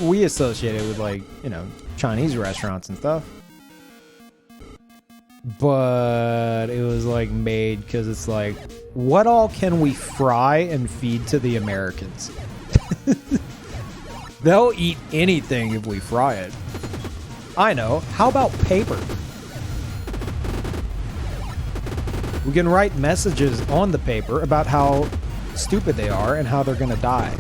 we associate it with like, you know, Chinese restaurants and stuff, but it was like made because it's like, what all can we fry and feed to the Americans? They'll eat anything if we fry it. I know. How about paper? We can write messages on the paper about how stupid they are and how they're gonna die.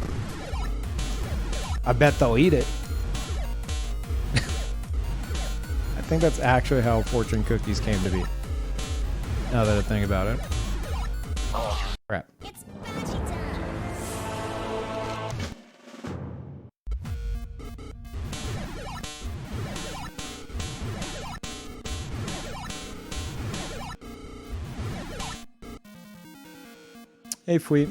I bet they'll eat it. I think that's actually how fortune cookies came to be. Now that I think about it. Crap. Hey, Fleet.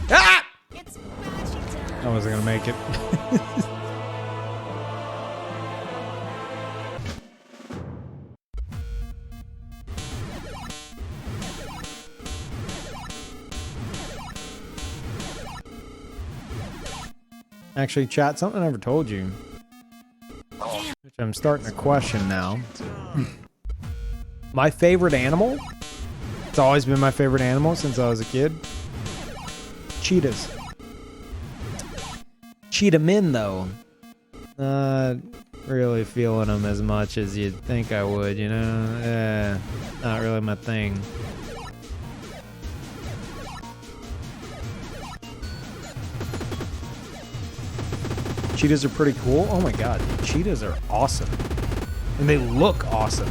Ah! I wasn't gonna make it. Actually, chat, something I never told you, which I'm starting to question now. My favorite animal? It's always been my favorite animal since I was a kid. Cheetahs. Cheetah men, though. Not really feeling them as much as you'd think I would, you know? Not really my thing. Cheetahs are pretty cool. Oh my god, cheetahs are awesome. And they look awesome.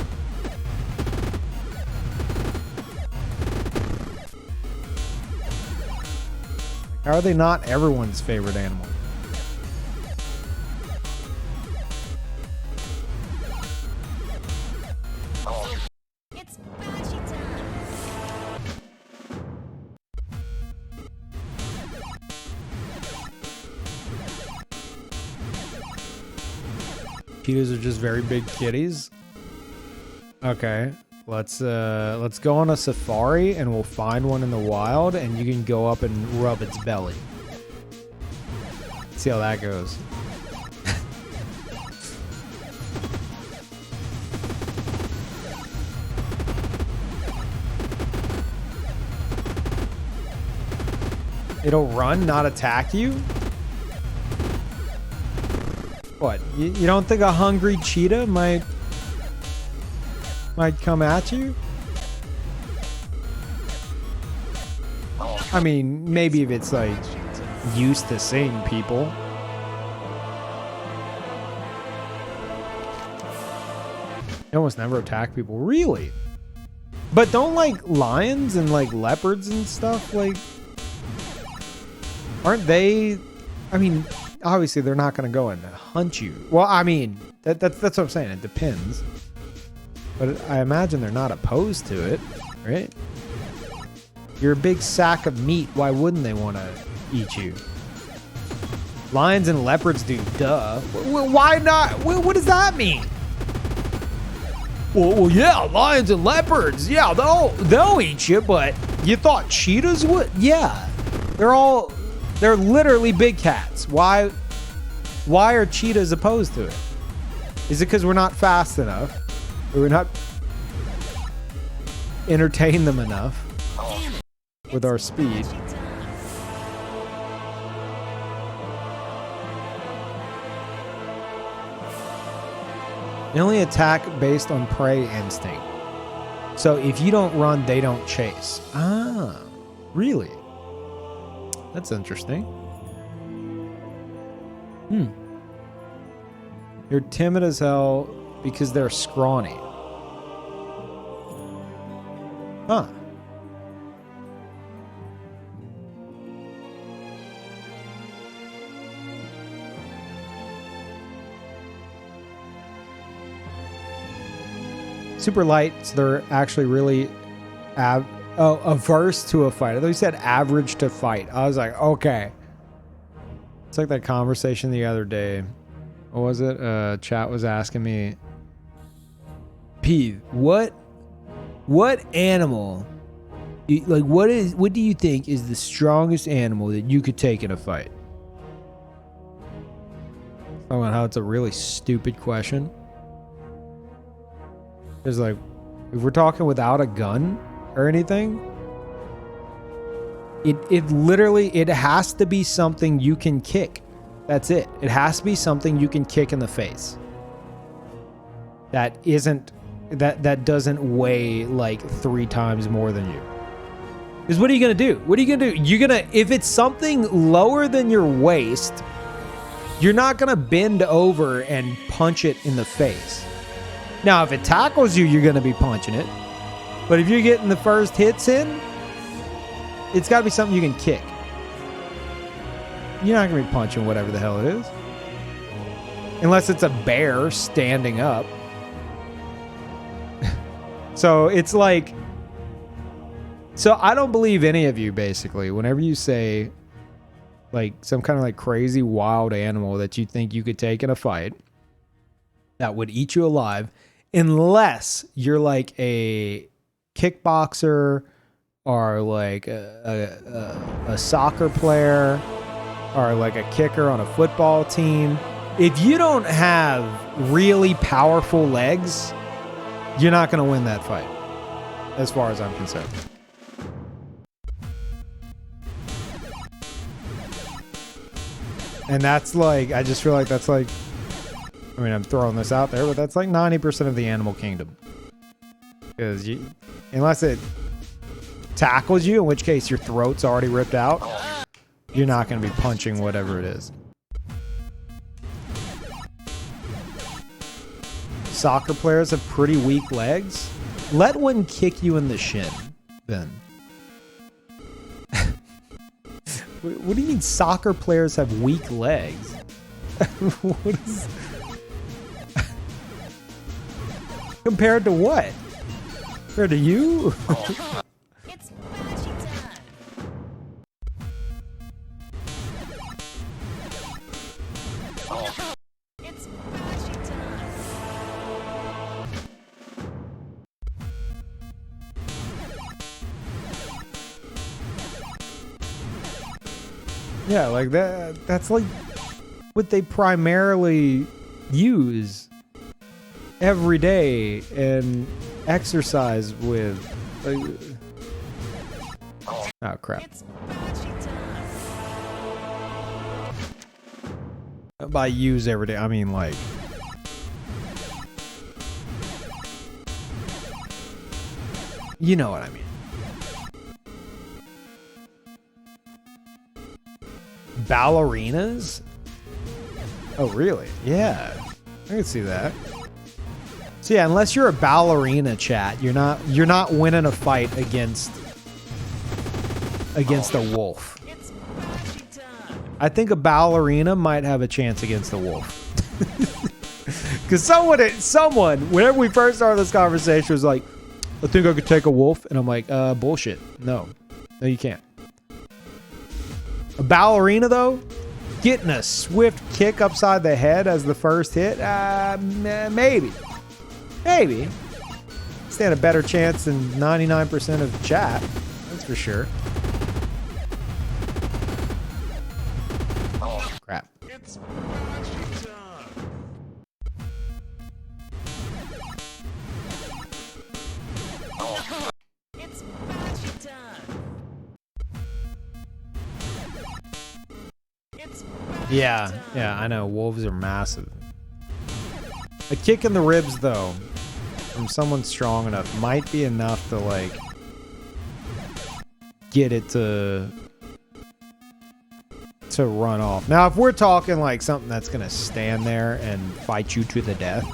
How are they not everyone's favorite animal? It's Boshy time. Cheetahs are just very big kitties. Okay, let's go on a safari and we'll find one in the wild and you can go up and rub its belly. See how that goes. It'll run, not attack you? What? You don't think a hungry cheetah might come at you? I mean, maybe if it's like used to seeing people. They almost never attack people. Really? But don't like lions and like leopards and stuff like, aren't they? I mean, obviously they're not going to go and hunt you. Well, I mean, that's what I'm saying. It depends. But I imagine they're not opposed to it, right? You're a big sack of meat. Why wouldn't they want to eat you? Lions and leopards do, duh. Why not? What does that mean? Well, yeah, lions and leopards. Yeah, they'll eat you, but you thought cheetahs would? Yeah. They're literally big cats. Why are cheetahs opposed to it? Is it because we're not fast enough? Or we're not entertain them enough with our speed? They only attack based on prey instinct. So if you don't run, they don't chase. Ah, really? That's interesting. You're timid as hell because they're scrawny. Huh. Super light, so they're actually really averse to a fight. I thought you said average to fight. I was like, okay. It's like that conversation the other day. What was it? Chat was asking me, P, what animal, what do you think is the strongest animal that you could take in a fight? Talking about how it's a really stupid question. It's like, if we're talking without a gun or anything, it literally, it has to be something you can kick. That's it. It has to be something you can kick in the face. That doesn't weigh like 3 times more than you. Because what are you gonna do? What are you gonna do? If it's something lower than your waist, you're not gonna bend over and punch it in the face. Now, if it tackles you, you're gonna be punching it. But if you're getting the first hits in, it's gotta be something you can kick. You're not gonna be punching whatever the hell it is. Unless it's a bear standing up. So it's like, so I don't believe any of you basically, whenever you say like some kind of like crazy wild animal that you think you could take in a fight that would eat you alive, unless you're like a kickboxer or like a soccer player or like a kicker on a football team. If you don't have really powerful legs, you're not going to win that fight, as far as I'm concerned. And that's like, I just feel like that's like, I mean, I'm throwing this out there, but that's like 90% of the animal kingdom. Because unless it tackles you, in which case your throat's already ripped out, you're not going to be punching whatever it is. Soccer players have pretty weak legs. Let one kick you in the shin, then. What do you mean soccer players have weak legs? What is... Compared to what? Compared to you? It's bochy time. It's bochy time. Yeah, like that's like what they primarily use every day and exercise with. Like, oh crap. It's bochy time. By use every day, I mean like you know what I mean. Ballerinas? Oh, really? Yeah, I can see that. So yeah, unless you're a ballerina, chat, you're not winning a fight against a wolf. It's bochy time. I think a ballerina might have a chance against the wolf. Because someone, whenever we first started this conversation, was like, I think I could take a wolf. And I'm like, bullshit. No, you can't. A ballerina, though, getting a swift kick upside the head as the first hit, maybe. Maybe. Stand a better chance than 99% of chat. That's for sure. Crap. It's bochy time. It's bochy time. It's bochy Yeah, time. yeah, I know. Wolves are massive. A kick in the ribs, though, from someone strong enough might be enough to, like, get it to run off. Now, if we're talking, like, something that's going to stand there and fight you to the death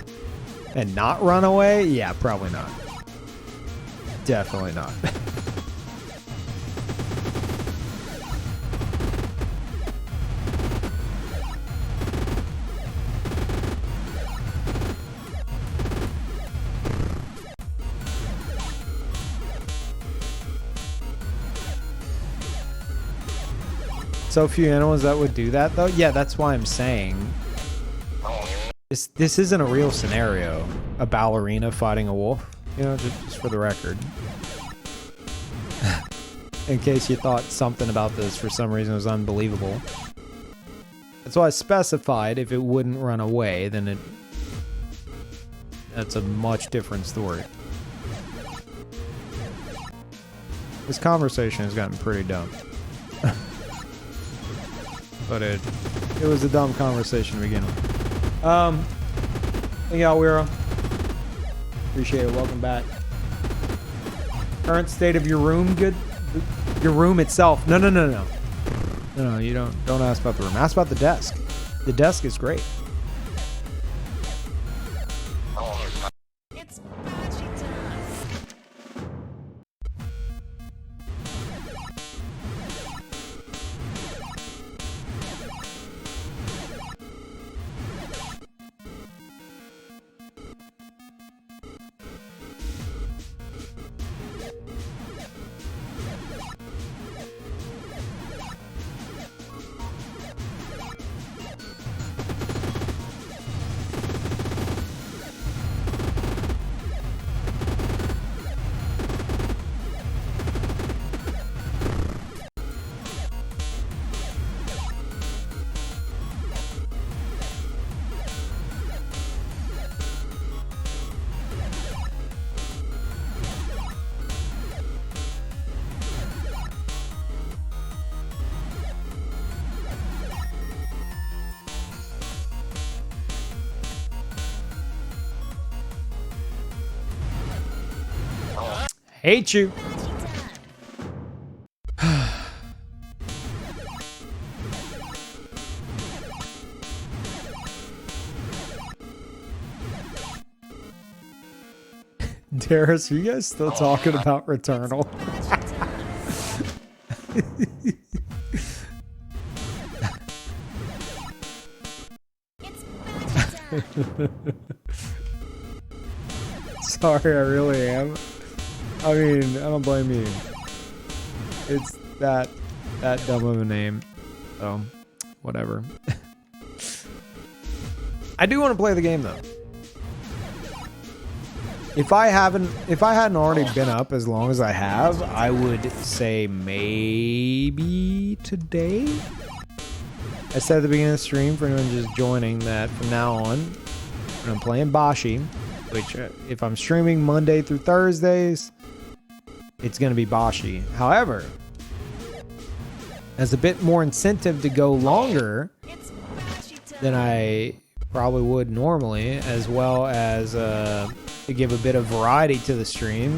and not run away, yeah, probably not. Definitely not. So few animals that would do that, though? Yeah, that's why I'm saying this isn't a real scenario. A ballerina fighting a wolf, you know, just for the record. In case you thought something about this for some reason was unbelievable. That's why I specified if it wouldn't run away, then that's a much different story. This conversation has gotten pretty dumb. But it was a dumb conversation to begin with. Thank y'all, Wiro. Appreciate it. Welcome back. Current state of your room, good? Your room itself. No. No, you don't ask about the room. Ask about the desk. The desk is great. It's bochy time. Hate you. Darius, are you guys still talking about Returnal? Sorry, I really am. I mean, I don't blame you. It's that dumb of a name. So, whatever. I do want to play the game though. If I hadn't already been up as long as I have, I would say maybe today. I said at the beginning of the stream for anyone just joining that from now on, when I'm playing Boshy, which if I'm streaming Monday through Thursdays, it's going to be Boshy. However, as a bit more incentive to go longer than I probably would normally, as well as to give a bit of variety to the stream,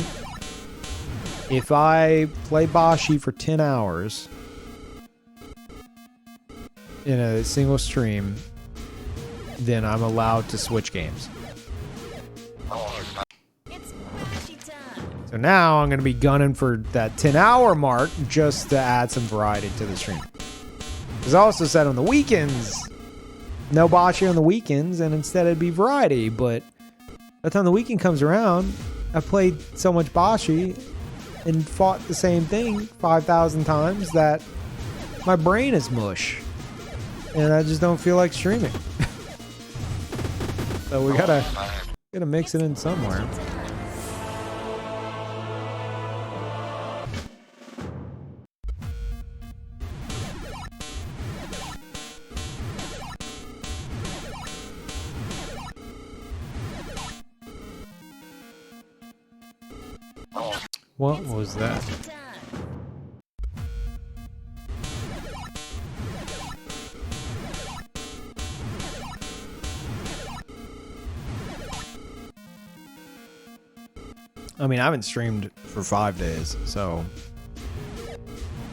if I play Boshy for 10 hours in a single stream, then I'm allowed to switch games. So now I'm going to be gunning for that 10-hour mark just to add some variety to the stream. As I also said on the weekends, no Boshy on the weekends, and instead it'd be variety. But by the time the weekend comes around, I've played so much Boshy and fought the same thing 5,000 times that my brain is mush. And I just don't feel like streaming. So we gotta mix it in somewhere. What was that? I mean, I haven't streamed for 5 days, so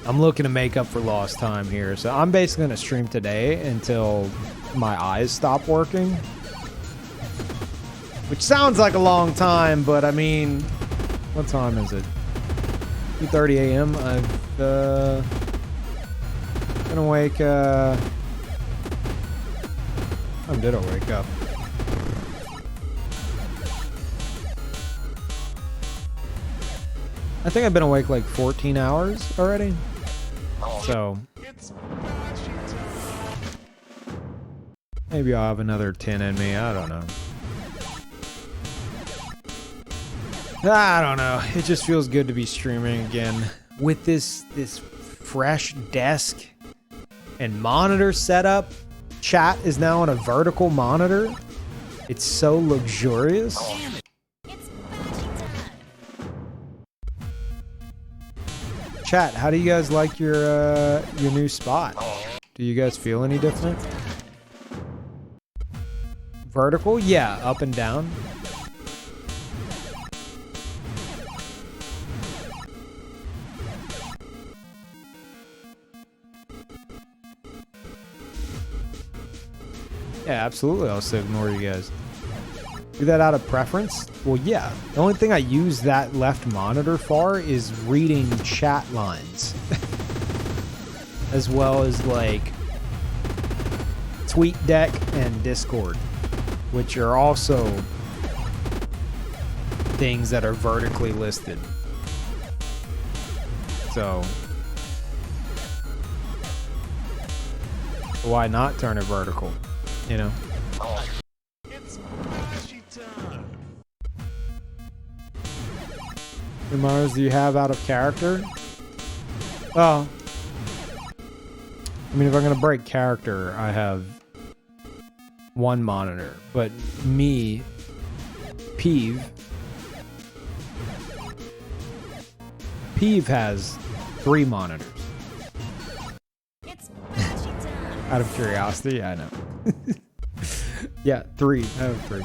I'm looking to make up for lost time here. So I'm basically going to stream today until my eyes stop working. Which sounds like a long time, but I mean, what time is it? 2:30 a.m. I've been awake. When did I wake up? I think I've been awake like 14 hours already. So maybe I'll have another 10 in me. I don't know. I don't know. It just feels good to be streaming again with this fresh desk and monitor setup. Chat is now on a vertical monitor. It's so luxurious. Chat, how do you guys like your new spot? Do you guys feel any different? Vertical? Yeah, up and down. Yeah, absolutely. I'll still ignore you guys. Do that out of preference? Well, yeah. The only thing I use that left monitor for is reading chat lines. As well as like TweetDeck and Discord, which are also things that are vertically listed. So why not turn it vertical? You know? It's Boshy time. How many monitors do you have out of character? Well, I mean, if I'm going to break character, I have one monitor. But me, Peeve has 3 monitors. It's Boshy time. Out of curiosity, yeah, I know. Yeah, 3. I have 3.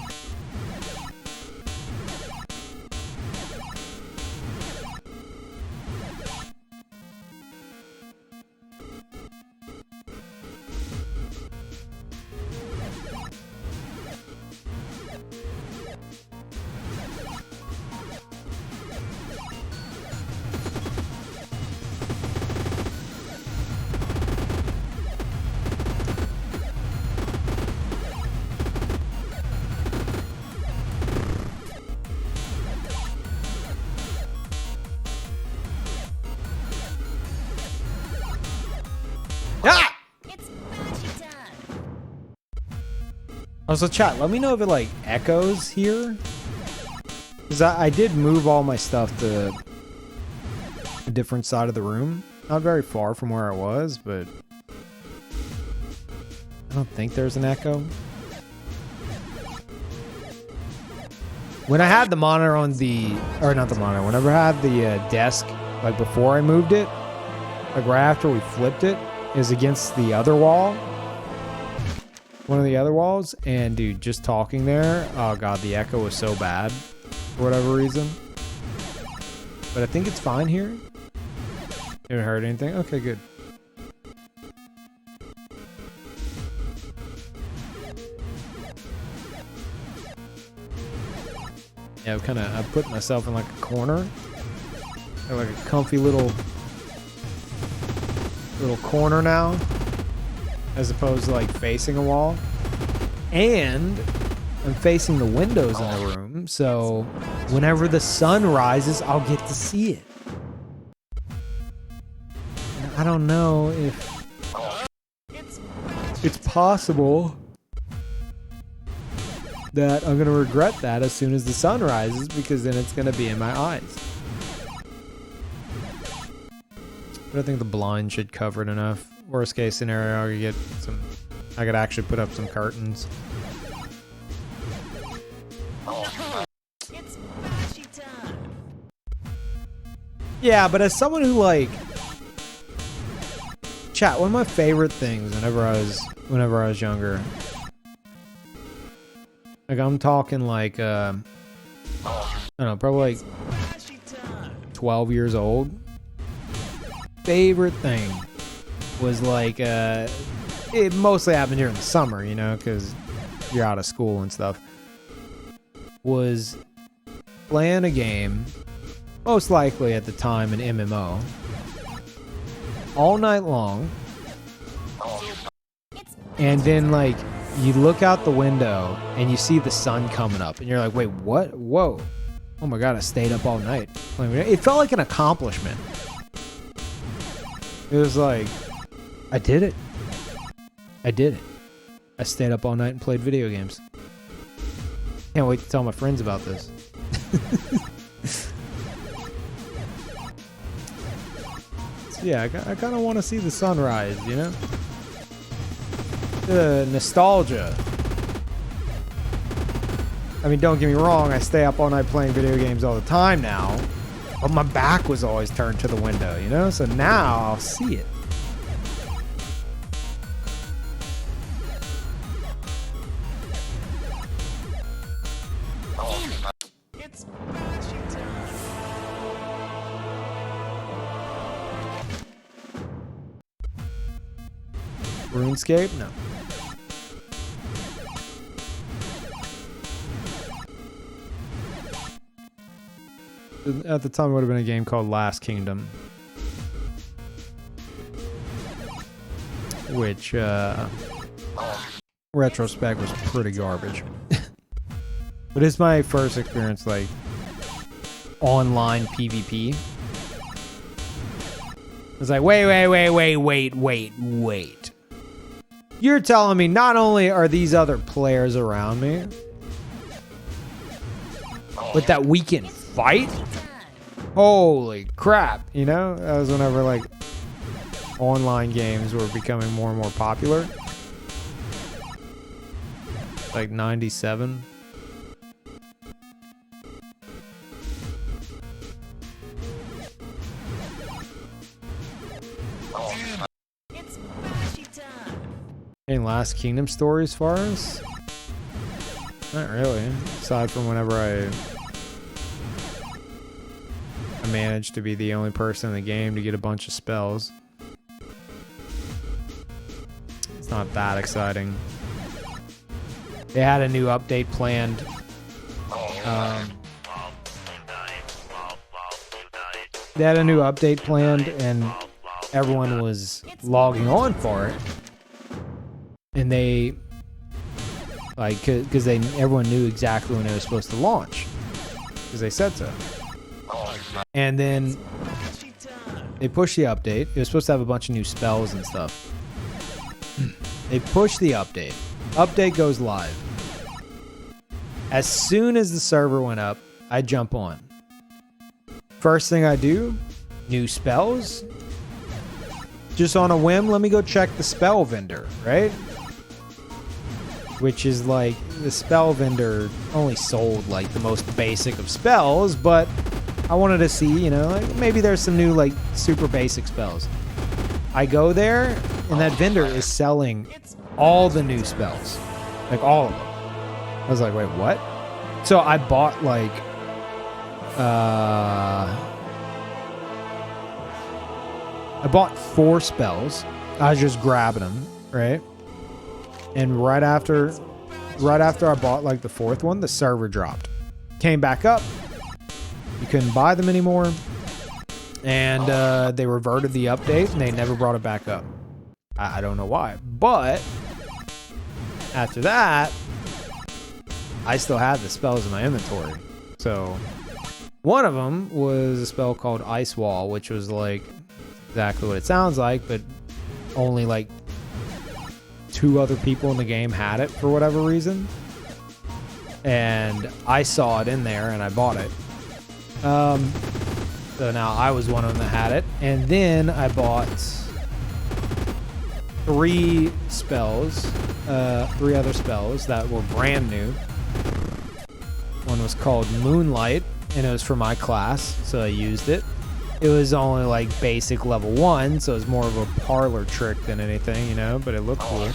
Also, chat, let me know if it like echoes here. Because I did move all my stuff to a different side of the room. Not very far from where I was, but I don't think there's an echo. When I had the monitor on the, or not the monitor, whenever I had the desk, like before I moved it, like right after we flipped it, is against the other wall. One of the other walls. And dude, just talking there, oh god, the echo was so bad for whatever reason. But I think it's fine here. Haven't heard anything? Okay, good. Yeah, I put myself in like a corner. Like a comfy little corner now. As opposed to like facing a wall. And I'm facing the windows in the room, so whenever the sun rises, I'll get to see it. And I don't know if it's possible that I'm gonna regret that as soon as the sun rises, because then it's gonna be in my eyes. But I think the blind should cover it enough. Worst case scenario, I could actually put up some curtains. It's Boshy time. Yeah, but as someone who like chat, one of my favorite things whenever I was younger. Like I'm talking like I don't know, probably like Boshy time. 12 years old. Favorite thing was like it mostly happened during the summer, you know, because you're out of school and stuff. Was playing a game, most likely at the time an MMO, all night long, and then like you look out the window and you see the sun coming up, and you're like, wait, what? Whoa! Oh my god, I stayed up all night. It felt like an accomplishment. It was like, I did it. I did it. I stayed up all night and played video games. Can't wait to tell my friends about this. So yeah, I kind of want to see the sunrise, you know? Nostalgia. I mean, don't get me wrong, I stay up all night playing video games all the time now. But my back was always turned to the window, you know? So now I'll see it. It's Boshy time. RuneScape? No. At the time, it would have been a game called Last Kingdom. Which, retrospect was pretty garbage. But it's my first experience, like, online PvP. It's like, wait. You're telling me not only are these other players around me, but that we can fight? Holy crap, you know? That was whenever, like, online games were becoming more and more popular. Like 97. It's Boshy time. Any Last Kingdom stories for us? Not really. Aside from whenever I managed to be the only person in the game to get a bunch of spells. It's not that exciting. They had a new update planned. They had a new update planned, and everyone was logging on for it. And they, like, because everyone knew exactly when it was supposed to launch, because they said so. And then they pushed the update. It was supposed to have a bunch of new spells and stuff. They pushed the update. Update goes live. As soon as the server went up, I jump on. First thing I do, new spells. Just on a whim, let me go check the spell vendor, right? Which is like, the spell vendor only sold like the most basic of spells, but I wanted to see, you know, like maybe there's some new like super basic spells. I go there and that vendor is selling all the new spells, like all of them. I was like, wait, what? So I bought like, I bought 4 spells. I was just grabbing them, right? And right after I bought like the 4th one, the server dropped. Came back up. You couldn't buy them anymore. And they reverted the update and they never brought it back up. I don't know why. But after that, I still had the spells in my inventory. So one of them was a spell called Ice Wall, which was like exactly what it sounds like, but only like 2 other people in the game had it for whatever reason. And I saw it in there and I bought it. So now I was one of them that had it. And then I bought 3 spells, 3 other spells that were brand new. One was called Moonlight, and it was for my class, so I used it. It was only like basic level 1, so it was more of a parlor trick than anything, you know, but it looked cool.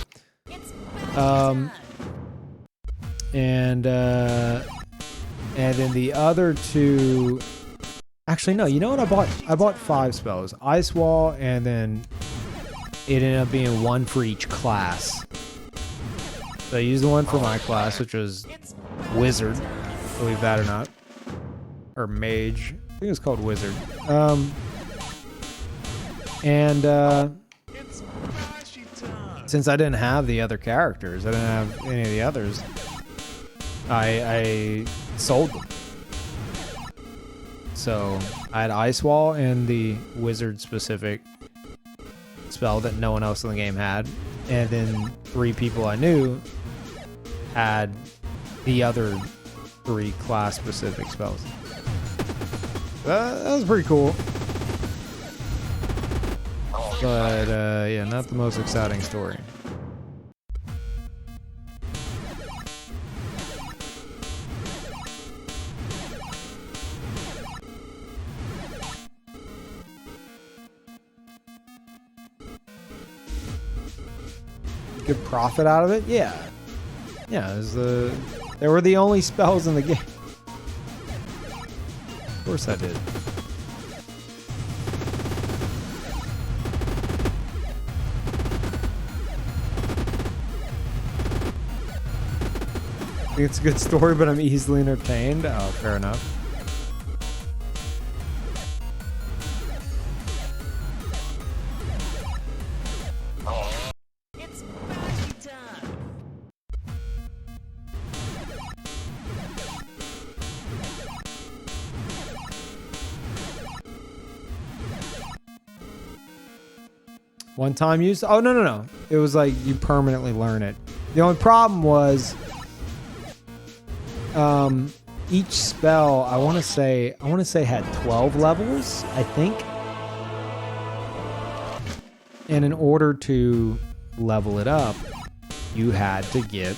And then the other 2, actually no, you know what I bought 5 spells. Ice Wall, and then it ended up being 1 for each class. So I used the one for my class, which was Wizard, believe that or not. Or Mage. I think it's called Wizard. Since I didn't have the other characters, I didn't have any of the others, I sold them. So I had Ice Wall and the Wizard specific spell that no one else in the game had, and then 3 people I knew had the other 3 class specific spells. That was pretty cool. But yeah, not the most exciting story. Good profit out of it? Yeah. Yeah, they were the only spells in the game. Of course I did. I think it's a good story, but I'm easily entertained. Oh, fair enough. It's Boshy time. One-time use? Oh, no. It was like you permanently learn it. The only problem was each spell, I want to say had 12 levels, I think. And in order to level it up, you had to get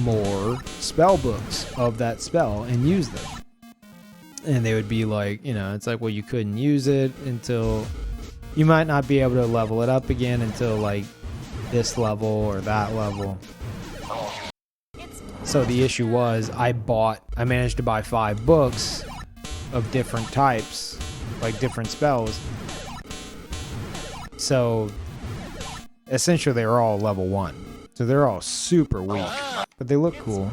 more spell books of that spell and use them. And they would be like, you know, it's like, well, you couldn't use it until... You might not be able to level it up again until like this level or that level. So the issue was I managed to buy 5 books of different types, like different spells. So essentially they were all level 1. So they're all super weak, but they look cool.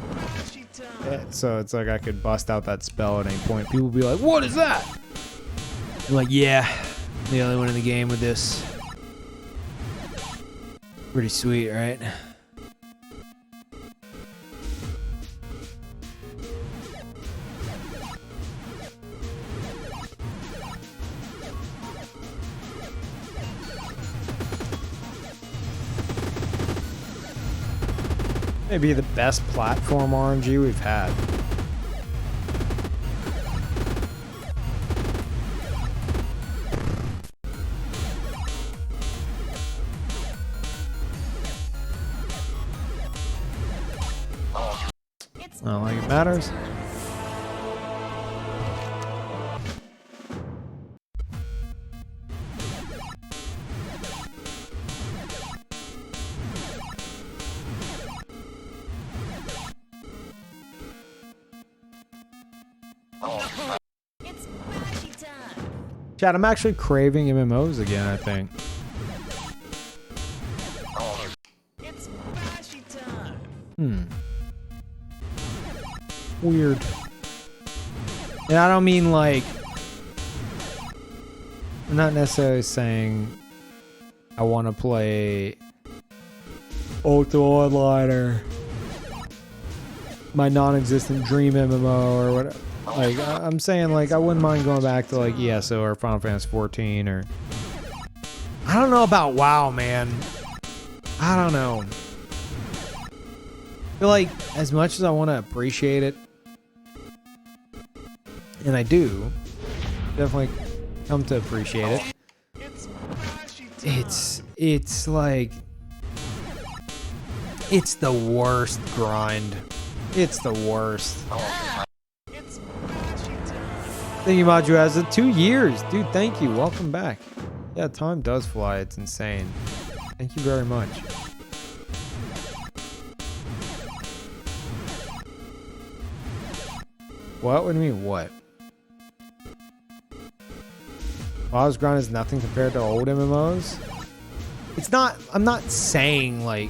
So it's like I could bust out that spell at any point. People would be like, what is that? I'm like, yeah. The only one in the game with this. Pretty sweet, right? Maybe the best platform RNG we've had. It's I don't think it matters. it's Boshy time. Chad, I'm actually craving MMOs again, I think. It's Boshy time. Weird. And I don't mean like... I'm not necessarily saying I want to play Ultima Online or my non-existent dream MMO or whatever. Like, I'm saying like I wouldn't mind going back to like ESO or Final Fantasy 14 or... I don't know about WoW, man. I don't know. I feel like as much as I want to appreciate it, and I do, definitely come to appreciate it. It's Boshy time. It's like it's the worst grind. It's the worst. It's Boshy time. Thank you, Maju, as of 2 years. Dude, thank you. Welcome back. Yeah, time does fly. It's insane. Thank you very much. What? What do you mean, what? WoW's grind is nothing compared to old MMOs? It's not, I'm not saying like,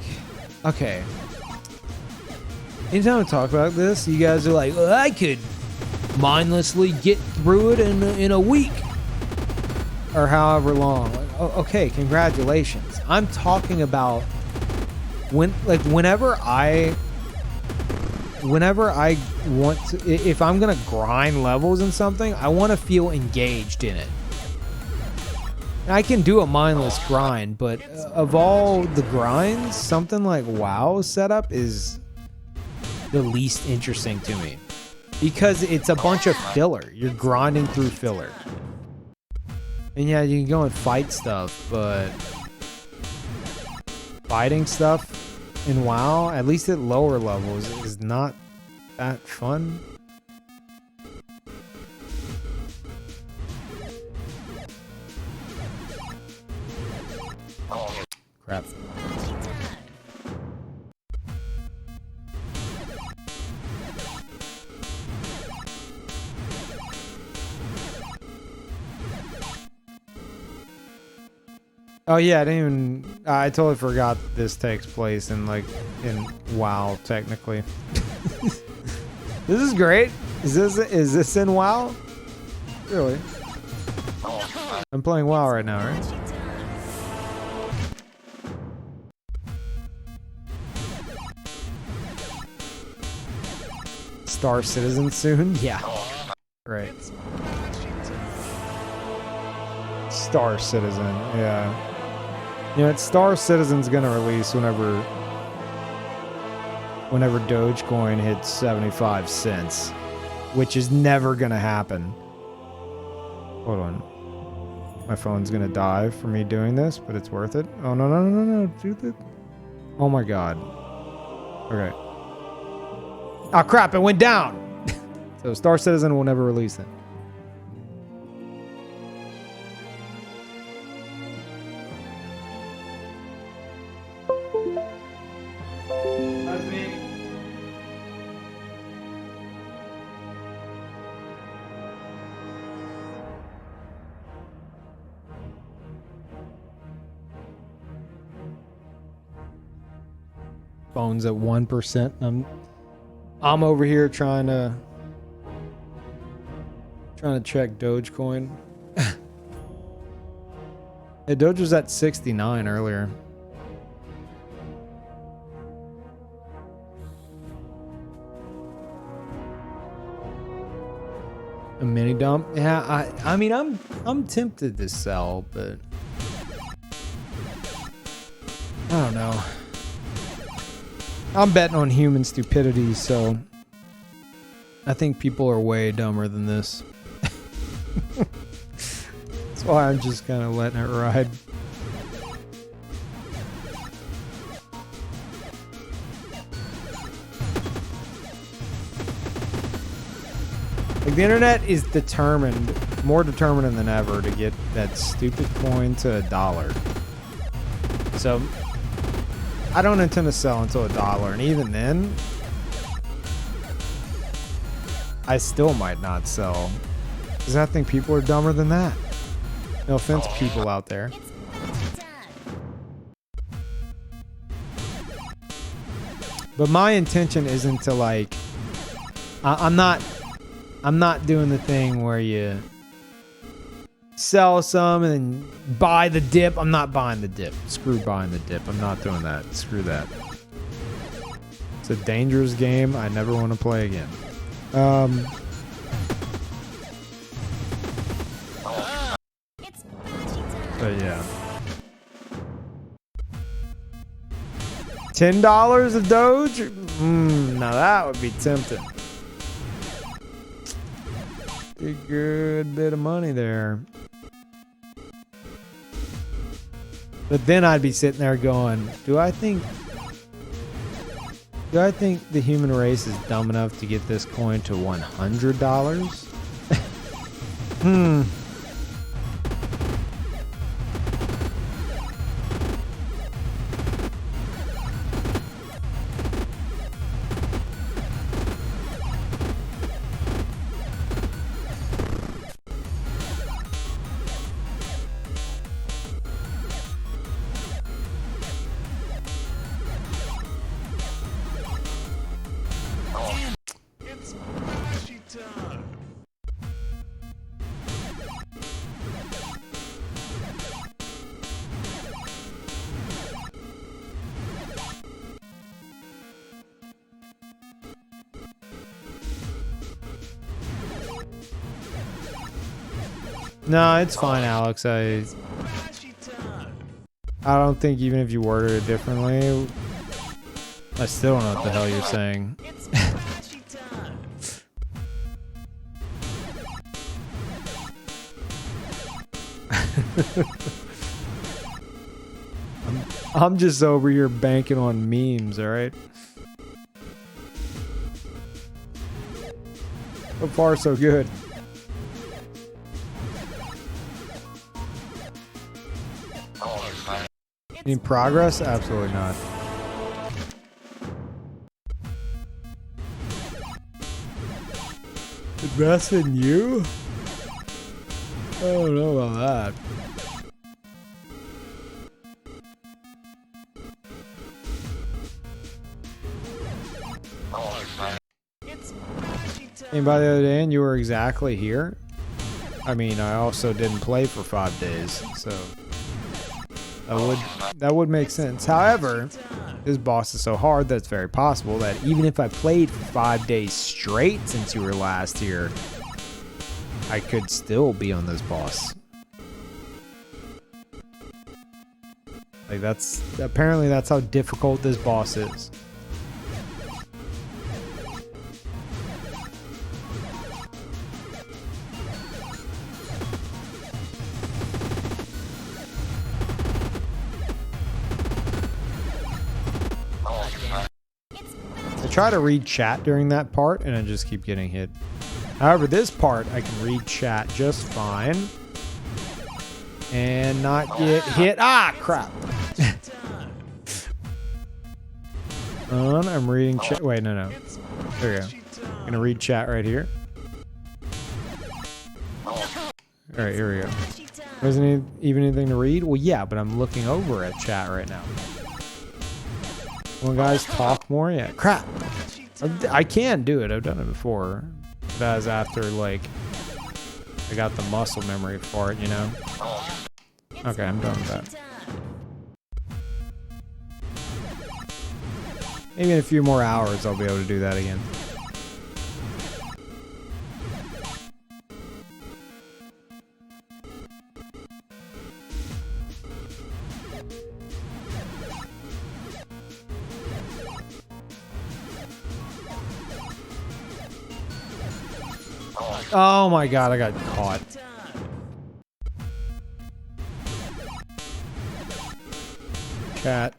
okay. Anytime I talk about this, you guys are like, well, I could mindlessly get through it in a week. Or however long. Like, oh, okay, congratulations. I'm talking about whenever I want to, if I'm gonna grind levels in something, I want to feel engaged in it. I can do a mindless grind, but of all the grinds, something like WoW setup is the least interesting to me because it's a bunch of filler. You're grinding through filler, and yeah, you can go and fight stuff, but fighting stuff in WoW, at least at lower levels, is not that fun. Crap. Boshy time. Oh yeah, I totally forgot this takes place in WoW technically. This is great. Is this in WoW? Really? I'm playing WoW right now, right? Boshy time. Star Citizen soon? Yeah. Right. It's Boshy time. Star Citizen, yeah. You know, Star Citizen's gonna release whenever Dogecoin hits 75 cents, which is never gonna happen. Hold on. My phone's gonna die for me doing this, but it's worth it. Oh, no. Do that. Oh my god. Okay. Oh crap, it went down! So Star Citizen will never release it. That's me. Phone's at 1%. I'm over here trying to check Dogecoin. Yeah, Doge was at 69 earlier. A mini dump? Yeah, I mean I'm tempted to sell, but I don't know. I'm betting on human stupidity, so I think people are way dumber than this. That's why I'm just kind of letting it ride. Like, the internet is determined, more determined than ever, to get that stupid coin to $1. So I don't intend to sell until $1, and even then, I still might not sell, because I think people are dumber than that. No offense, people out there. But my intention isn't to, like, I'm not doing the thing where you sell some and then buy the dip. I'm not buying the dip. Screw buying the dip. I'm not doing that. Screw that. It's a dangerous game I never want to play again. But yeah. $10 of Doge? Now that would be tempting. A good bit of money there. But then I'd be sitting there going, do I think the human race is dumb enough to get this coin to $100? It's Boshy time. No, it's fine, Alex. I Boshy time. don't think even if you worded it differently, I still don't know what the hell you're saying. It's Boshy time. I'm just over here banking on memes, all right? So far, so good. Any progress? Absolutely not. Invest in you? I don't know about that. It's Boshy time. And by the other day, and you were exactly here. I mean, I also didn't play for 5 days, so that would make sense. However, this boss is so hard that it's very possible that even if I played for 5 days straight since you were last here, I could still be on this boss. Like, apparently that's how difficult this boss is. I try to read chat during that part and I just keep getting hit. However, this part I can read chat just fine and not get hit. Ah, crap. I'm reading chat. Wait, no. There we go. I'm gonna read chat right here. All right, here we go. Wasn't even anything to read? Well, yeah, but I'm looking over at chat right now. Well, guys, talk more. Yeah, crap. I can do it. I've done it before. That was after, like, I got the muscle memory for it, you know? Okay, I'm done with that. Maybe in a few more hours I'll be able to do that again. Oh my god, I got caught. Chat.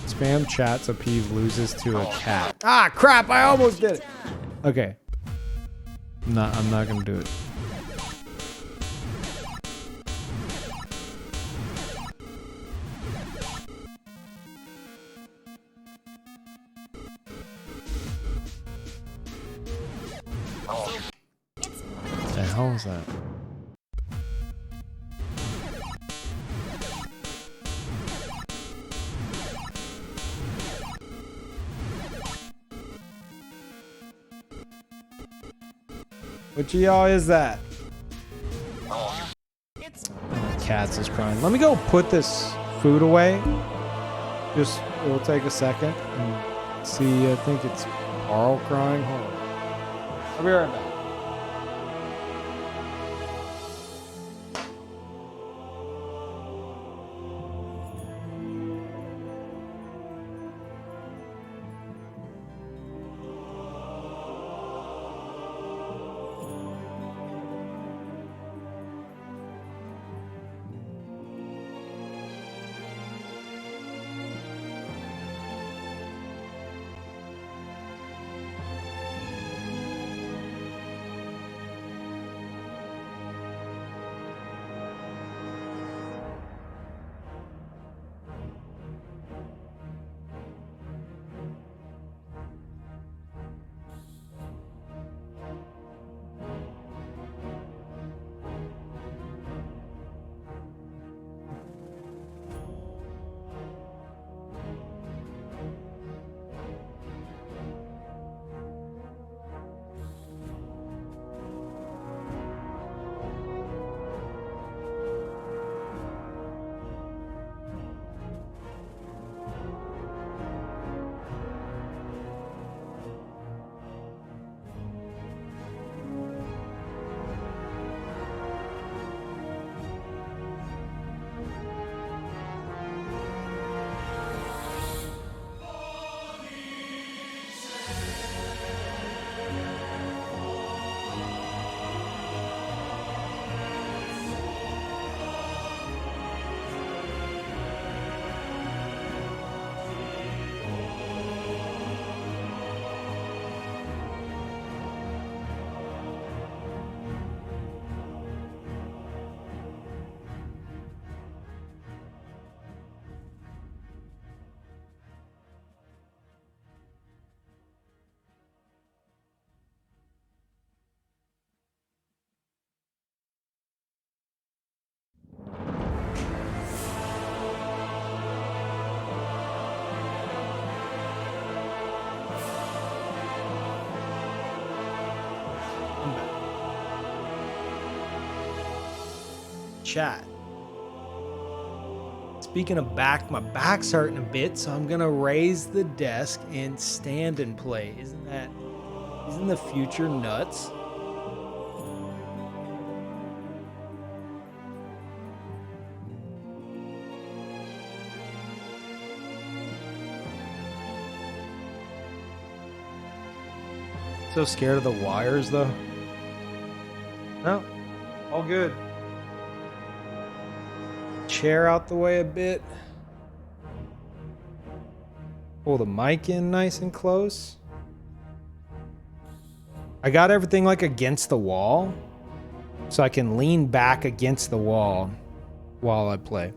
Spam chat so Peeve loses to a cat. Ah, crap! I almost did it. Okay. I'm not gonna do it. What the hell is that? Which of y'all is that? Cats is crying. Let me go put this food away. Just, it'll take a second. And see, I think it's Carl crying. Hold on. I'll be right back. Chat. Speaking of back, my back's hurting a bit, so I'm gonna raise the desk and stand and play. Isn't the future nuts? So scared of the wires though. No, all good. Chair out the way a bit. Pull the mic in nice and close. I got everything like against the wall, so I can lean back against the wall while I play.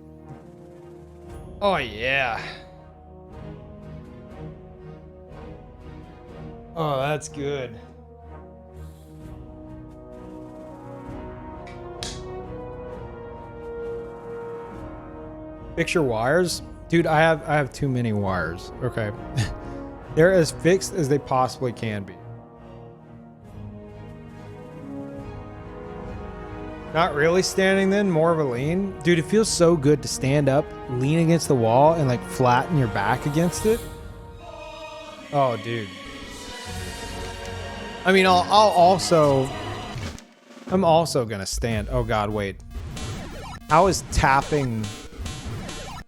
Oh yeah. Oh, that's good. Fix your wires? Dude, I have too many wires. Okay. They're as fixed as they possibly can be. Not really standing then, more of a lean. Dude, it feels so good to stand up, lean against the wall, and like flatten your back against it. Oh, dude. I mean, I'm also gonna stand. Oh God, wait. How is tapping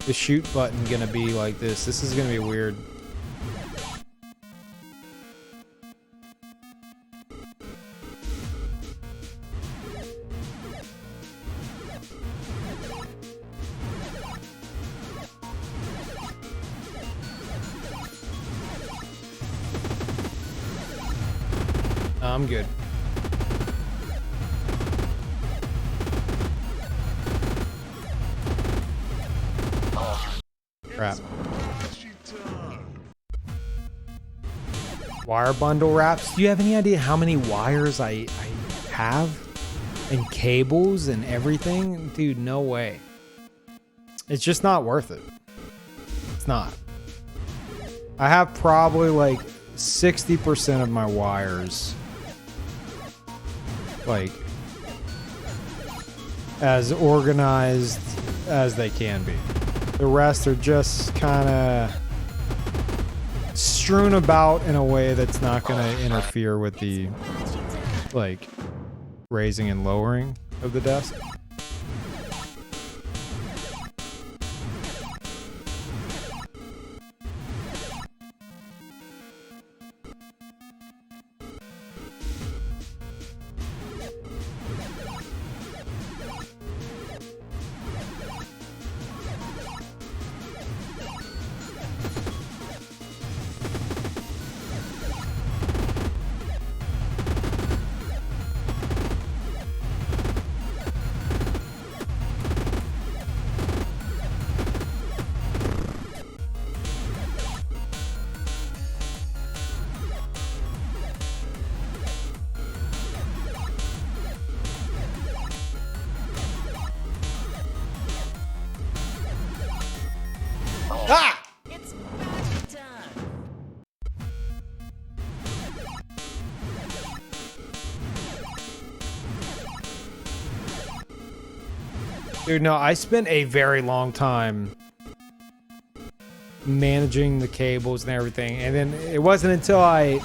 the shoot button gonna be like this? This is gonna be weird. I'm good. Crap. Boshy time. Wire bundle wraps. Do you have any idea how many wires I have? And cables and everything? Dude, no way. It's just not worth it. It's not. I have probably like 60% of my wires like as organized as they can be. The rest are just kind of strewn about in a way that's not going to interfere with the like raising and lowering of the desk. It's Boshy time. Dude, no, I spent a very long time managing the cables and everything. And then it wasn't until I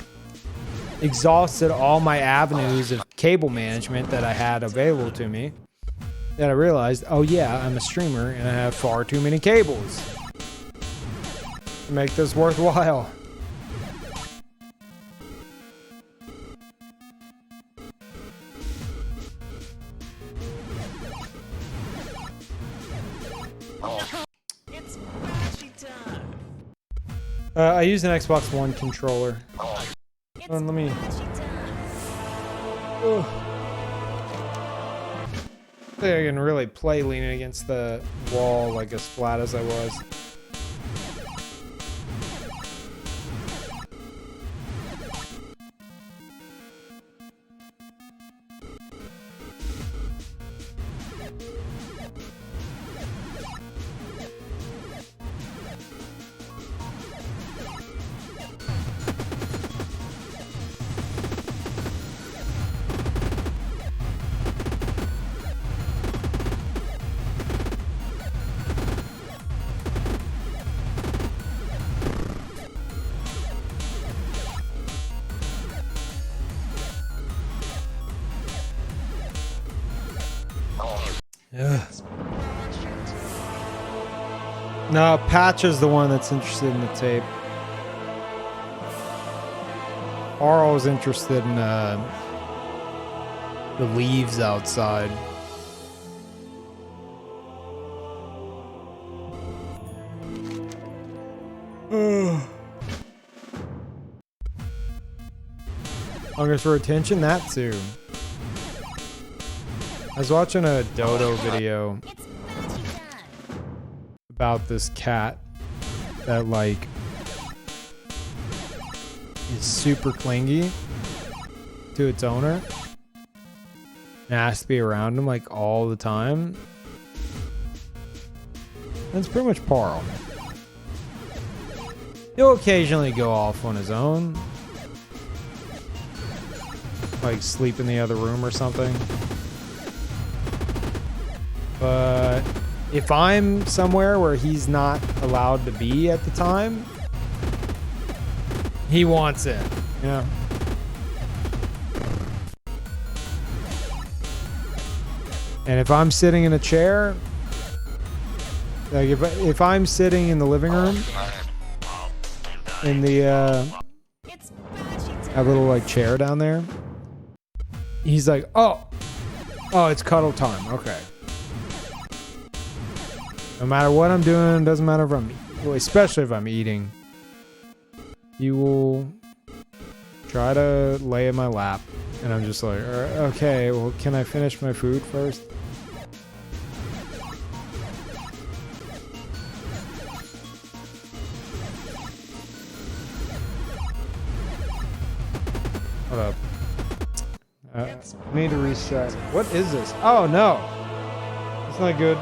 exhausted all my avenues of cable management that I had available to me that I realized, oh yeah, I'm a streamer and I have far too many cables to make this worthwhile. It's Boshy time. I use an Xbox One controller. It's Let me. Boshy time. Ugh. I think I can really play leaning against the wall like as flat as I was. Ugh. No, Patch is the one that's interested in the tape. Arl's interested in the leaves outside. Hungers for attention? That too. I was watching a Dodo video It's Boshy time. about this cat that like is super clingy to its owner and has to be around him like all the time. That's pretty much Parl. He'll occasionally go off on his own, like sleep in the other room or something. But if I'm somewhere where he's not allowed to be at the time, he wants it, you know? And if I'm sitting in a chair, like if I'm sitting in the living room, in the It's Boshy time. that little like chair down there, he's like, oh, it's cuddle time. Okay. No matter what I'm doing, doesn't matter if I'm, well, especially if I'm eating, you will try to lay in my lap. And I'm just like, okay, well, can I finish my food first? Hold up. I need to reset. What is this? Oh, no. That's not good.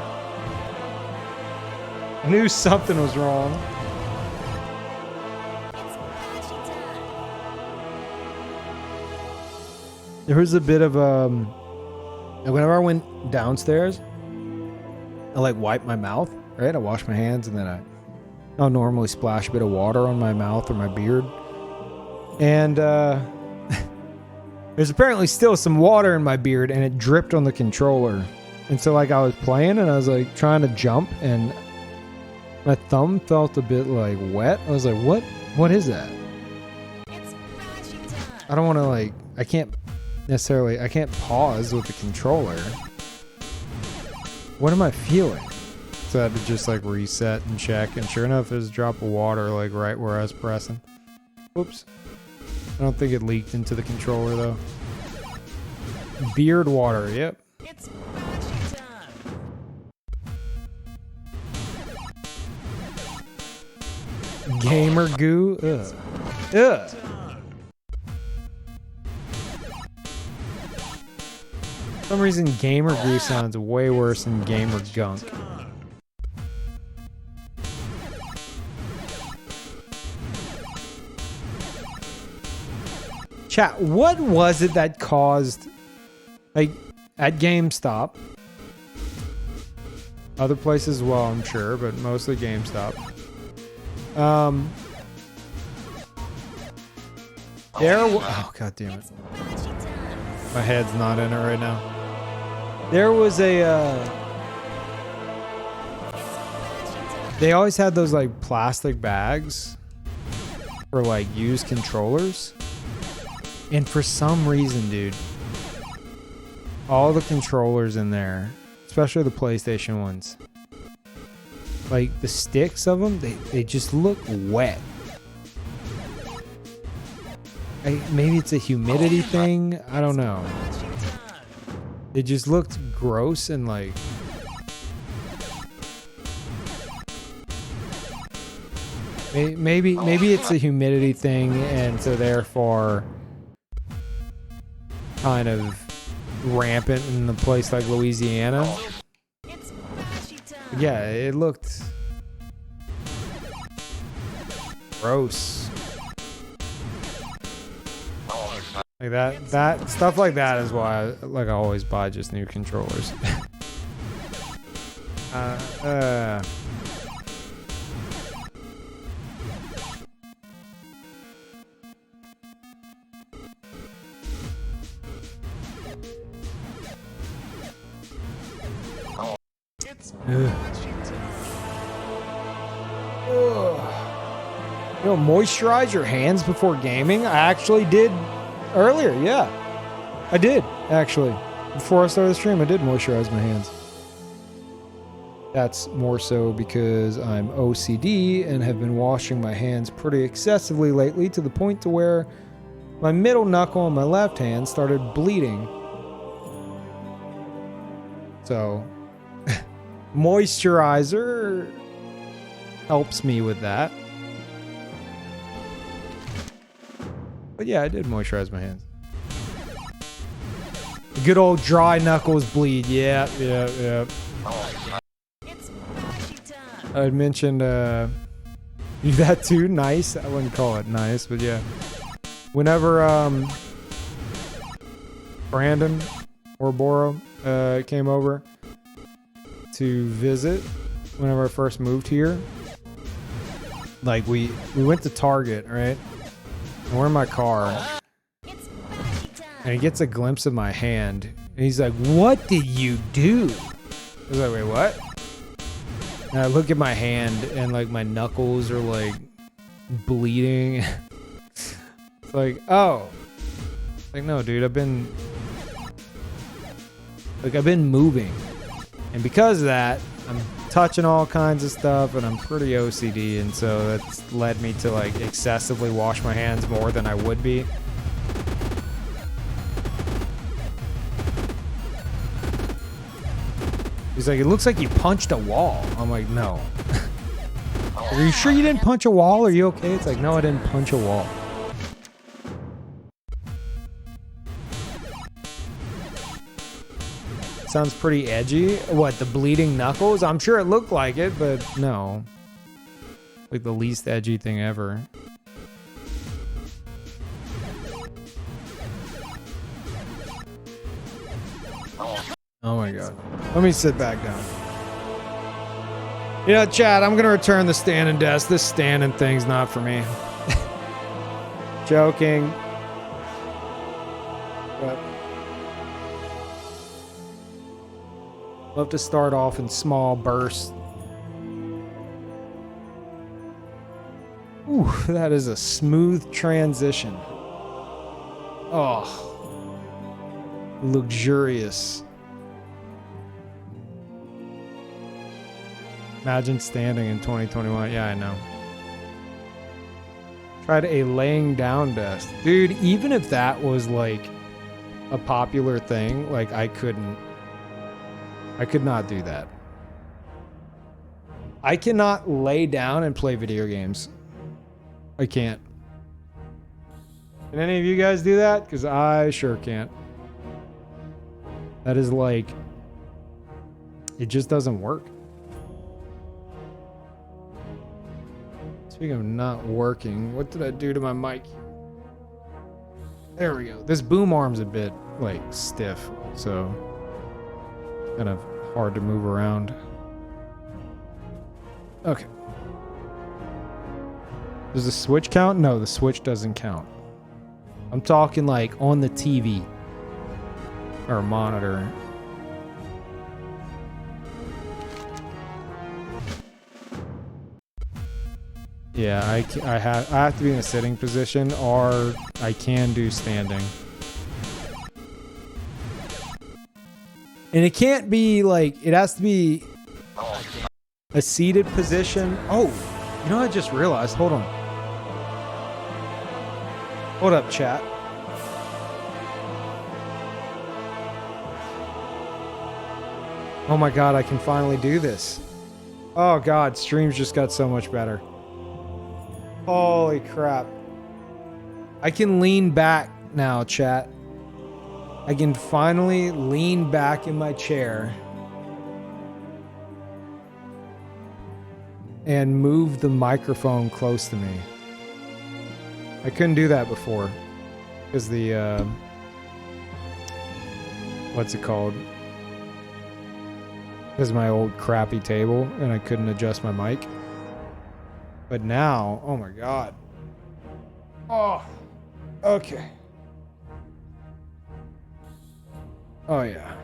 I knew something was wrong. It's Bashi time. There was a bit of whenever I went downstairs, I like wipe my mouth, right? I wash my hands and then I'll normally splash a bit of water on my mouth or my beard. And there's apparently still some water in my beard and it dripped on the controller. And so like I was playing and I was like trying to jump and my thumb felt a bit like wet. I was like, what is that? It's Bashi time. I don't want to like, I can't pause with the controller. What am I feeling? So I had to just like reset and check, and sure enough, there's a drop of water like right where I was pressing. Whoops. I don't think it leaked into the controller though. Beard water, yep. It's Bashi time. Gamer goo. Ugh. Ugh. For some reason, gamer goo sounds way worse than gamer gunk. Chat, what was it that caused, like, at GameStop, other places as well, I'm sure, but mostly GameStop. Oh, god damn it. It's Bashi time. My head's not in it right now. There was a, they always had those like plastic bags for like used controllers. And for some reason, dude, all the controllers in there, especially the PlayStation ones, like the sticks of them, they just look wet. Maybe it's a humidity thing. I don't know. It just looked gross and like maybe it's a humidity thing, and so therefore kind of rampant in a place like Louisiana. It's Bashi time. Yeah, it looked gross. Like that stuff like that is why I always buy just new controllers. You know, moisturize your hands before gaming? I actually did earlier, yeah. I did, actually. Before I started the stream, I did moisturize my hands. That's more so because I'm OCD and have been washing my hands pretty excessively lately, to the point to where my middle knuckle on my left hand started bleeding. So, moisturizer helps me with that. But yeah, I did moisturize my hands. The good old dry knuckles bleed. Yeah. It's Bashi time. I had mentioned you that too. Nice. I wouldn't call it nice, but yeah. Whenever Brandon or Boro came over to visit, whenever I first moved here, like we went to Target, right? And we're in my car, It's Bashi time. and he gets a glimpse of my hand, and he's like, "What did you do?" I was like, "Wait, what?" And I look at my hand, and like my knuckles are like bleeding. It's like, oh, like no, dude, I've been moving, and because of that, I'm touching all kinds of stuff, and I'm pretty OCD, and so that's led me to like excessively wash my hands more than I would be. He's like, it looks like you punched a wall. I'm like, no. Are you sure you didn't punch a wall? Are you okay? It's like, no, I didn't punch a wall. Sounds pretty edgy. What, the bleeding knuckles? I'm sure it looked like it, but no. Like the least edgy thing ever. Oh my god. Let me sit back down. You know, Chad, I'm gonna return the standing desk. This standing thing's not for me. Joking. But love to start off in small bursts. Ooh, that is a smooth transition. Oh. Luxurious. Imagine standing in 2021. Yeah, I know. Tried a laying down desk. Dude, even if that was like a popular thing, like I could not do that. I cannot lay down and play video games. I can't. Can any of you guys do that? Because I sure can't. That is like, it just doesn't work. Speaking of not working, what did I do to my mic? There we go. This boom arm's a bit like stiff, so kind of hard to move around. Okay. Does the switch count? No, the switch doesn't count. I'm talking like on the TV or monitor. Yeah, I have to be in a sitting position, or I can do standing. And it can't be like, it has to be a seated position. Oh, you know, I just realized. Hold on. Hold up, chat. Oh my god, I can finally do this. Oh god, streams just got so much better. Holy crap. I can lean back now, chat. I can finally lean back in my chair and move the microphone close to me. I couldn't do that before because the what's it called? Because my old crappy table and I couldn't adjust my mic. But now, oh my god. Oh, okay. Oh yeah.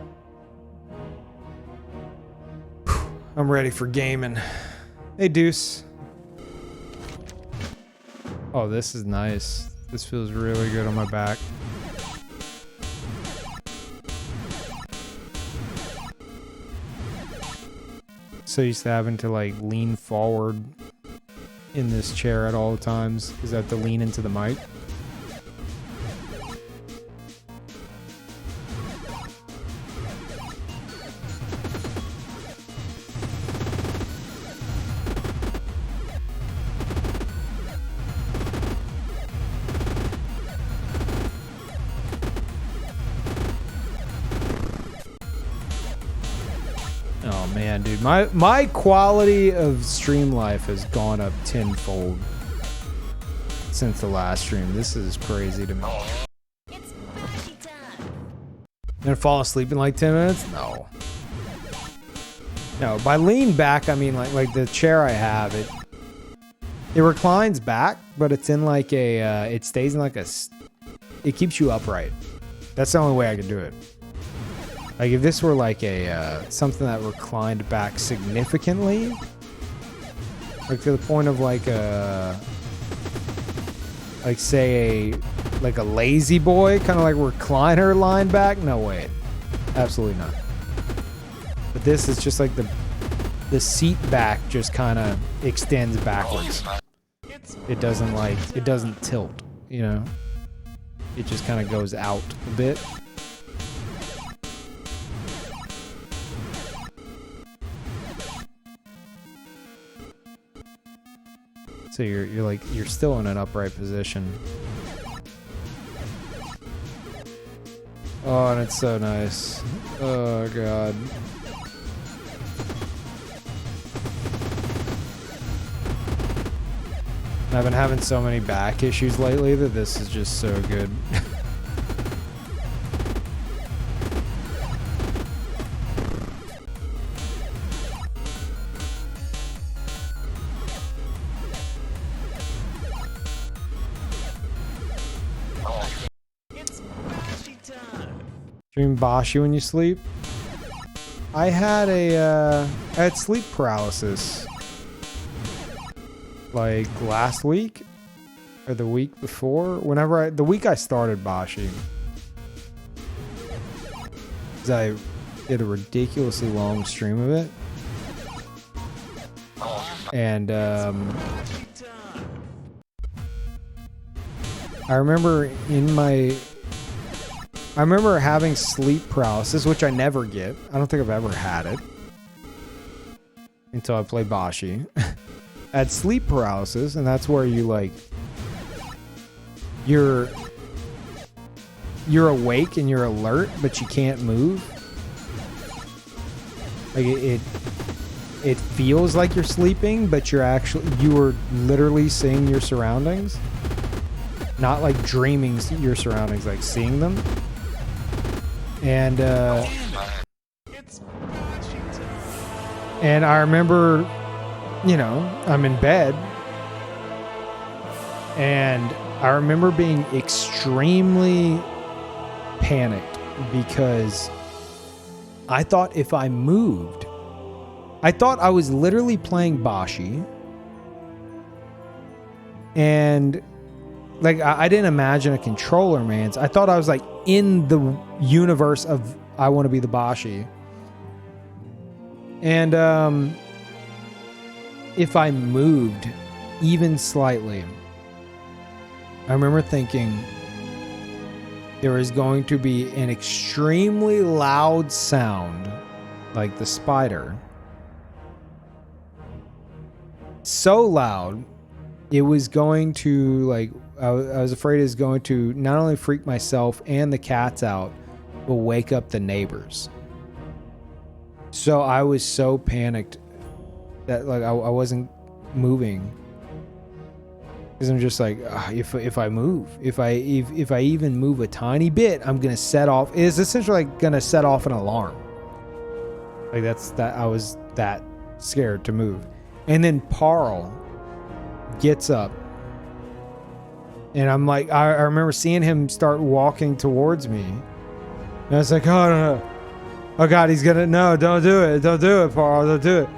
I'm ready for gaming. Hey, Deuce. Oh, this is nice. This feels really good on my back. So used to having to like lean forward in this chair at all times because I have to lean into the mic. Oh man, dude, my quality of stream life has gone up tenfold since the last stream. This is crazy to me. It's party time. Gonna fall asleep in like 10 minutes? No. No, by lean back, I mean like the chair I have, it reclines back, but it's in like a, it stays in like a, it keeps you upright. That's the only way I can do it. Like if this were like a, something that reclined back significantly, like to the point of like a, like say like a lazy boy, kind of like recliner line back. No way. Absolutely not. But this is just like the seat back just kind of extends backwards. It doesn't like, it doesn't tilt, you know? It just kind of goes out a bit. So you're still in an upright position. Oh, and it's so nice. Oh god. I've been having so many back issues lately that this is just so good. It's Boshy time. Dream Boshy when you sleep? I had sleep paralysis. Like last week or the week before, the week I started Boshy. 'Cause I did a ridiculously long stream of it. And I remember having sleep paralysis, which I never get. I don't think I've ever had it until I played Boshy. I had sleep paralysis, and that's where you like you're awake and you're alert, but you can't move. Like it feels like you're sleeping, but you are literally seeing your surroundings. Not like dreaming your surroundings, like seeing them. And I remember, you know, I'm in bed, and I remember being extremely panicked because I thought if I moved, I thought I was literally playing Boshy, and like I didn't imagine a controller, man. I thought I was like in the universe of I Want to Be the Boshy. And if I moved even slightly, I remember thinking there is going to be an extremely loud sound, like the spider. So loud, it was going to like, I was afraid it was going to not only freak myself and the cats out, but wake up the neighbors. So I was so panicked that like I wasn't moving, because I'm just like, if I move, if I even move a tiny bit, I'm gonna set off. It's essentially like gonna set off an alarm. Like I was that scared to move. And then Parl gets up, and I'm like, I remember seeing him start walking towards me, and I was like, oh no. Oh God, he's gonna, no, don't do it, Parl, don't do it.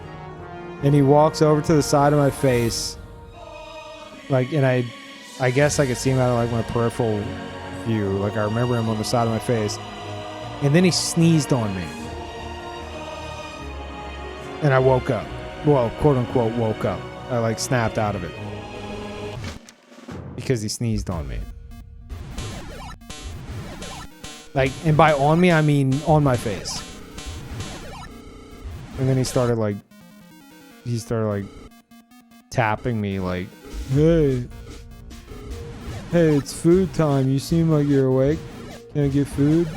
And he walks over to the side of my face, like, and I guess I could see him out of like my peripheral view, like I remember him on the side of my face, and then he sneezed on me, and I woke up. Well, quote unquote woke up. I like snapped out of it because he sneezed on me. Like, and by on me, I mean on my face. And then he started like tapping me like, hey, it's food time. You seem like you're awake. Can I get food?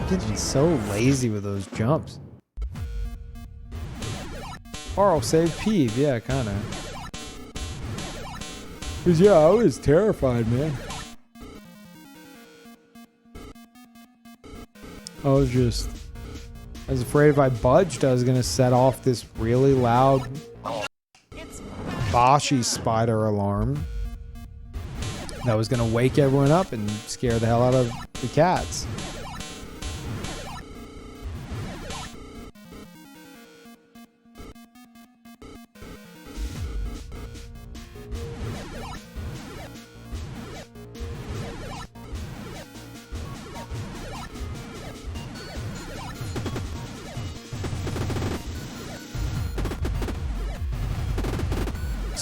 Getting so lazy with those jumps. Carl, save Peeve. Yeah, kind of. Because, yeah, I was terrified, man. I was afraid if I budged, I was going to set off this really loud Boshy spider alarm that was going to wake everyone up and scare the hell out of the cats.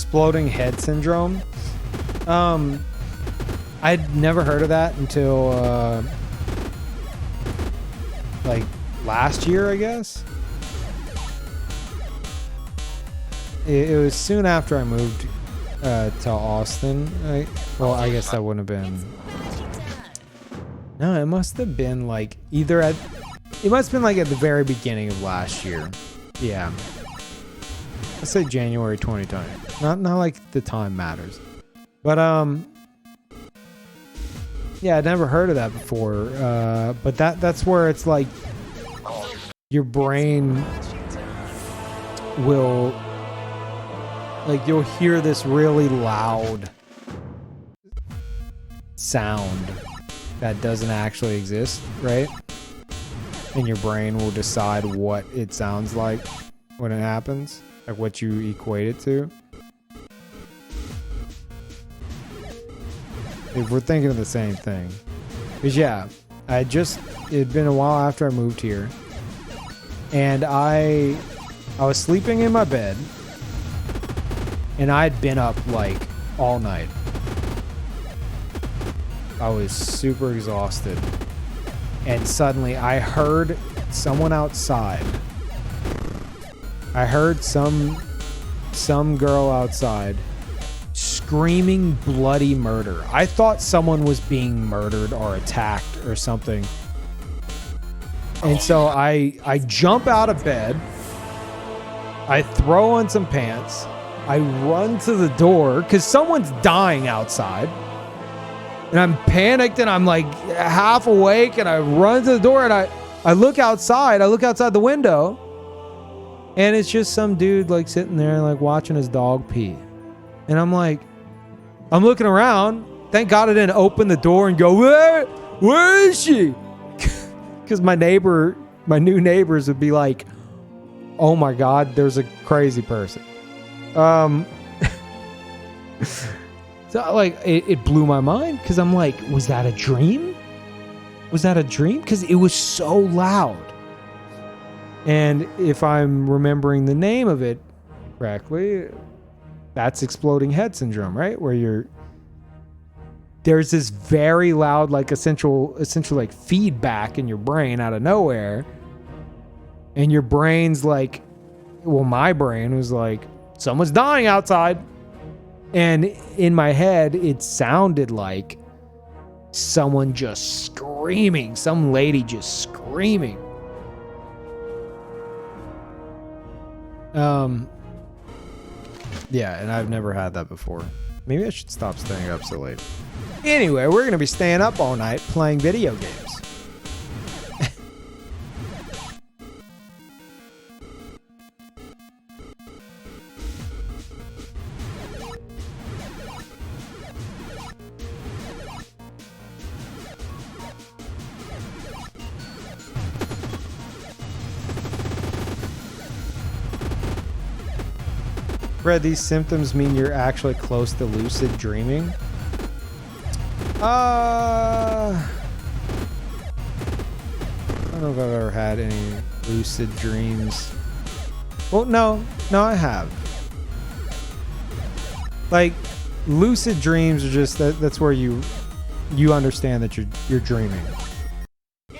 exploding head syndrome. I'd never heard of that until like last year, I guess. It was soon after I moved to Austin. Well, I guess that wouldn't have been. No, it must have been like either at. It must have been like at the very beginning of last year. Yeah. Let's say January 2020. Not like the time matters. But yeah, I'd never heard of that before. But that's where it's like your brain will, like, you'll hear this really loud sound that doesn't actually exist, right? And your brain will decide what it sounds like when it happens, like what you equate it to. If we're thinking of the same thing. Because yeah, it'd been a while after I moved here. And I was sleeping in my bed. And I'd been up like all night. I was super exhausted. And suddenly I heard someone outside. I heard some girl outside screaming bloody murder. I thought someone was being murdered or attacked or something. And so I jump out of bed. I throw on some pants. I run to the door because someone's dying outside. And I'm panicked and I'm like half awake and I run to the door and I look outside. I look outside the window and it's just some dude like sitting there like watching his dog pee. And I'm like, I'm looking around. Thank God I didn't open the door and go, where is she? Because my new neighbors would be like, oh my God, there's a crazy person. So like it blew my mind because I'm like, was that a dream? Was that a dream? Because it was so loud. And if I'm remembering the name of it correctly, that's exploding head syndrome, right? Where there's this very loud, like essential like feedback in your brain out of nowhere. And your brain's like, well, my brain was like, someone's dying outside. And in my head, it sounded like someone just screaming, some lady just screaming. Yeah, and I've never had that before. Maybe I should stop staying up so late. Anyway, we're going to be staying up all night playing video games. Fred, these symptoms mean you're actually close to lucid dreaming? I don't know if I've ever had any lucid dreams. Well, no, I have. Like, lucid dreams are just that's where you understand that you're dreaming.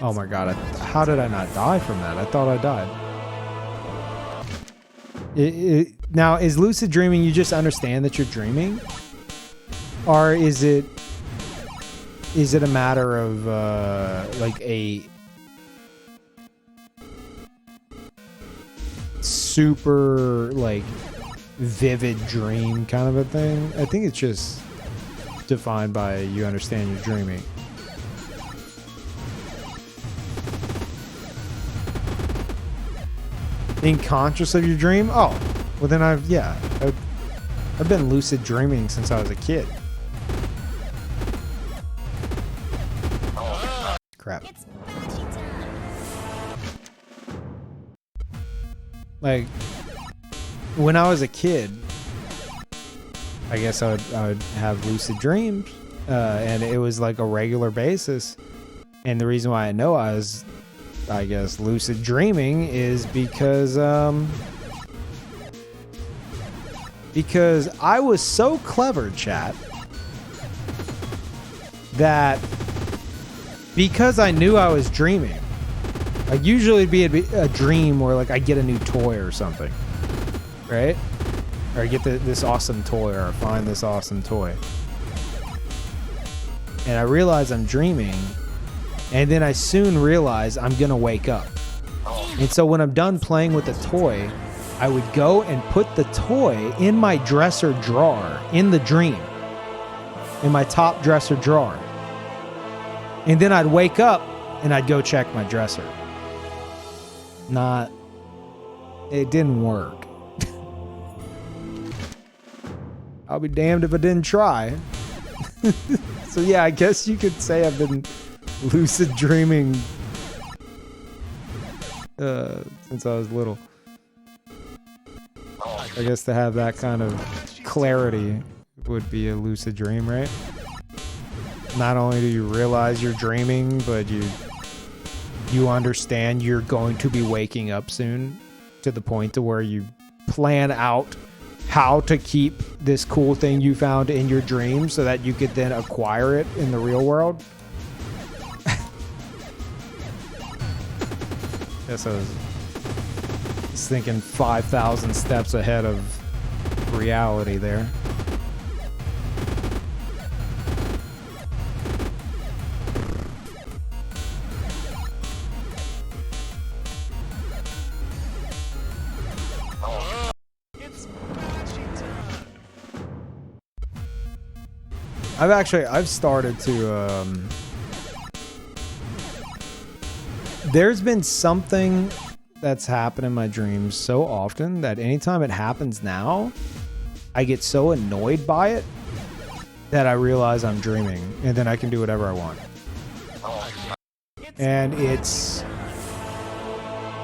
Oh my God, how did I not die from that? I thought I died. Now, is lucid dreaming you just understand that you're dreaming? Or is it a matter of like a super like vivid dream kind of a thing? I think it's just defined by you understand you're dreaming. Being conscious of your dream? Oh, well then I've been lucid dreaming since I was a kid. Crap. Like, when I was a kid, I guess I would have lucid dreams, and it was like a regular basis. And the reason why I know I guess lucid dreaming is because because I was so clever, chat, that because I knew I was dreaming, like usually it'd be a dream where like I get a new toy or something, right? Or I get this awesome toy, or I find this awesome toy. And I realize I'm dreaming, and then I soon realize I'm gonna wake up. And so when I'm done playing with the toy, I would go and put the toy in my dresser drawer in the dream, in my top dresser drawer. And then I'd wake up and I'd go check my dresser. It didn't work. I'll be damned if I didn't try. So yeah, I guess you could say I've been lucid dreaming since I was little. I guess to have that kind of clarity would be a lucid dream, right? Not only do you realize you're dreaming, but you understand you're going to be waking up soon, to the point to where you plan out how to keep this cool thing you found in your dream so that you could then acquire it in the real world. Guess I was thinking 5,000 steps ahead of reality there. I've started to, there's been something that's happened in my dreams so often that anytime it happens now, I get so annoyed by it that I realize I'm dreaming, and then I can do whatever I want. And it's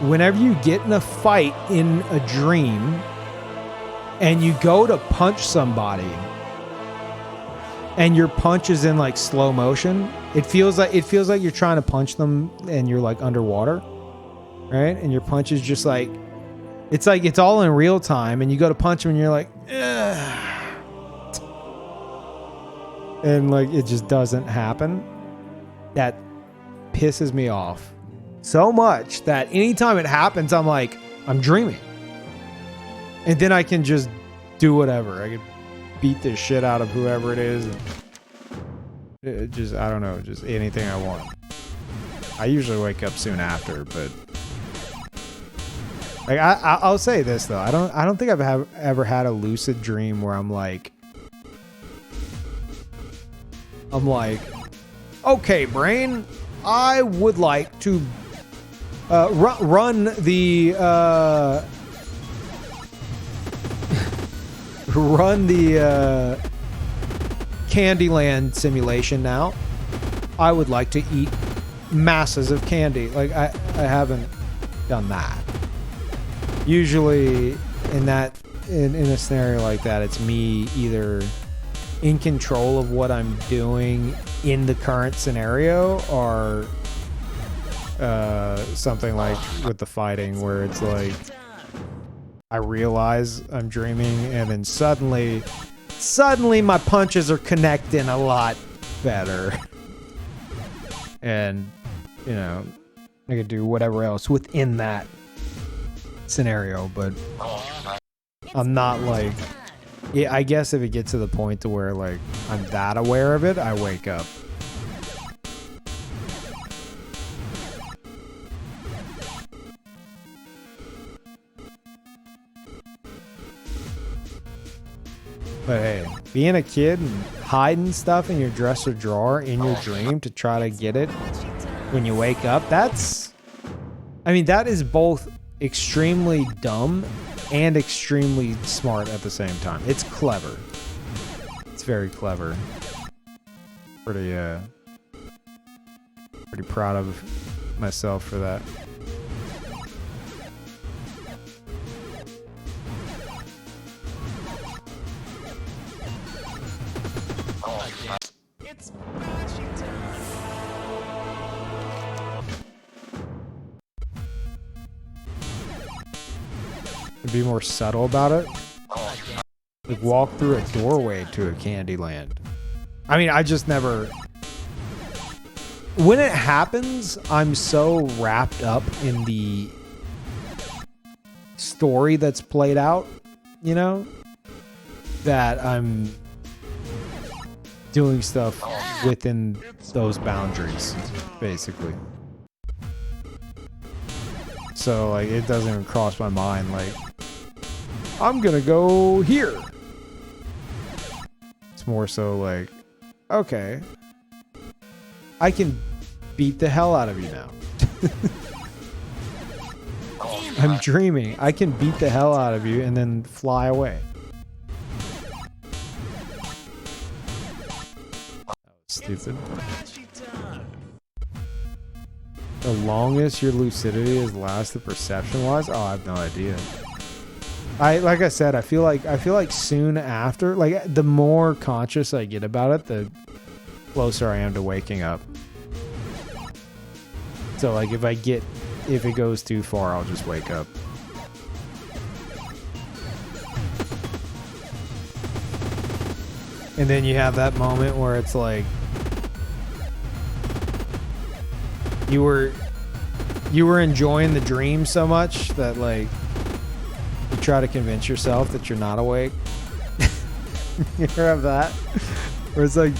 whenever you get in a fight in a dream and you go to punch somebody and your punch is in like slow motion, it feels like you're trying to punch them and you're like underwater, right? And your punch is just like it's all in real time, and you go to punch them and you're like, ugh. And like it just doesn't happen. That pisses me off so much that anytime it happens, I'm like, I'm dreaming. And then I can just do whatever. I can beat the shit out of whoever it is. And just, I don't know, just anything I want. I usually wake up soon after, but like I'll say this though, I don't think I've ever had a lucid dream where I'm like, okay, brain, I would like to run the Candyland simulation now. I would like to eat masses of candy. Like I haven't done that. Usually in a scenario like that, it's me either in control of what I'm doing in the current scenario, or something like with the fighting where it's like I realize I'm dreaming and then suddenly my punches are connecting a lot better. And, you know, I could do whatever else within that scenario, but I'm not like, yeah, I guess if it gets to the point to where like I'm that aware of it, I wake up. But hey, being a kid and hiding stuff in your dresser drawer in your dream to try to get it when you wake up, that is both extremely dumb and extremely smart at the same time. It's clever. It's very clever. Pretty proud of myself for that. It's Boshy time. To be more subtle about it. Like walk through a doorway to a candy land. I mean, I just never. When it happens, I'm so wrapped up in the story that's played out, you know, that I'm doing stuff within those boundaries, basically. So, like, it doesn't even cross my mind, like, I'm gonna go here. It's more so like, okay, I can beat the hell out of you now. I'm dreaming. I can beat the hell out of you and then fly away. Stupid. The longest your lucidity has lasted perception-wise? Oh, I have no idea. Like I said, I feel like soon after, like the more conscious I get about it, the closer I am to waking up. So like if it goes too far, I'll just wake up. And then you have that moment where it's like you were enjoying the dream so much that like you try to convince yourself that you're not awake. You ever have that? Where it's like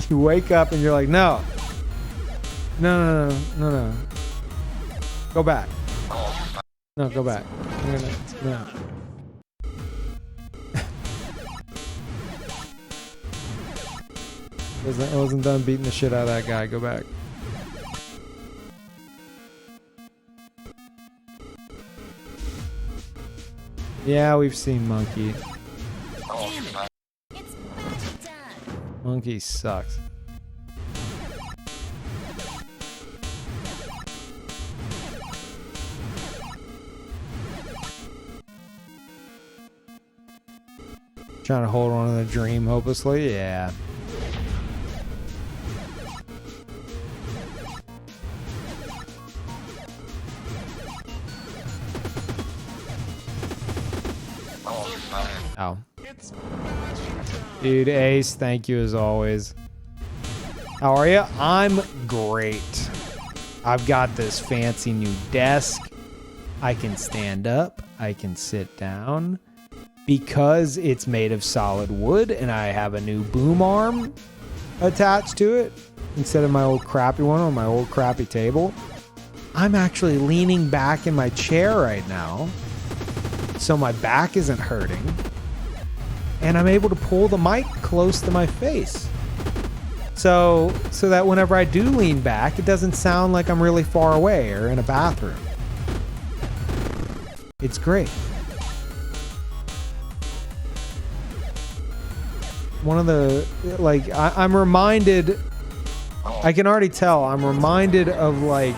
you wake up and you're like, no. Go back. No, go back. No. I wasn't done beating the shit out of that guy. Go back. Yeah, we've seen Monkey. Monkey sucks. Trying to hold on to the dream hopelessly? Yeah. Oh. Dude, Ace, thank you as always. How are you? I'm great. I've got this fancy new desk. I can stand up. I can sit down. Because it's made of solid wood and I have a new boom arm attached to it instead of my old crappy one on my old crappy table, I'm actually leaning back in my chair right now so my back isn't hurting. And I'm able to pull the mic close to my face. So that whenever I do lean back, it doesn't sound like I'm really far away or in a bathroom. It's great. One of the, like, I'm reminded, I can already tell, I'm reminded of like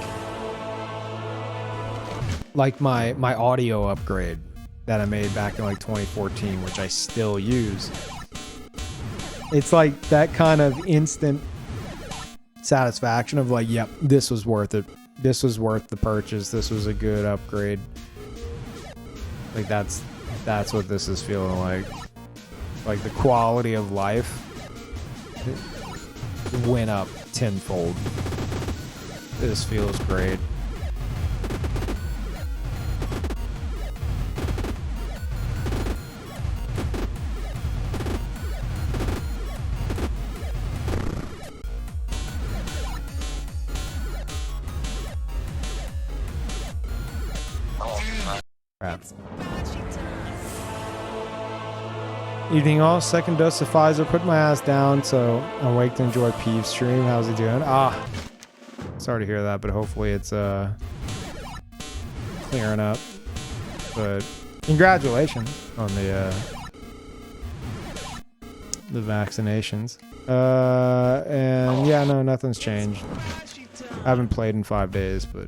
my audio upgrade that I made back in like 2014, which I still use. It's like that kind of instant satisfaction of like, yep, this was worth it. This was worth the purchase. This was a good upgrade. Like that's what this is feeling like. Like the quality of life went up tenfold. This feels great. Crap. Evening all, second dose of Pfizer, put my ass down, so I'm awake to enjoy Peeve's stream. How's he doing? Sorry to hear that, but hopefully it's clearing up. But congratulations on the vaccinations. And yeah, no, nothing's changed. I haven't played in 5 days, but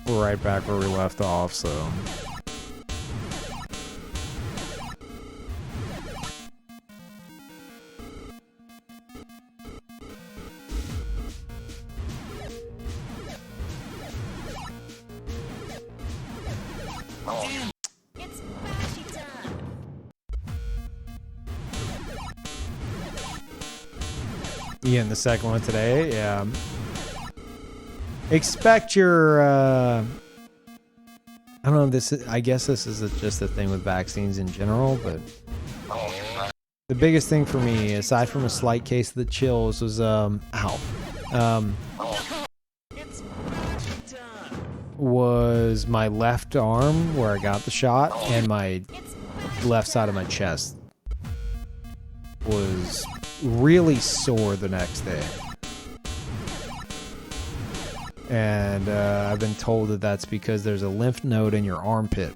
we're right back where we left off, so You getting the second one today? Yeah. Expect your. I don't know if this is. I guess this is just a thing with vaccines in general, but the biggest thing for me, aside from a slight case of the chills, was was my left arm where I got the shot, and my left side of my chest was really sore the next day. And I've been told that that's because there's a lymph node in your armpit,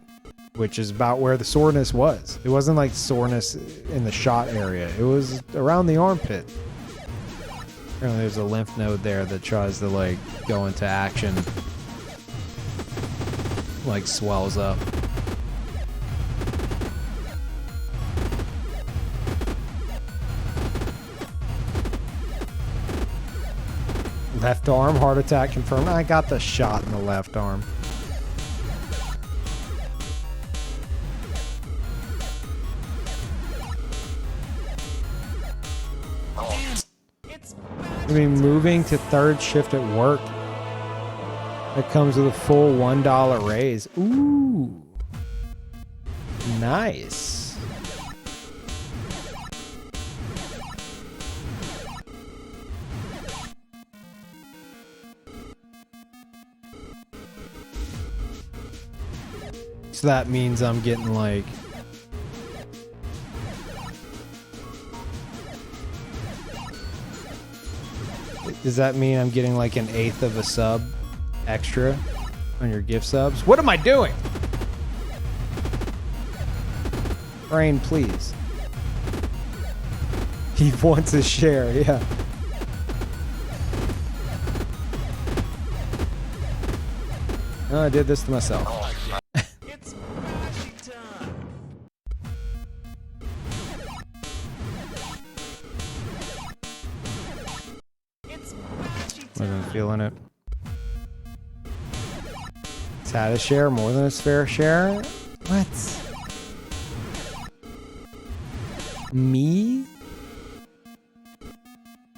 which is about where the soreness was. It wasn't like soreness in the shot area. It was around the armpit. Apparently there's a lymph node there that tries to like go into action, like swells up. Left arm, heart attack confirmed. I got the shot in the left arm. I mean, moving to third shift at work. That comes with a full $1 raise. Ooh. Nice. So that means I'm getting like does that mean I'm getting like an eighth of a sub extra on your gift subs? What am I doing? Brain, please. He wants a share, yeah. Oh, I did this to myself. Wasn't feeling it. It's had a share, more than its fair share. What? Me?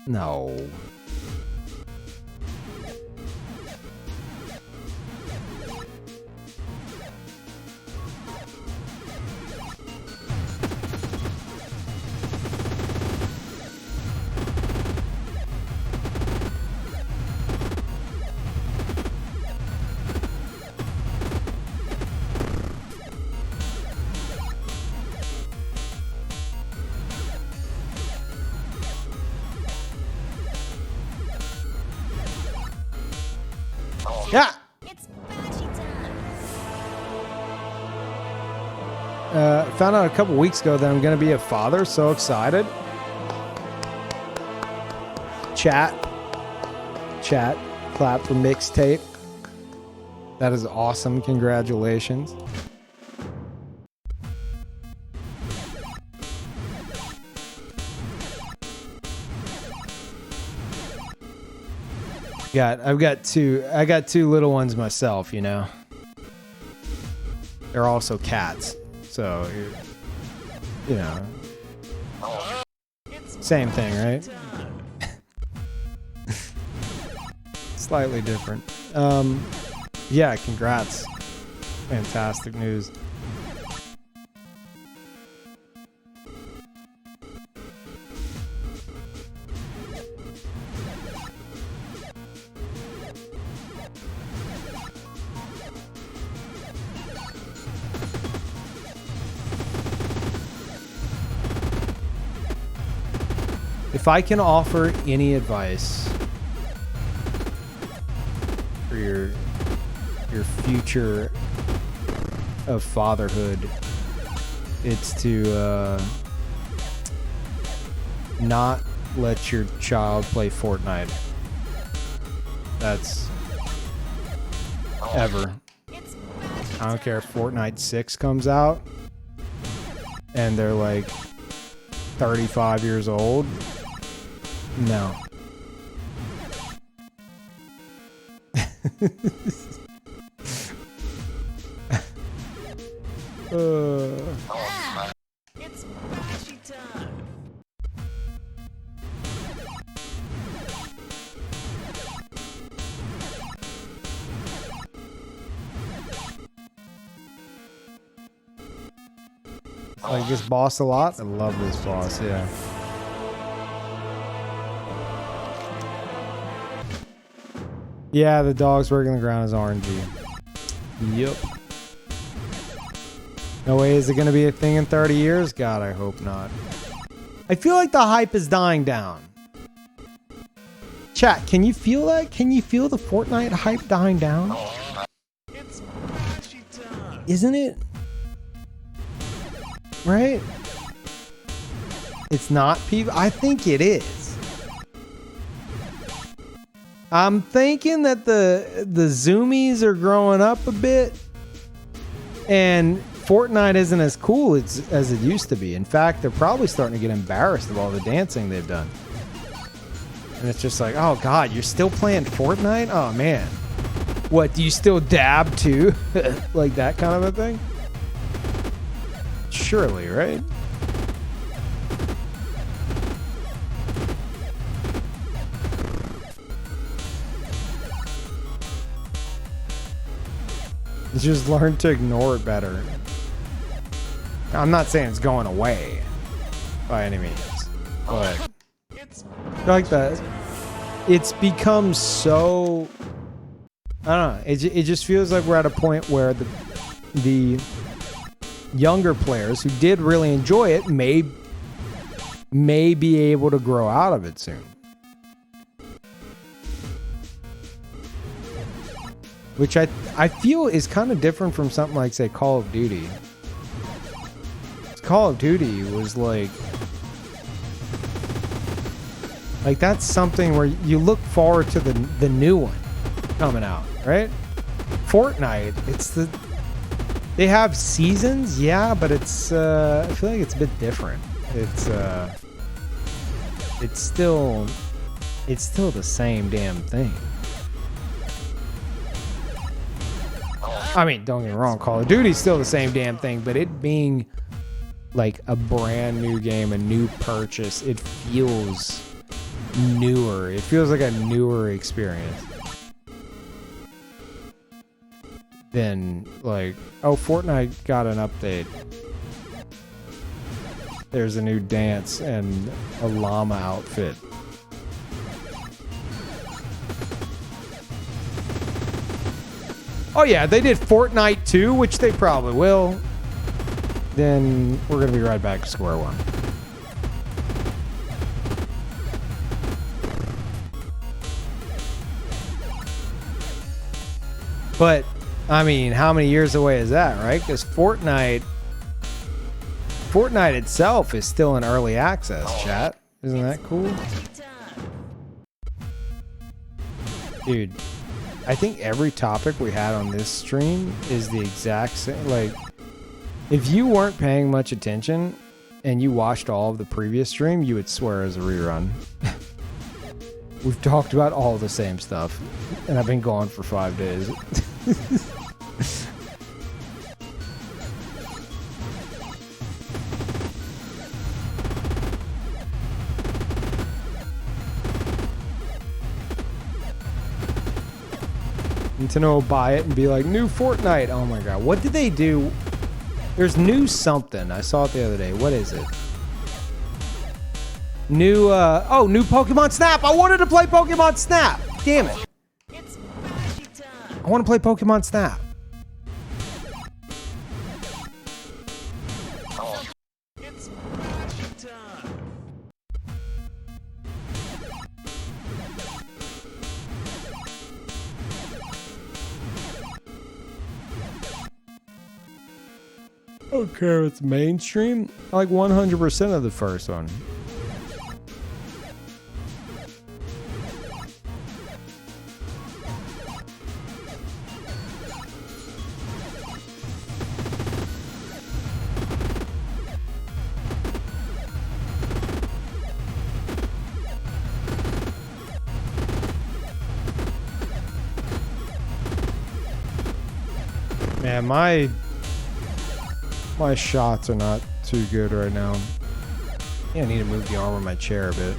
No. Yeah. It's Boshy time. Found out a couple weeks ago that I'm going to be a father. So excited. Chat. Clap for mixtape. That is awesome. Congratulations. I got two little ones myself, you know. They're also cats. So, you know. Same thing, right? Slightly different. Yeah, congrats. Fantastic news. If I can offer any advice for your future of fatherhood, it's to not let your child play Fortnite. That's ever. I don't care if Fortnite 6 comes out and they're like 35 years old. No. It's Boshy time. Like this boss a lot. I love this boss. Yeah. Yeah, the dog's working the ground is RNG. Yep. No way is it going to be a thing in 30 years? God, I hope not. I feel like the hype is dying down. Chat, can you feel that? Can you feel the Fortnite hype dying down? Isn't it? Right? It's not people. I think it is. I'm thinking that the zoomies are growing up a bit, and Fortnite isn't as cool as it used to be. In fact, they're probably starting to get embarrassed of all the dancing they've done. And it's just like, oh god, you're still playing Fortnite? Oh man. What, do you still dab too? Like that kind of a thing? Surely, right? Just learn to ignore it better. I'm not saying it's going away by any means, but I like that. It's become so, I don't know. It just feels like we're at a point where the younger players who did really enjoy it may be able to grow out of it soon. Which I feel is kind of different from something like, say, Call of Duty. Call of Duty was like that's something where you look forward to the new one coming out, right? Fortnite, they have seasons, yeah, but it's I feel like it's a bit different. It's still the same damn thing. I mean, don't get me wrong, Call of Duty's still the same damn thing, but it being like a brand new game, a new purchase, it feels newer. It feels like a newer experience than like, oh, Fortnite got an update. There's a new dance and a llama outfit. Oh yeah, they did Fortnite 2, which they probably will. Then we're going to be right back to square one. But, I mean, how many years away is that, right? Because Fortnite itself is still in early access, chat. Isn't that cool? Dude, I think every topic we had on this stream is the exact same. Like, if you weren't paying much attention and you watched all of the previous stream, you would swear it was a rerun. We've talked about all the same stuff, and I've been gone for 5 days. Nintendo will buy it and be like, new Fortnite. Oh my god, what did they do? There's new something. I saw it the other day. What is it? New, new Pokemon Snap. I wanted to play Pokemon Snap. Damn it. I want to play Pokemon Snap. Okay, it's mainstream. I like 100% of the first one. Man, my shots are not too good right now. Yeah, I need to move the arm of my chair a bit.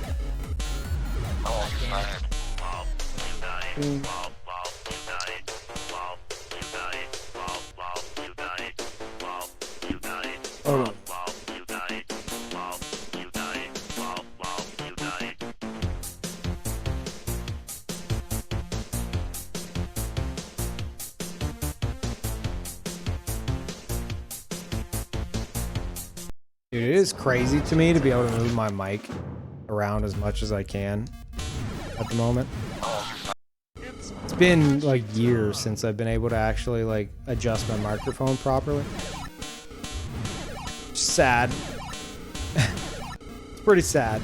Hold on. Dude, it is crazy to me to be able to move my mic around as much as I can at the moment. It's been like years since I've been able to actually like adjust my microphone properly. Sad. It's pretty sad.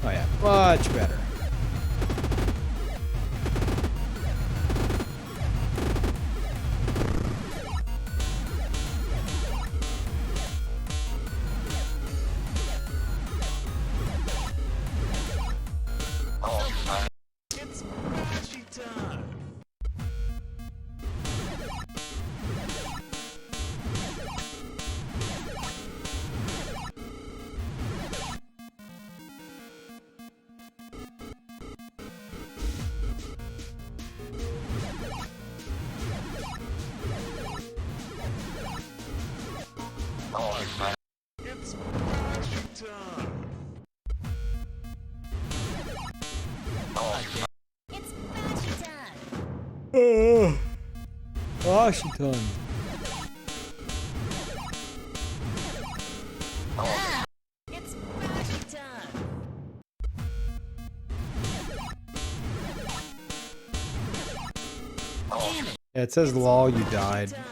Oh yeah, much better. It's Boshy time. It's Boshy time. It's Boshy time. Washington. It's Boshy time. Damn it. Yeah, it says lol, you died. Time.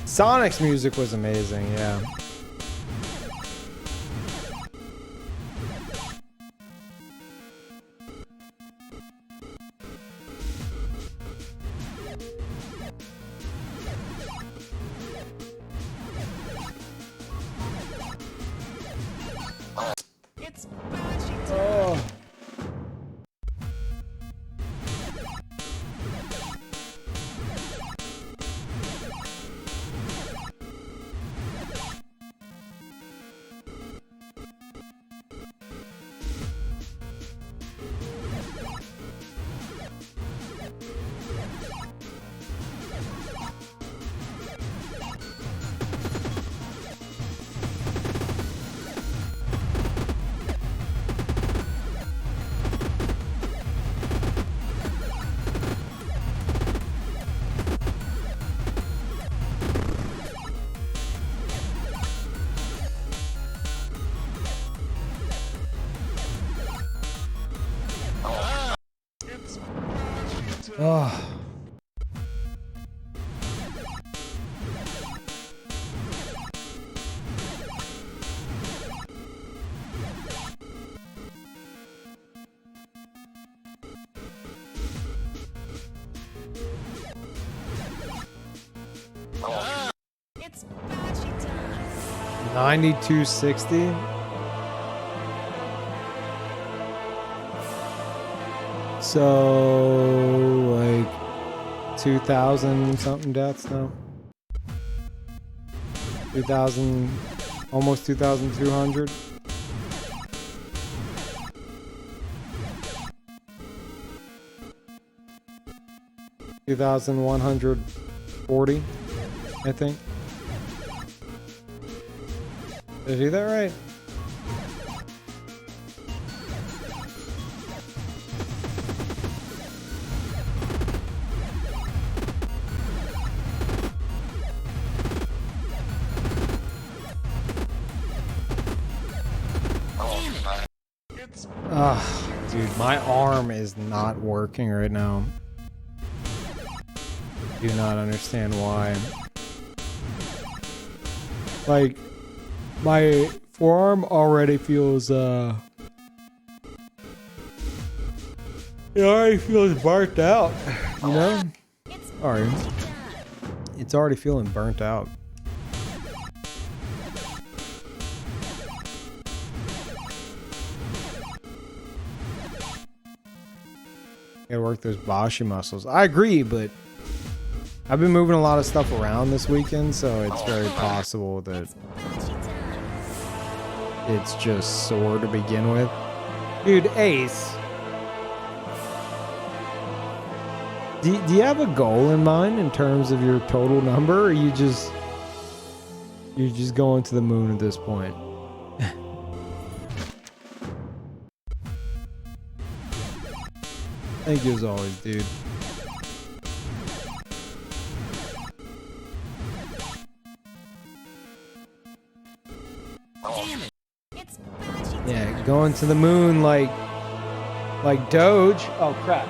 Sonic's music was amazing, yeah. It's Boshy time. Oh. It's Boshy time. Oh. It's Boshy time. 9260. So like 2,000 something deaths now. 2,000, almost 2,200. $2,140, I think. Did I do that right? It's Ah, dude, my arm is not working right now. Do not understand why. Like, my forearm already feels, it already feels burnt out, you know? It's Sorry. Boshy time. It's already feeling burnt out. Gotta work those Boshy muscles. I agree, but I've been moving a lot of stuff around this weekend, so it's very possible that It's Boshy time. it's just sore to begin with. Dude, Ace. Do you have a goal in mind in terms of your total number, or you're just going to the moon at this point? Thank you as always, dude. Damn it. It's Boshy time. Yeah, going to the moon like Doge. Oh crap.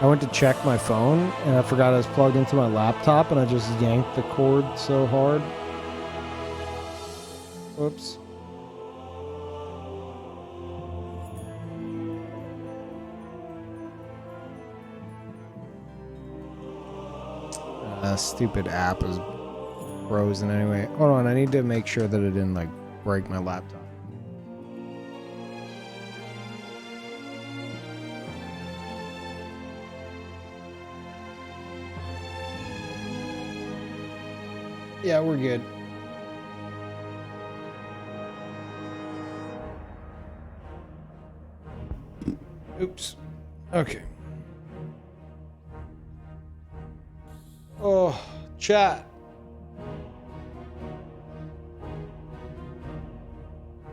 I went to check my phone and I forgot I was plugged into my laptop and I just yanked the cord so hard. Whoops. Stupid app is frozen anyway. Hold on, I need to make sure that it didn't like break my laptop. Yeah, we're good. Oops. Okay. Oh, chat.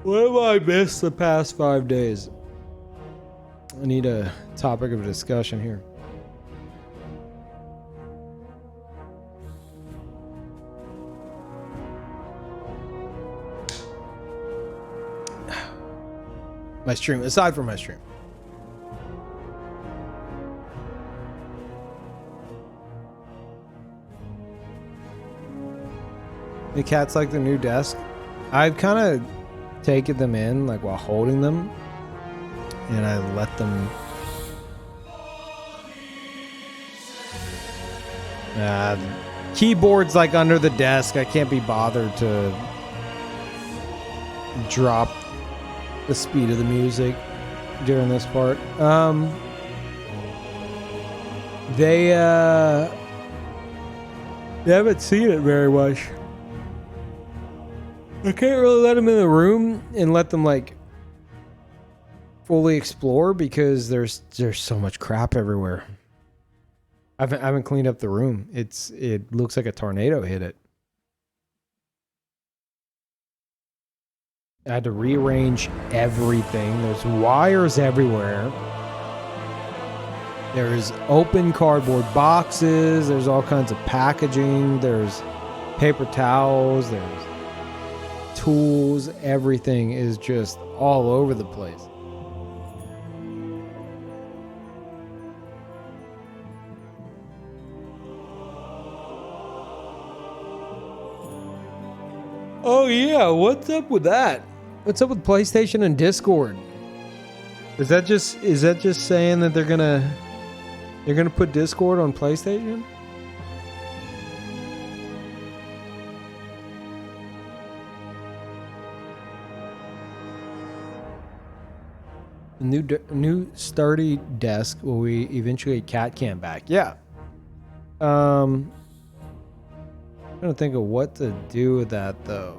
What have I missed the past 5 days? I need a topic of discussion here. My stream, aside from my stream. The cats like the new desk. I've kind of taken them in like while holding them, and I let them. Keyboard's like under the desk. I can't be bothered to drop the speed of the music during this part. They haven't seen it very much. I can't really let them in the room and let them like fully explore because there's so much crap everywhere. I haven't cleaned up the room. It looks like a tornado hit it. I had to rearrange everything. There's wires everywhere. There's open cardboard boxes. There's all kinds of packaging. There's paper towels. There's tools. Everything is just all over the place. Oh yeah, what's up with that? What's up with PlayStation and Discord? Is that just saying that they're gonna put Discord on PlayStation? A new sturdy desk. Will we eventually cat cam back? Yeah. I'm trying to think of what to do with that though.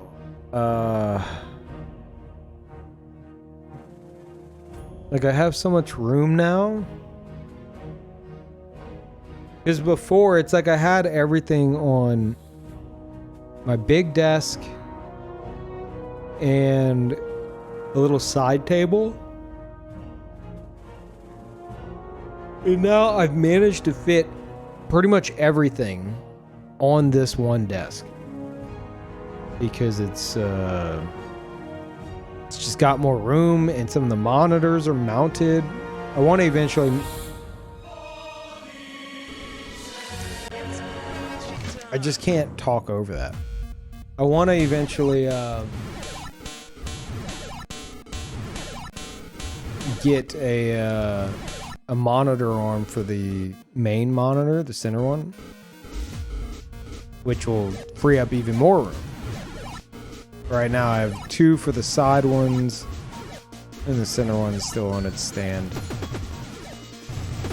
Like I have so much room now. Because before it's like I had everything on my big desk and a little side table. And now I've managed to fit pretty much everything on this one desk. Because it's just got more room and some of the monitors are mounted. I want to eventually... I just can't talk over that. I want to eventually get a monitor arm for the main monitor, the center one, which will free up even more room. Right now I have two for the side ones, and the center one is still on its stand.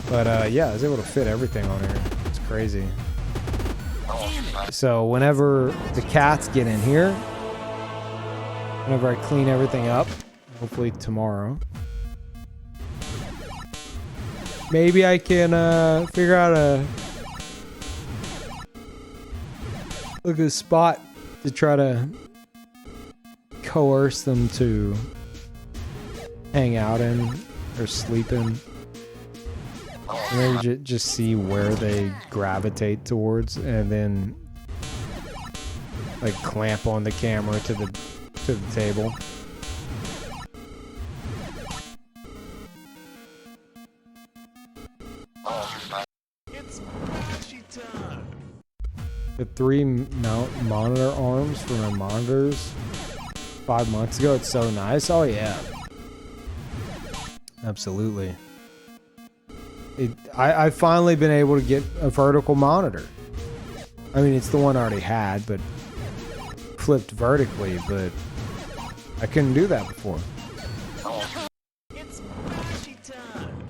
But yeah, I was able to fit everything on here. It's crazy. So whenever the cats get in here, whenever I clean everything up, hopefully tomorrow, maybe I can figure out a spot to try to coerce them to hang out in or sleep in. Maybe just see where they gravitate towards, and then like clamp on the camera to the table. It's Boshy time. The 3 monitor arms for my monitors 5 months ago. It's so nice. Oh yeah, absolutely. I've finally been able to get a vertical monitor. I mean, it's the one I already had, but flipped vertically, but I couldn't do that before. It's Boshy time.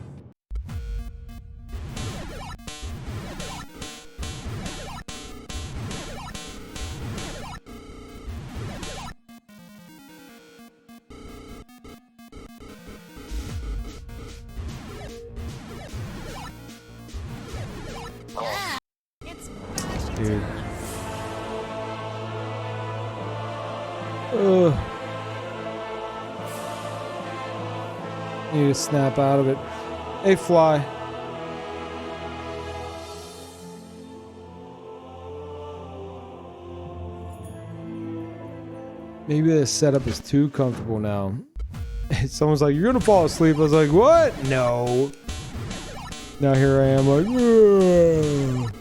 It's Boshy Dude. time. Ugh. Need to snap out of it. Hey, fly. Maybe the setup is too comfortable now. Someone's like, "You're gonna fall asleep." I was like, "What? No." Now here I am, like, ugh.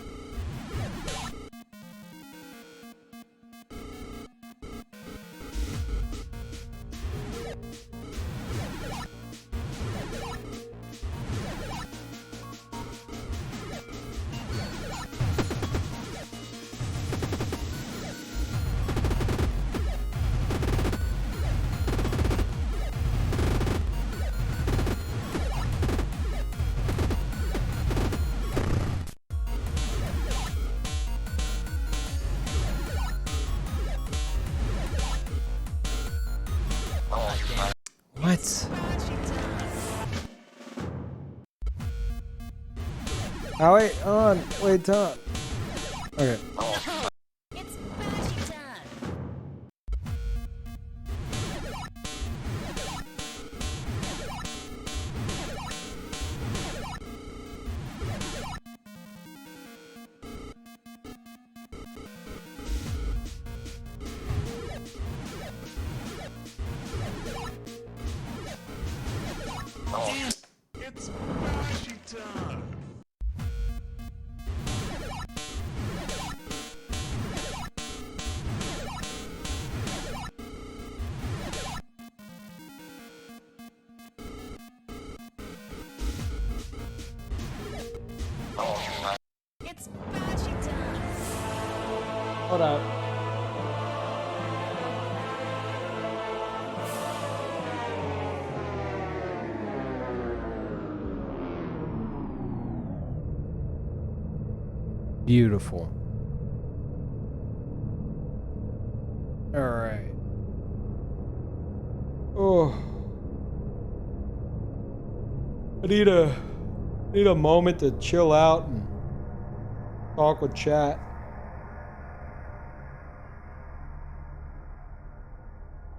What? Boshy time. Oh, wait, hold on. Wait, Tom. Okay. It's Boshy time. It's Boshy time. It's Boshy time. Hold up. Beautiful. All right. Oh. I need a moment to chill out and talk with chat.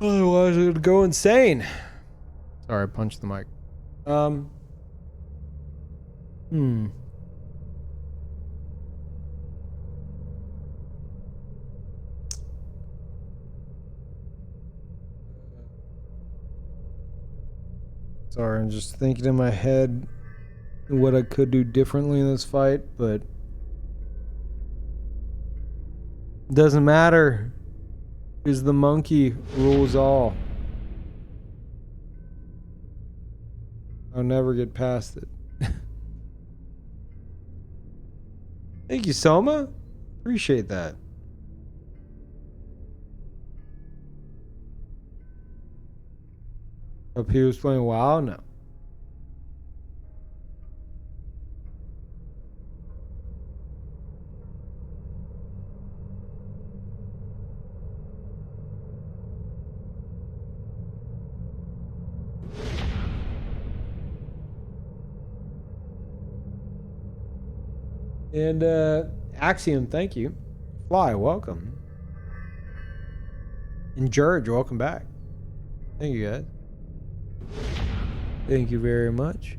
Otherwise, it would go insane. Sorry, I punched the mic. Hmm. Sorry, I'm just thinking in my head what I could do differently in this fight, but doesn't matter, because the monkey rules all. I'll never get past it. Thank you, Soma. Appreciate that. Hope he was playing WoW? No. And Axiom, thank you. Fly, welcome. And George, welcome back. Thank you guys. Thank you very much.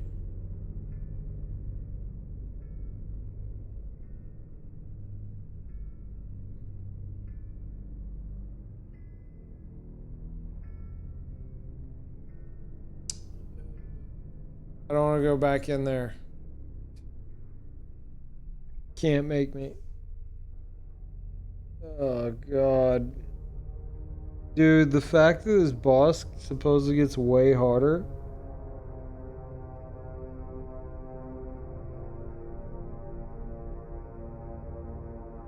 I don't want to go back in there. Can't make me. Oh, God. Dude, the fact that this boss supposedly gets way harder.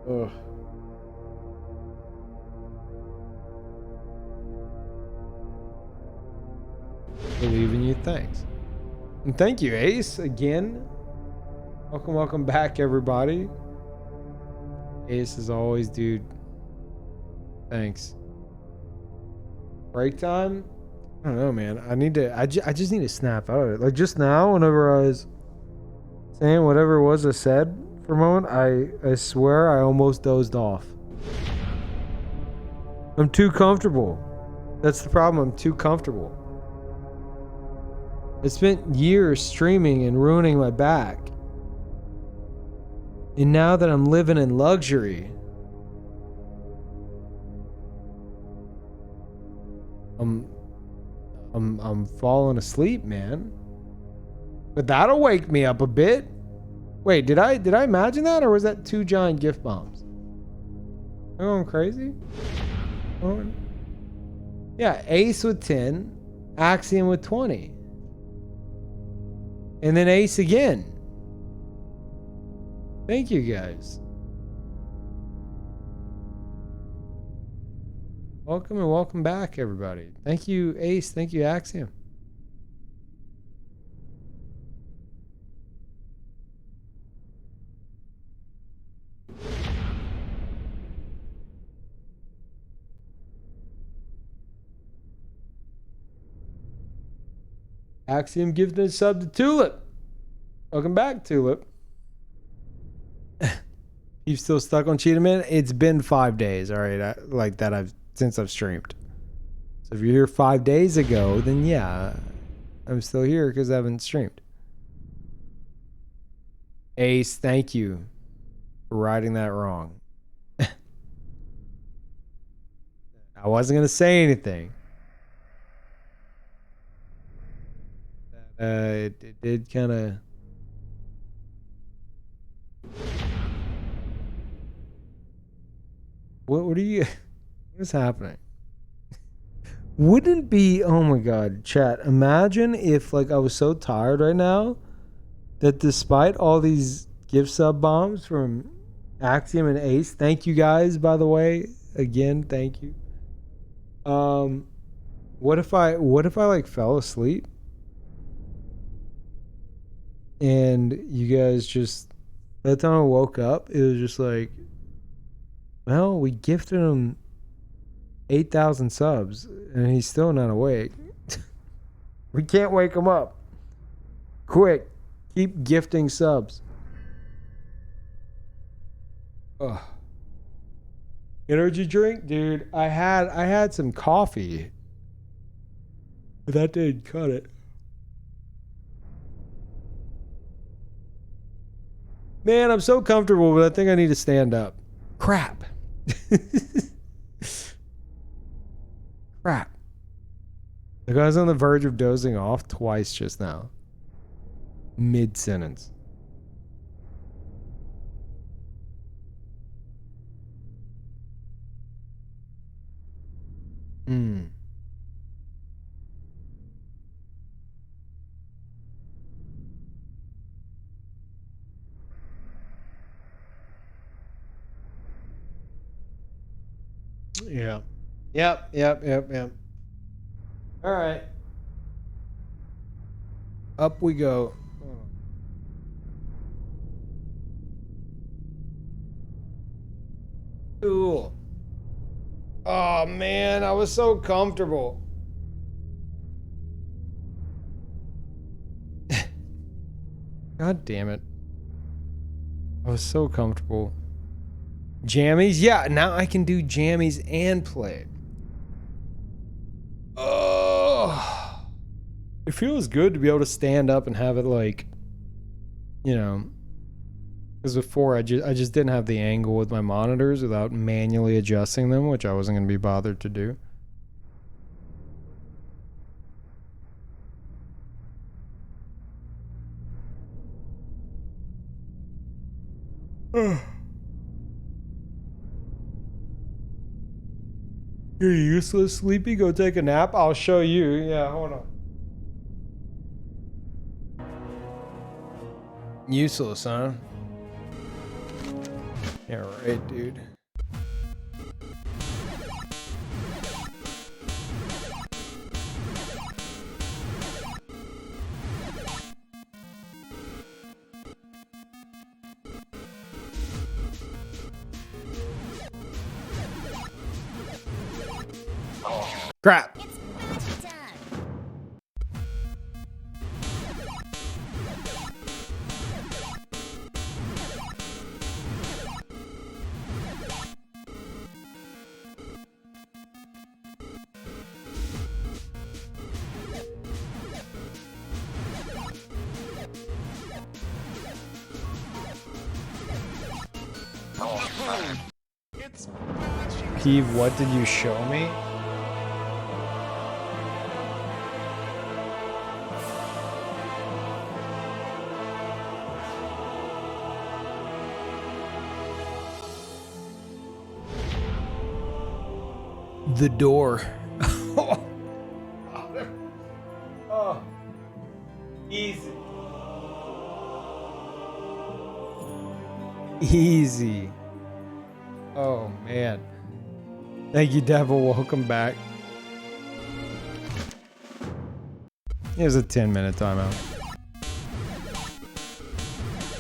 Ugh. Believe in you, thanks. And thank you, Ace, again. Welcome back, everybody. Ace, as always, dude. Thanks. Break time? I don't know, man. I just need to snap out of it. Like, just now, whenever I was saying whatever it was I said for a moment, I swear I almost dozed off. I'm too comfortable. That's the problem. I'm too comfortable. I spent years streaming and ruining my back. And now that I'm living in luxury, I'm falling asleep, man. But that'll wake me up a bit. Wait, did I imagine that, or was that 2 giant gift bombs? Am I going crazy? Oh. Yeah, Ace with 10, Axiom with 20. And then Ace again. Thank you guys. Welcome and welcome back, everybody. Thank you, Ace. Thank you, Axiom. Axiom gifted a sub to Tulip. Welcome back, Tulip. You still stuck on Cheetah Man? It's been 5 days, all right, like that since I've streamed. So if you're here 5 days ago, then yeah, I'm still here because I haven't streamed. Ace, thank you for righting that wrong. I wasn't gonna say anything. It did kind of. What are you? What is happening? Wouldn't be. Oh my God, chat. Imagine if like I was so tired right now that despite all these gift sub bombs from Axiom and Ace, thank you guys, by the way. Again, thank you. What if I like fell asleep and you guys just, by the time I woke up, it was just like, well, we gifted him 8,000 subs and he's still not awake. We can't wake him up. Quick, keep gifting subs. Ugh. Energy drink, dude. I had some coffee, but that didn't cut it. Man, I'm so comfortable, but I think I need to stand up. Crap. Crap. The guy's on the verge of dozing off twice just now. Mid-sentence. Yeah. Yep. All right. Up we go. Cool. Oh man, I was so comfortable. God damn it. I was so comfortable. Jammies? Yeah, now I can do jammies and play. Oh, it feels good to be able to stand up and have it like, you know, because before I just didn't have the angle with my monitors without manually adjusting them, which I wasn't going to be bothered to do. You're useless, Sleepy. Go take a nap. I'll show you. Yeah, hold on. Useless, huh? Yeah, right, dude. Crap. It's Boshy time. It's Boshy. Peve, what did you show me? The door. Oh. Easy. Easy. Oh, man. Thank you, Devil. Welcome back. Here's a 10-minute timeout.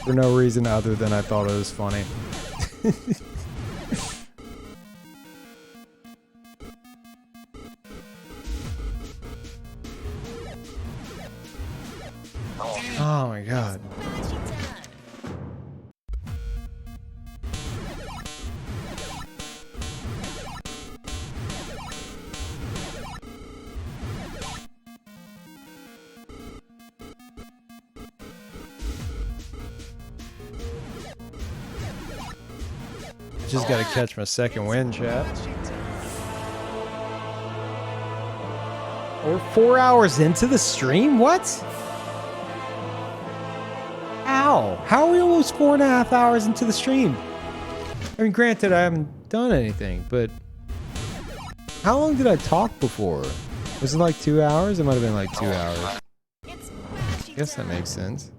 For no reason other than I thought it was funny. Oh my god. Boshy time. Just gotta catch my second win, chat. We're 4 hours into the stream? What? How? How are we almost 4.5 hours into the stream? I mean, granted, I haven't done anything, but how long did I talk before? Was it like 2 hours? It might have been like 2 hours. It's Boshy I guess that time. makes sense.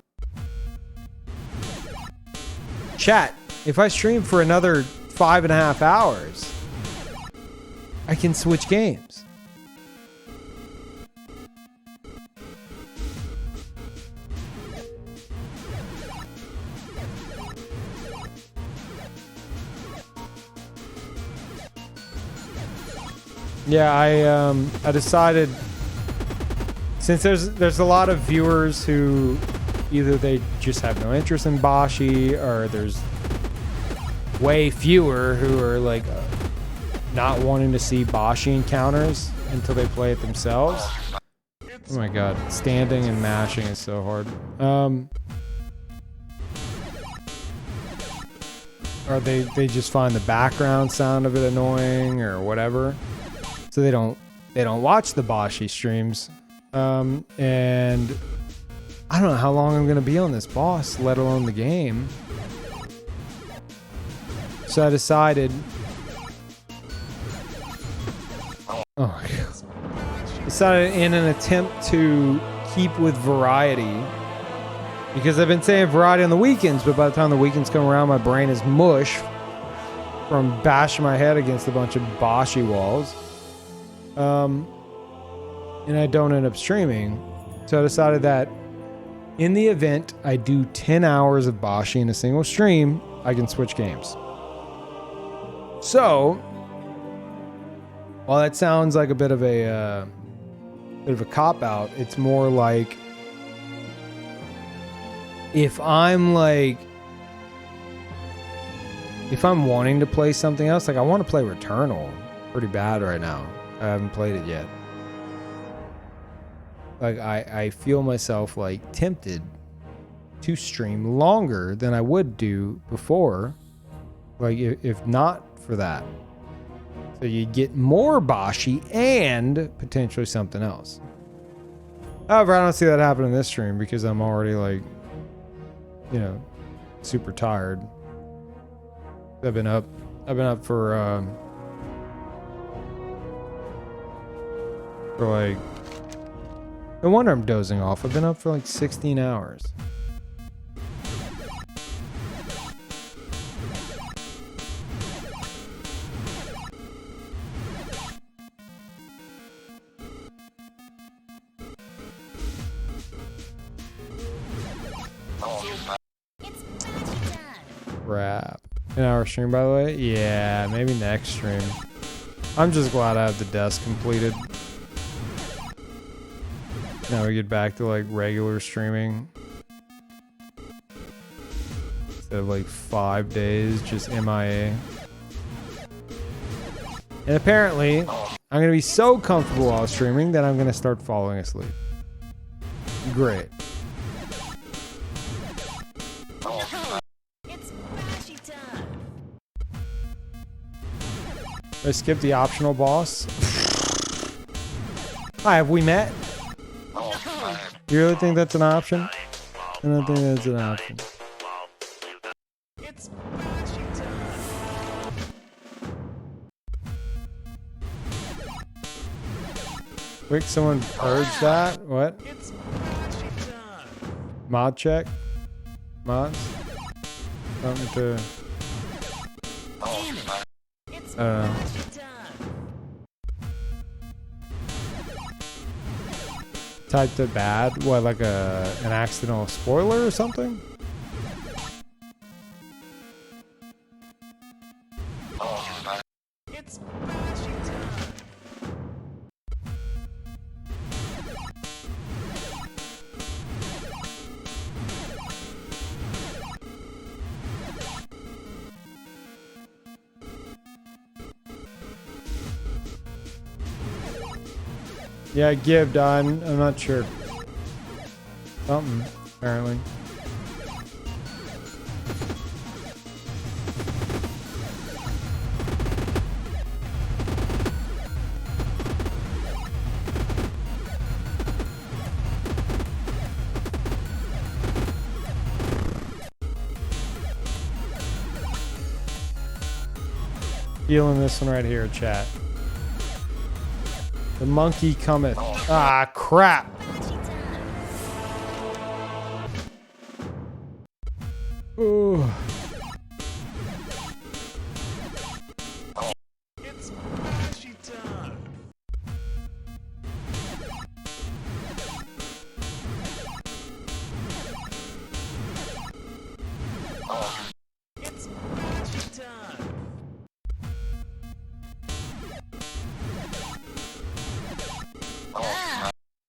Chat, if I stream for another 5.5 hours, I can switch games. Yeah, I decided, since there's a lot of viewers who either they just have no interest in Boshy, or there's way fewer who are like not wanting to see Boshy encounters until they play it themselves. Oh my god, standing and mashing is so hard. Or they just find the background sound of it annoying or whatever, so they don't watch the Boshy streams. And I don't know how long I'm gonna be on this boss, let alone the game. So I decided, oh my god, decided in an attempt to keep with variety, because I've been saying variety on the weekends, but by the time the weekends come around, my brain is mush from bashing my head against a bunch of Boshy walls. And I don't end up streaming. So I decided that in the event I do 10 hours of Boshy in a single stream, I can switch games. So, while that sounds like a bit of a cop-out, it's more like, if I'm like if I'm wanting to play something else, like I want to play Returnal pretty bad right now. I haven't played it yet. Like I feel myself like tempted to stream longer than I would do before. Like if not for that. So you get more Boshy and potentially something else. However, I don't see that happen in this stream because I'm already like, you know, super tired. I've been up for like, no wonder I'm dozing off. I've been up for like 16 hours. It's Boshy time. Crap. An hour stream, by the way? Yeah, maybe next stream. I'm just glad I have the desk completed. Now we get back to like regular streaming. Instead of like 5 days, just MIA. And apparently, I'm gonna be so comfortable while streaming that I'm gonna start falling asleep. Great. It's Boshy time. I skipped the optional boss. Hi, have we met? You really think that's an option? I don't think that's an option. It's Boshy time. Quick, someone purge that? What? It's Boshy time. Mod check? Mods? Something to... It's I don't know. Boshy time. Type to bad? What, like an accidental spoiler or something? It's Boshy time. Yeah, give, Don. I'm not sure. Something, apparently. Feeling this one right here, chat. The monkey cometh. Ah, crap. Boshy time. Ooh. It's Boshy time. It's Boshy time.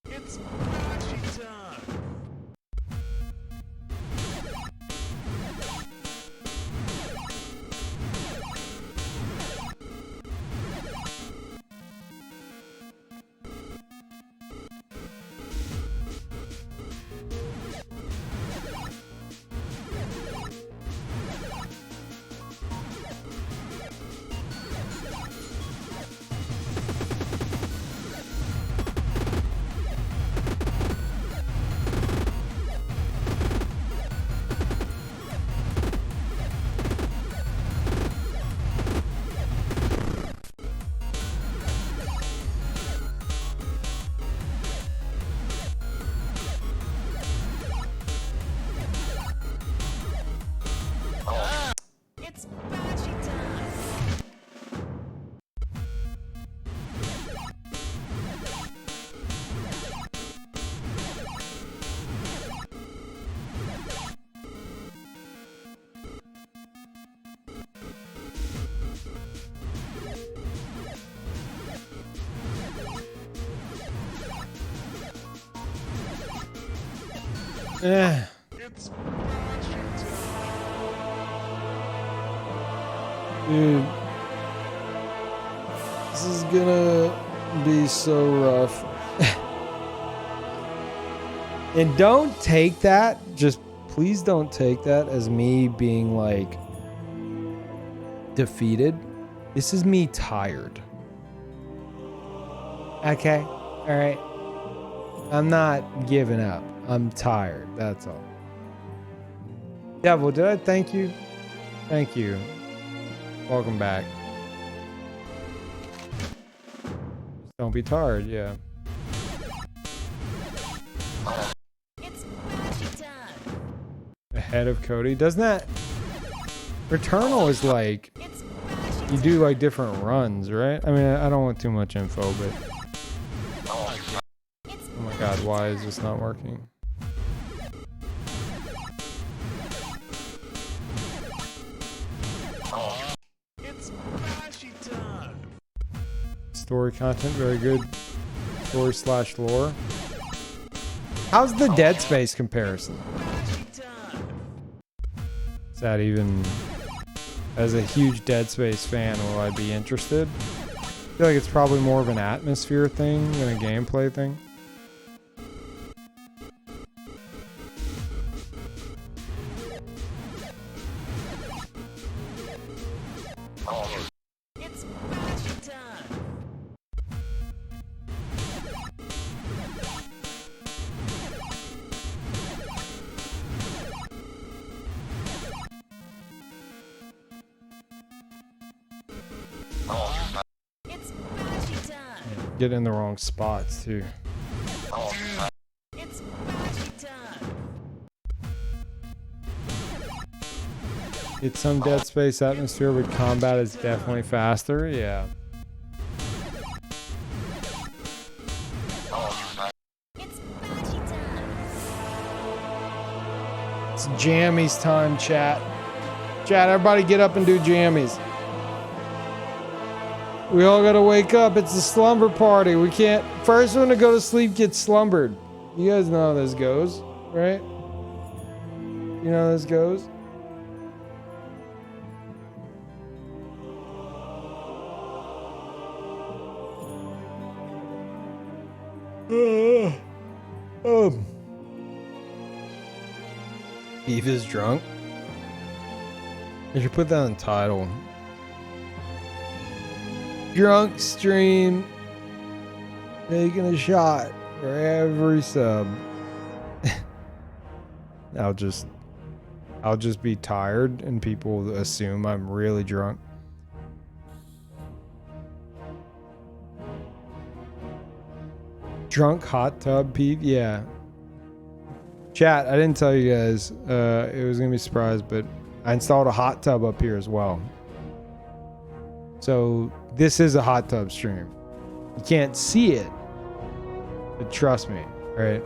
It's Boshy time. It's Boshy time. Eh. It's Boshy time. Dude. This is gonna be so rough. And don't take that, just please don't take that as me being like defeated. This is me tired. Okay? Alright. I'm not giving up. I'm tired. That's all. Devil, did I thank you? Thank you. Welcome back. Don't be tired, yeah. It's Bashy time. Ahead of Cody. Doesn't that Returnal is like It's Bashy you do like different runs, right? I mean, I don't want too much info, but It's oh my god, why is this not working? It's Bashy time. Story content, very good. Story / lore. How's the Dead Space comparison? Bashy time. Is that even, as a huge Dead Space fan, will I be interested? I feel like it's probably more of an atmosphere thing than a gameplay thing. It's Bashy time. It's Bashy time. Get in the wrong spots too. It's Bashy time. It's some Dead Space atmosphere, but combat is definitely faster. Yeah. It's Bashy time. It's jammies time, chat. Chat, everybody get up and do jammies. We all gotta wake up. It's a slumber party. We can't. First one to go to sleep gets slumbered. You guys know how this goes, right? You know how this goes? Beef is drunk. I should put that on title. Drunk stream. Making a shot for every sub. I'll just be tired and people assume I'm really drunk. Drunk hot tub Pete? Yeah. Chat, I didn't tell you guys. It was gonna be a surprise, but I installed a hot tub up here as well. So this is a hot tub stream. You can't see it, but trust me, all right?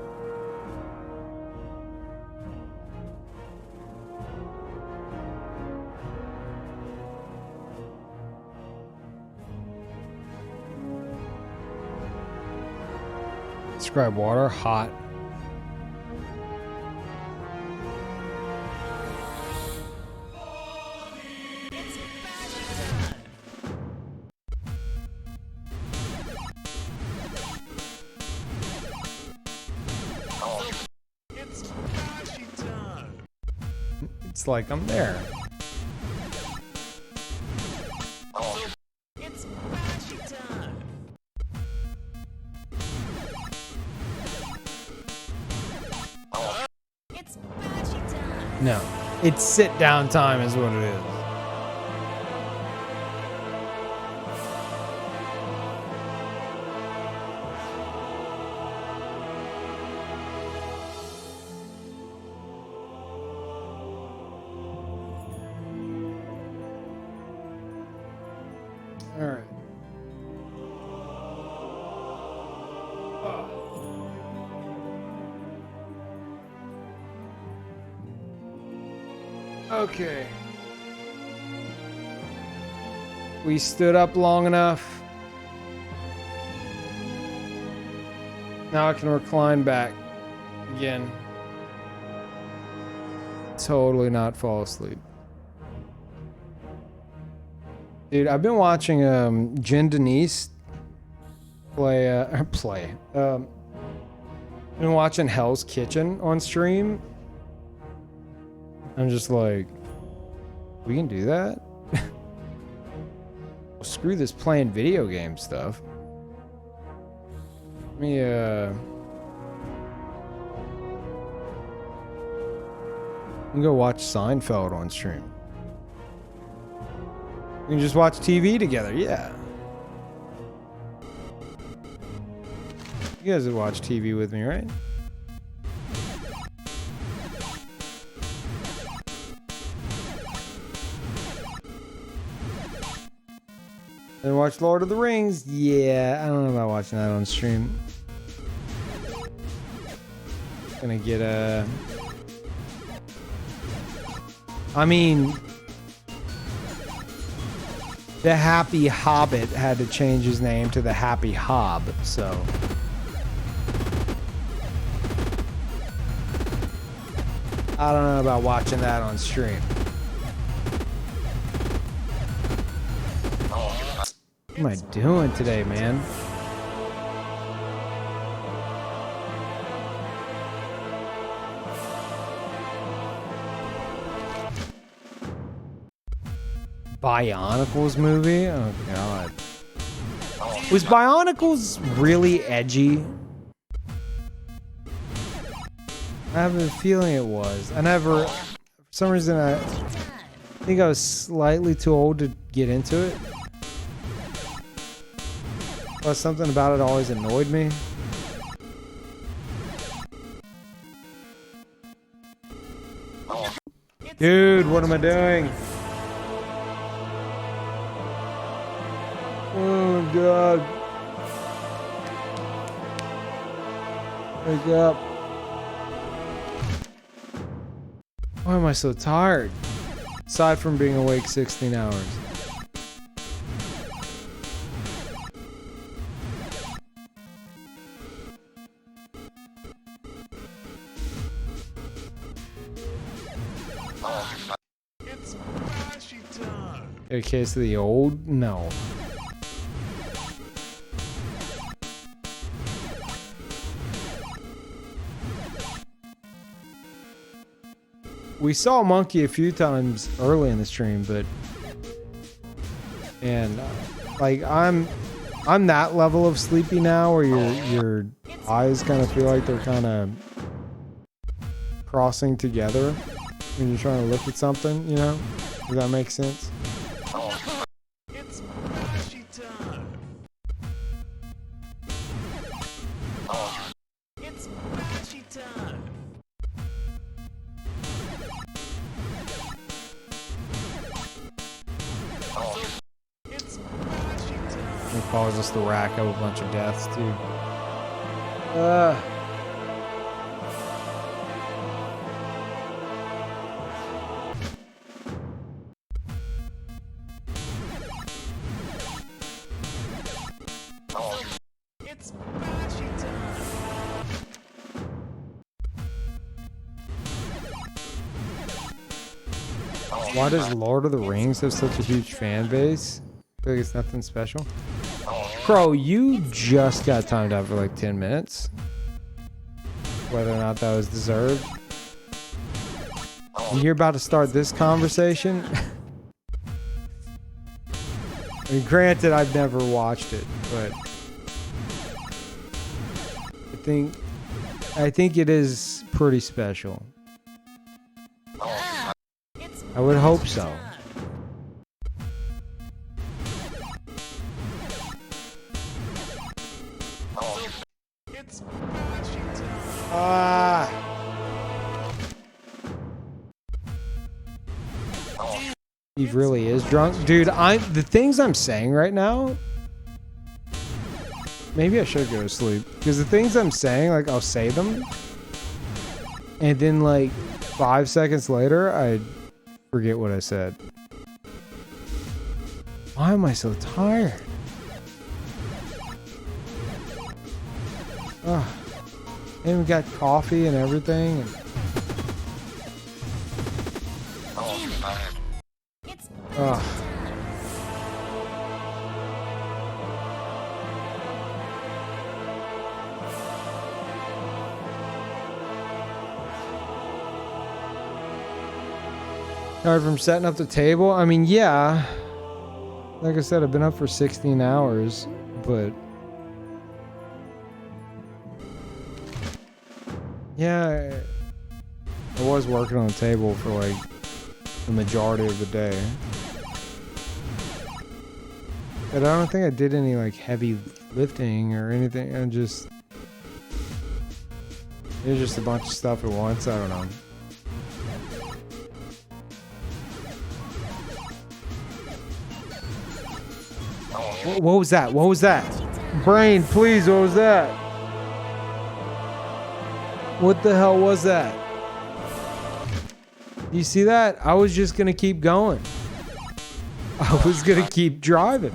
Describe water, hot. It's Bashy time. It's Bashy time. It's like I'm there. It's Bashy time. It's Bashy time. No, it's sit down time is what it is. All right. Okay. We stood up long enough. Now I can recline back again. Totally not fall asleep. Dude, I've been watching Jen Denise play. Been watching Hell's Kitchen on stream. I'm just like, we can do that? Well, screw this playing video game stuff. Let me we can go watch Seinfeld on stream. We can just watch TV together, yeah. You guys would watch TV with me, right? And watch Lord of the Rings? Yeah, I don't know about watching that on stream. Gonna get a... I mean... The Happy Hobbit had to change his name to the Happy Hob, so... I don't know about watching that on stream. What am I doing today, man? Bionicles movie? Oh god. Was Bionicles really edgy? I have a feeling it was. I never, for some reason, I think I was slightly too old to get into it. But something about it always annoyed me. Dude, what am I doing? Oh god. Wake up. Why am I so tired? Aside from being awake 16 hours. It's Boshy time. Got a case of the old? No. We saw Monkey a few times early in the stream, but and like I'm that level of sleepy now where your eyes kind of feel like they're kind of crossing together when you're trying to look at something, you know? Does that make sense? It's Boshy time. It's Boshy time. It's Boshy time. It causes us to rack up a bunch of deaths too. It's Boshy time. Why does Lord of the Rings have such a huge fan base? I feel like it's nothing special. Bro, you just got timed out for like 10 minutes. Whether or not that was deserved. And you're about to start this conversation? I mean, granted, I've never watched it, but I think it is pretty special. I would hope so. It's Boshy time. Ah. He really is drunk. Dude, the things I'm saying right now, maybe I should go to sleep. Because the things I'm saying, like, I'll say them. And then, like, 5 seconds later, I forget what I said. Why am I so tired? Ugh. And we got coffee and everything. And... It's Ugh. Tired from setting up the table? I mean, yeah. Like I said, I've been up for 16 hours, but yeah, I was working on the table for like the majority of the day. But I don't think I did any like heavy lifting or anything. It was just a bunch of stuff at once. I don't know. What was that? What was that? Brain, please, what was that? What the hell was that? You see that? I was just gonna keep going. I was gonna keep driving.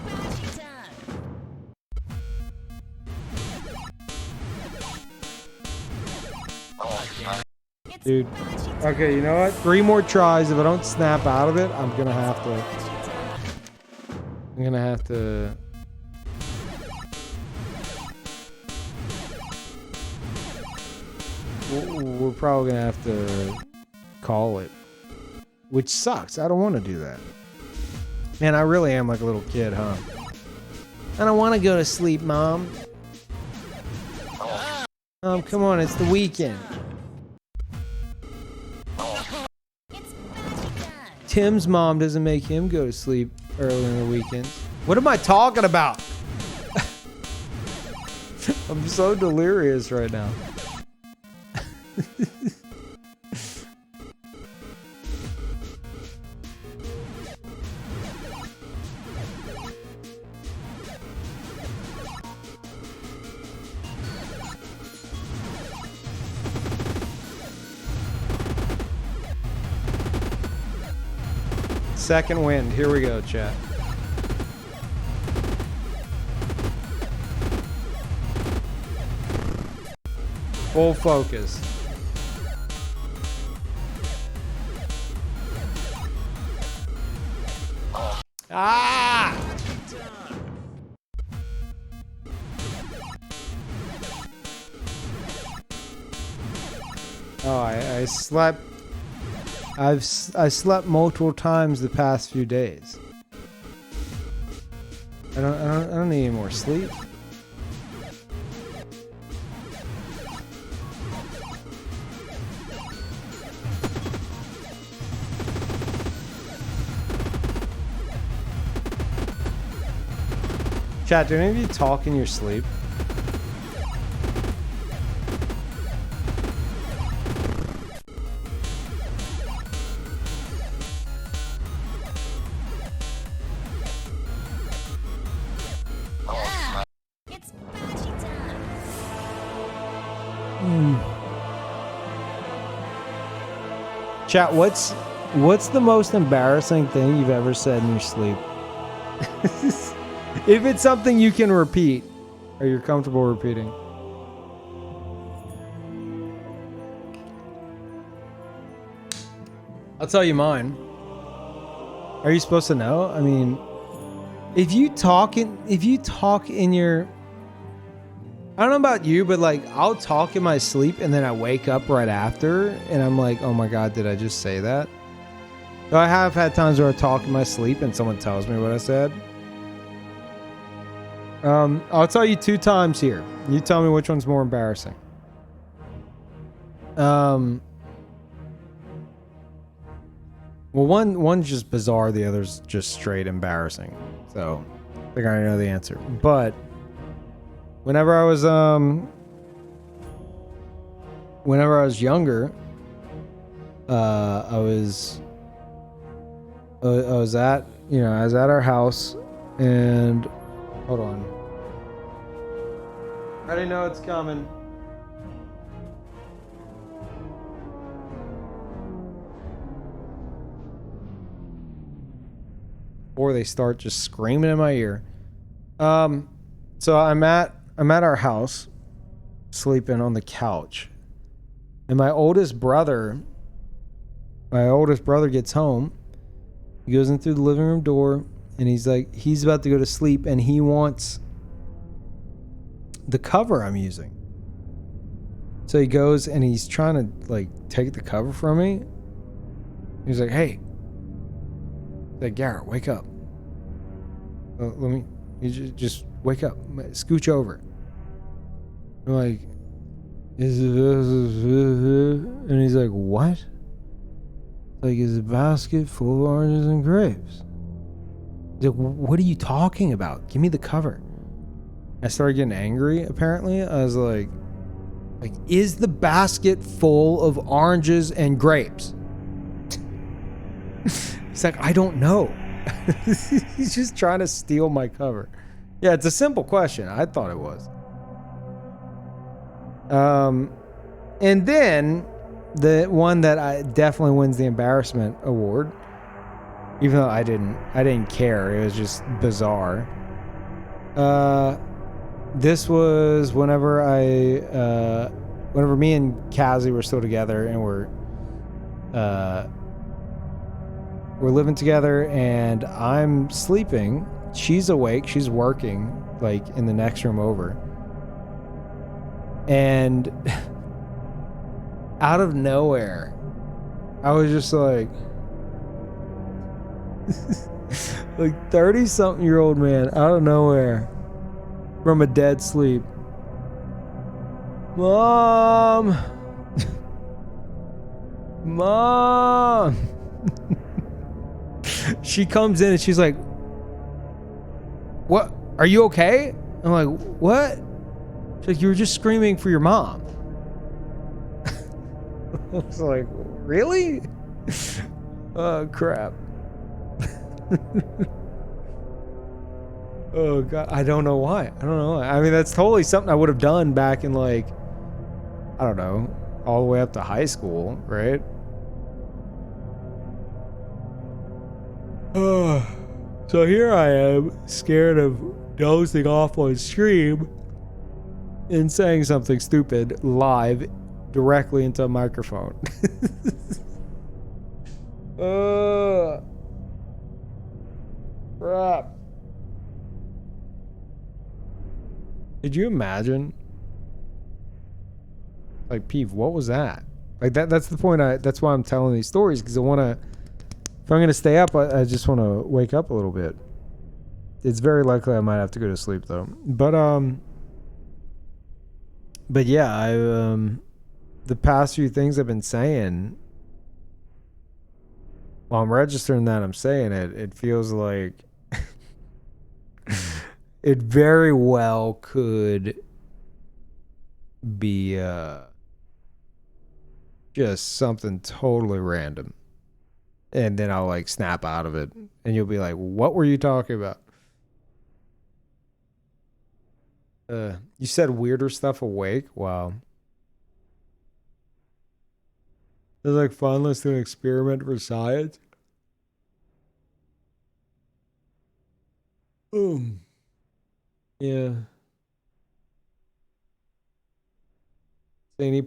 Dude. Okay, you know what? 3 more tries. If I don't snap out of it, I'm gonna have to. We're probably gonna have to call it, which sucks. I don't want to do that. Man, I really am like a little kid, huh? I don't want to go to sleep, Mom. Come on, it's the weekend. Tim's mom doesn't make him go to sleep early in the weekends. What am I talking about? I'm so delirious right now. Second wind. Here we go, chat. Full focus. Ah! Oh, I slept. I slept multiple times the past few days. I don't need any more sleep. Chat, do any of you talk in your sleep? It's Boshy time. Chat, what's the most embarrassing thing you've ever said in your sleep? If it's something you can repeat, or you're comfortable repeating. I'll tell you mine. Are you supposed to know? I mean, if you talk in your, I don't know about you, but like I'll talk in my sleep and then I wake up right after and I'm like, oh my God, did I just say that? So I have had times where I talk in my sleep and someone tells me what I said. I'll tell you 2 times here. You tell me which one's more embarrassing. Well, one's just bizarre. The other's just straight embarrassing. So I think I already know the answer. But whenever I was younger, I was at our house and hold on. I already know it's coming. Or they start just screaming in my ear. So I'm at our house, sleeping on the couch, and my oldest brother gets home. He goes in through the living room door, and he's about to go to sleep, and he wants the cover I'm using. So he goes and he's trying to like take the cover from me. He's like, "Hey, Like, Garrett, wake up. Let me, just wake up. Scooch over. I'm like, and he's like, what? Like, is a basket full of oranges and grapes? He's like, what are you talking about? Give me the cover. I started getting angry, apparently. I was like, is the basket full of oranges and grapes? He's like, I don't know. He's just trying to steal my cover. Yeah, it's a simple question. I thought it was. And then the one that I definitely wins the embarrassment award, even though I didn't care. It was just bizarre. This was whenever whenever me and Kazzy were still together and we're living together and I'm sleeping. She's awake. She's working like in the next room over. And out of nowhere, I was just like 30-something-year-old man out of nowhere from a dead sleep. Mom! Mom! She comes in and she's like, what? Are you okay? I'm like, what? She's like, you were just screaming for your mom. I was like, really? Oh, crap. Oh, God. I don't know why. I don't know why. I mean, that's totally something I would have done back in, like, I don't know, all the way up to high school, right? So here I am, scared of dozing off on stream and saying something stupid live directly into a microphone. Crap. Did you imagine? Like, Peeve, what was that? Like, that's the point. That's why I'm telling these stories, because I want to, if I'm going to stay up, I just want to wake up a little bit. It's very likely I might have to go to sleep, though. But yeah, the past few things I've been saying, while I'm registering that I'm saying it, it feels like it very well could be just something totally random. And then I'll like snap out of it and you'll be like, what were you talking about? You said weirder stuff awake? Wow. It's like fun. Let's do an experiment for science. Yeah. Any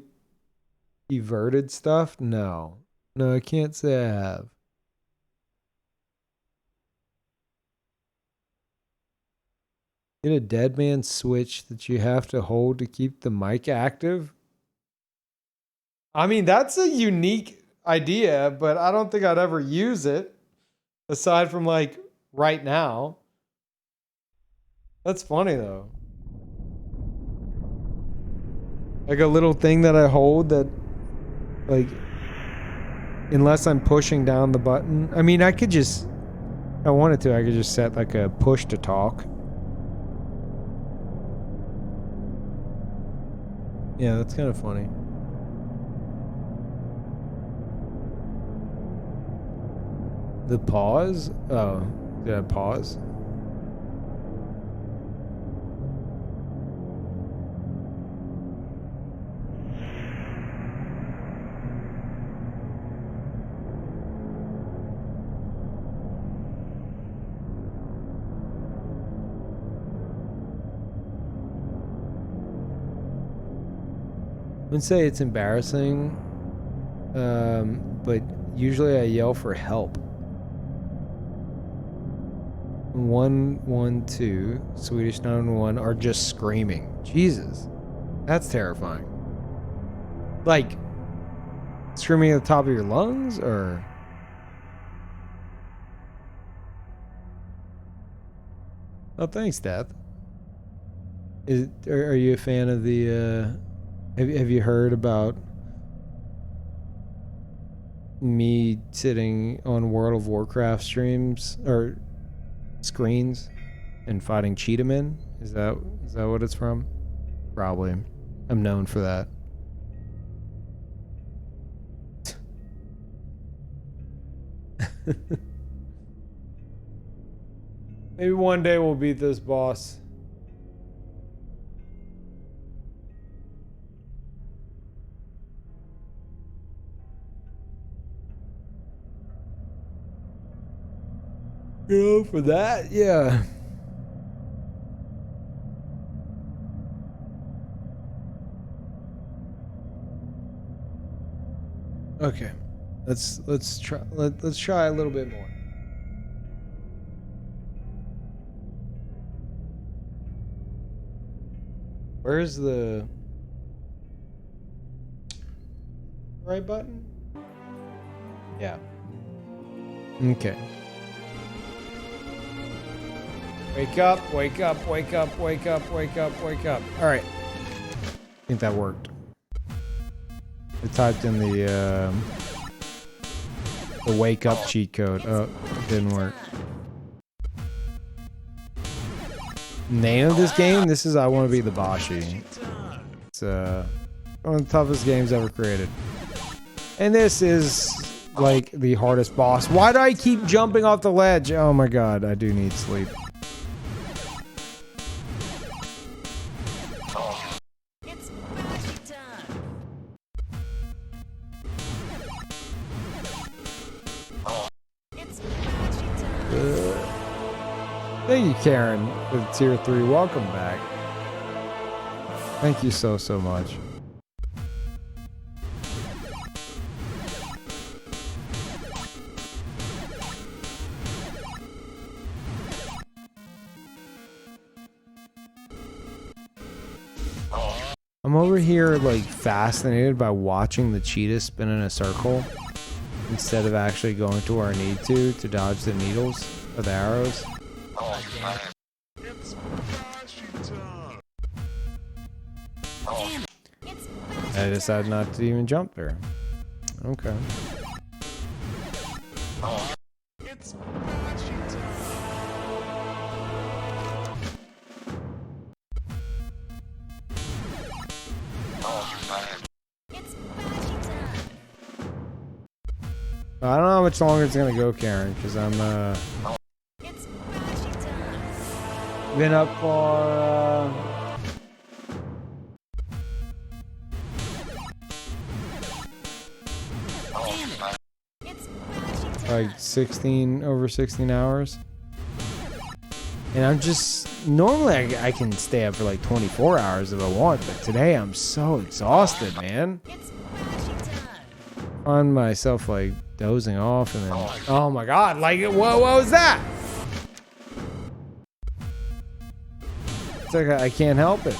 everted stuff? No. No, I can't say I have. Get a dead man switch that you have to hold to keep the mic active? I mean, that's a unique idea, but I don't think I'd ever use it aside from like right now. That's funny though. Like a little thing that I hold that, like, unless I'm pushing down the button. I mean, I could just, if I wanted to, I could just set like a push to talk. Yeah, that's kind of funny. The pause? Oh, did I pause? I would say it's embarrassing, but usually I yell for help. 112 Swedish 911 are just screaming. Jesus, that's terrifying. Like screaming at the top of your lungs, or Oh, thanks, Death. Are you a fan of the? Have you heard about me sitting on World of Warcraft streams or screens and fighting cheetah men? Is that what it's from? Probably. I'm known for that. Maybe one day we'll beat this boss. You know, for that, yeah. Okay, let's try a little bit more. Where's the right button? Yeah. Okay. Wake up, wake up, wake up, wake up, wake up, wake up. All right. I think that worked. I typed in the wake up cheat code. Oh, it didn't work. Name of this game? This is I Wanna Be The Boshy. It's one of the toughest games ever created. And this is like the hardest boss. Why do I keep jumping off the ledge? Oh my god, I do need sleep. It's Boshy time. It's Boshy time. Thank you, Karen, for the tier 3. Welcome back. Thank you so much. I'm over here like fascinated by watching the cheetah spin in a circle instead of actually going to where I need to dodge the needles or the arrows. It's Boshy time. Damn it. It's Boshy I decided not to even jump there. Okay. It's Boshy time. It's Boshy time. I don't know how much longer it's gonna go, Karen, because I'm It's Boshy time. been up for Damn it. It's Boshy time. like 16 hours. And I'm just normally I can stay up for like 24 hours if I want, but today I'm so exhausted, man. It's Boshy time. Find myself like dozing off and then oh my god, like what was that? It's like I can't help it.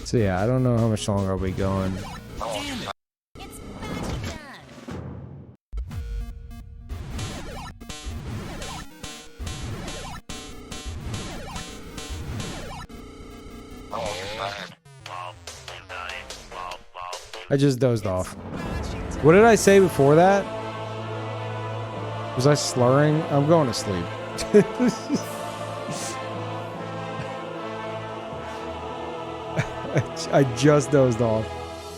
So yeah, I don't know how much longer I'll be going. Damn it. It's Boshy time. I just dozed off. What did I say before that? Was I slurring? I'm going to sleep. I just dozed off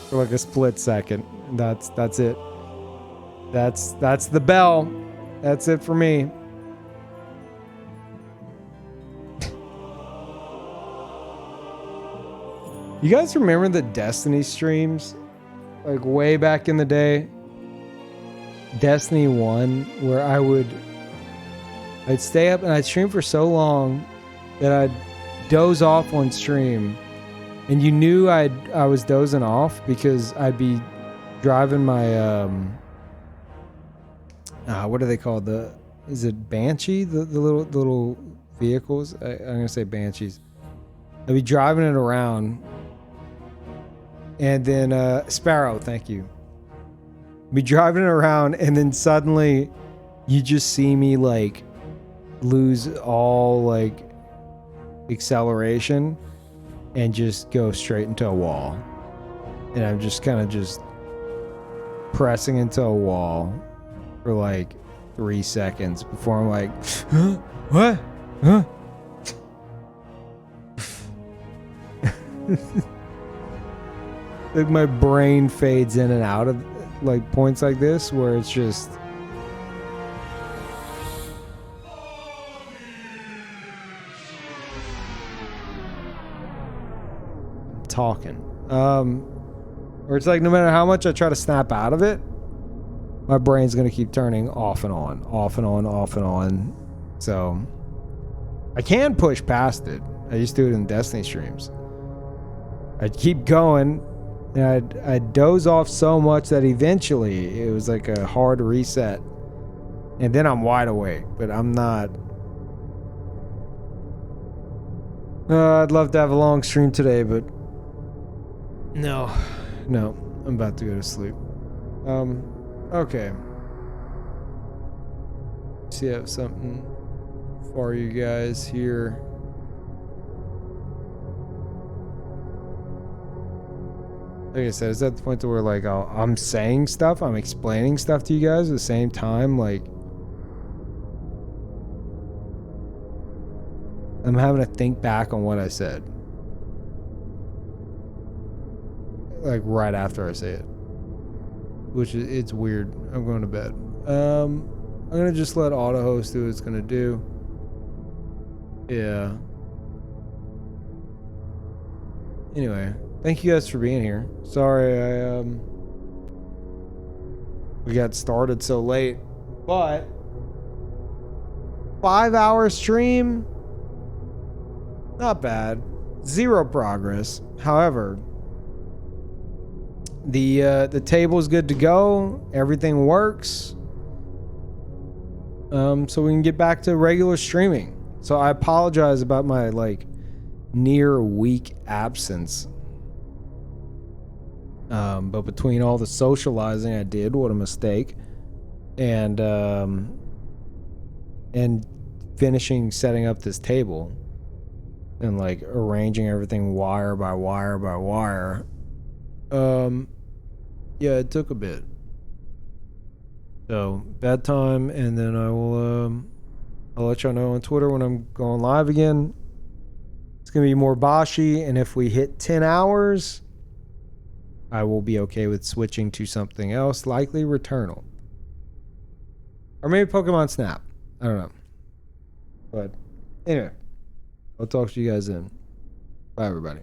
for like a split second. That's it. That's the bell. That's it for me. You guys remember the Destiny streams? Like way back in the day? Destiny 1, where I'd stay up and I'd stream for so long that I'd doze off on stream. And you knew I was dozing off because I'd be driving my what are they called? Is it Banshee? The little vehicles? I'm gonna say Banshees. I'd be driving it around And then Sparrow, thank you. Be driving around, and then suddenly you just see me like lose all like acceleration and just go straight into a wall. And I'm just kind of just pressing into a wall for like 3 seconds before I'm like, huh? What? Huh? Like my brain fades in and out of like points like this where it's just talking. Or it's like no matter how much I try to snap out of it, my brain's gonna keep turning off and on, off and on, off and on. So I can push past it. I used to do it in Destiny streams. I'd keep going, and I'd doze off so much that eventually it was like a hard reset. And then I'm wide awake, but I'm not. I'd love to have a long stream today, but no, I'm about to go to sleep. Okay. See, I have something for you guys here. Like I said, it's at the point to where like I'm saying stuff, I'm explaining stuff to you guys at the same time. Like I'm having to think back on what I said. Like right after I say it. Which is, it's weird. I'm going to bed. I'm gonna just let auto host do what it's gonna do. Yeah. Anyway, thank you guys for being here. Sorry we got started so late, but 5-hour stream, not bad. 0 progress. However, the table's good to go. Everything works. So we can get back to regular streaming. So I apologize about my like near week absence. But between all the socializing I did, what a mistake, and finishing setting up this table and like arranging everything wire by wire by wire. Yeah, it took a bit. So bedtime, and then I'll let y'all know on Twitter when I'm going live again. It's gonna be more Boshy, and if we hit 10 hours, I will be okay with switching to something else, likely Returnal. Or maybe Pokemon Snap. I don't know. But anyway, I'll talk to you guys then. Bye, everybody.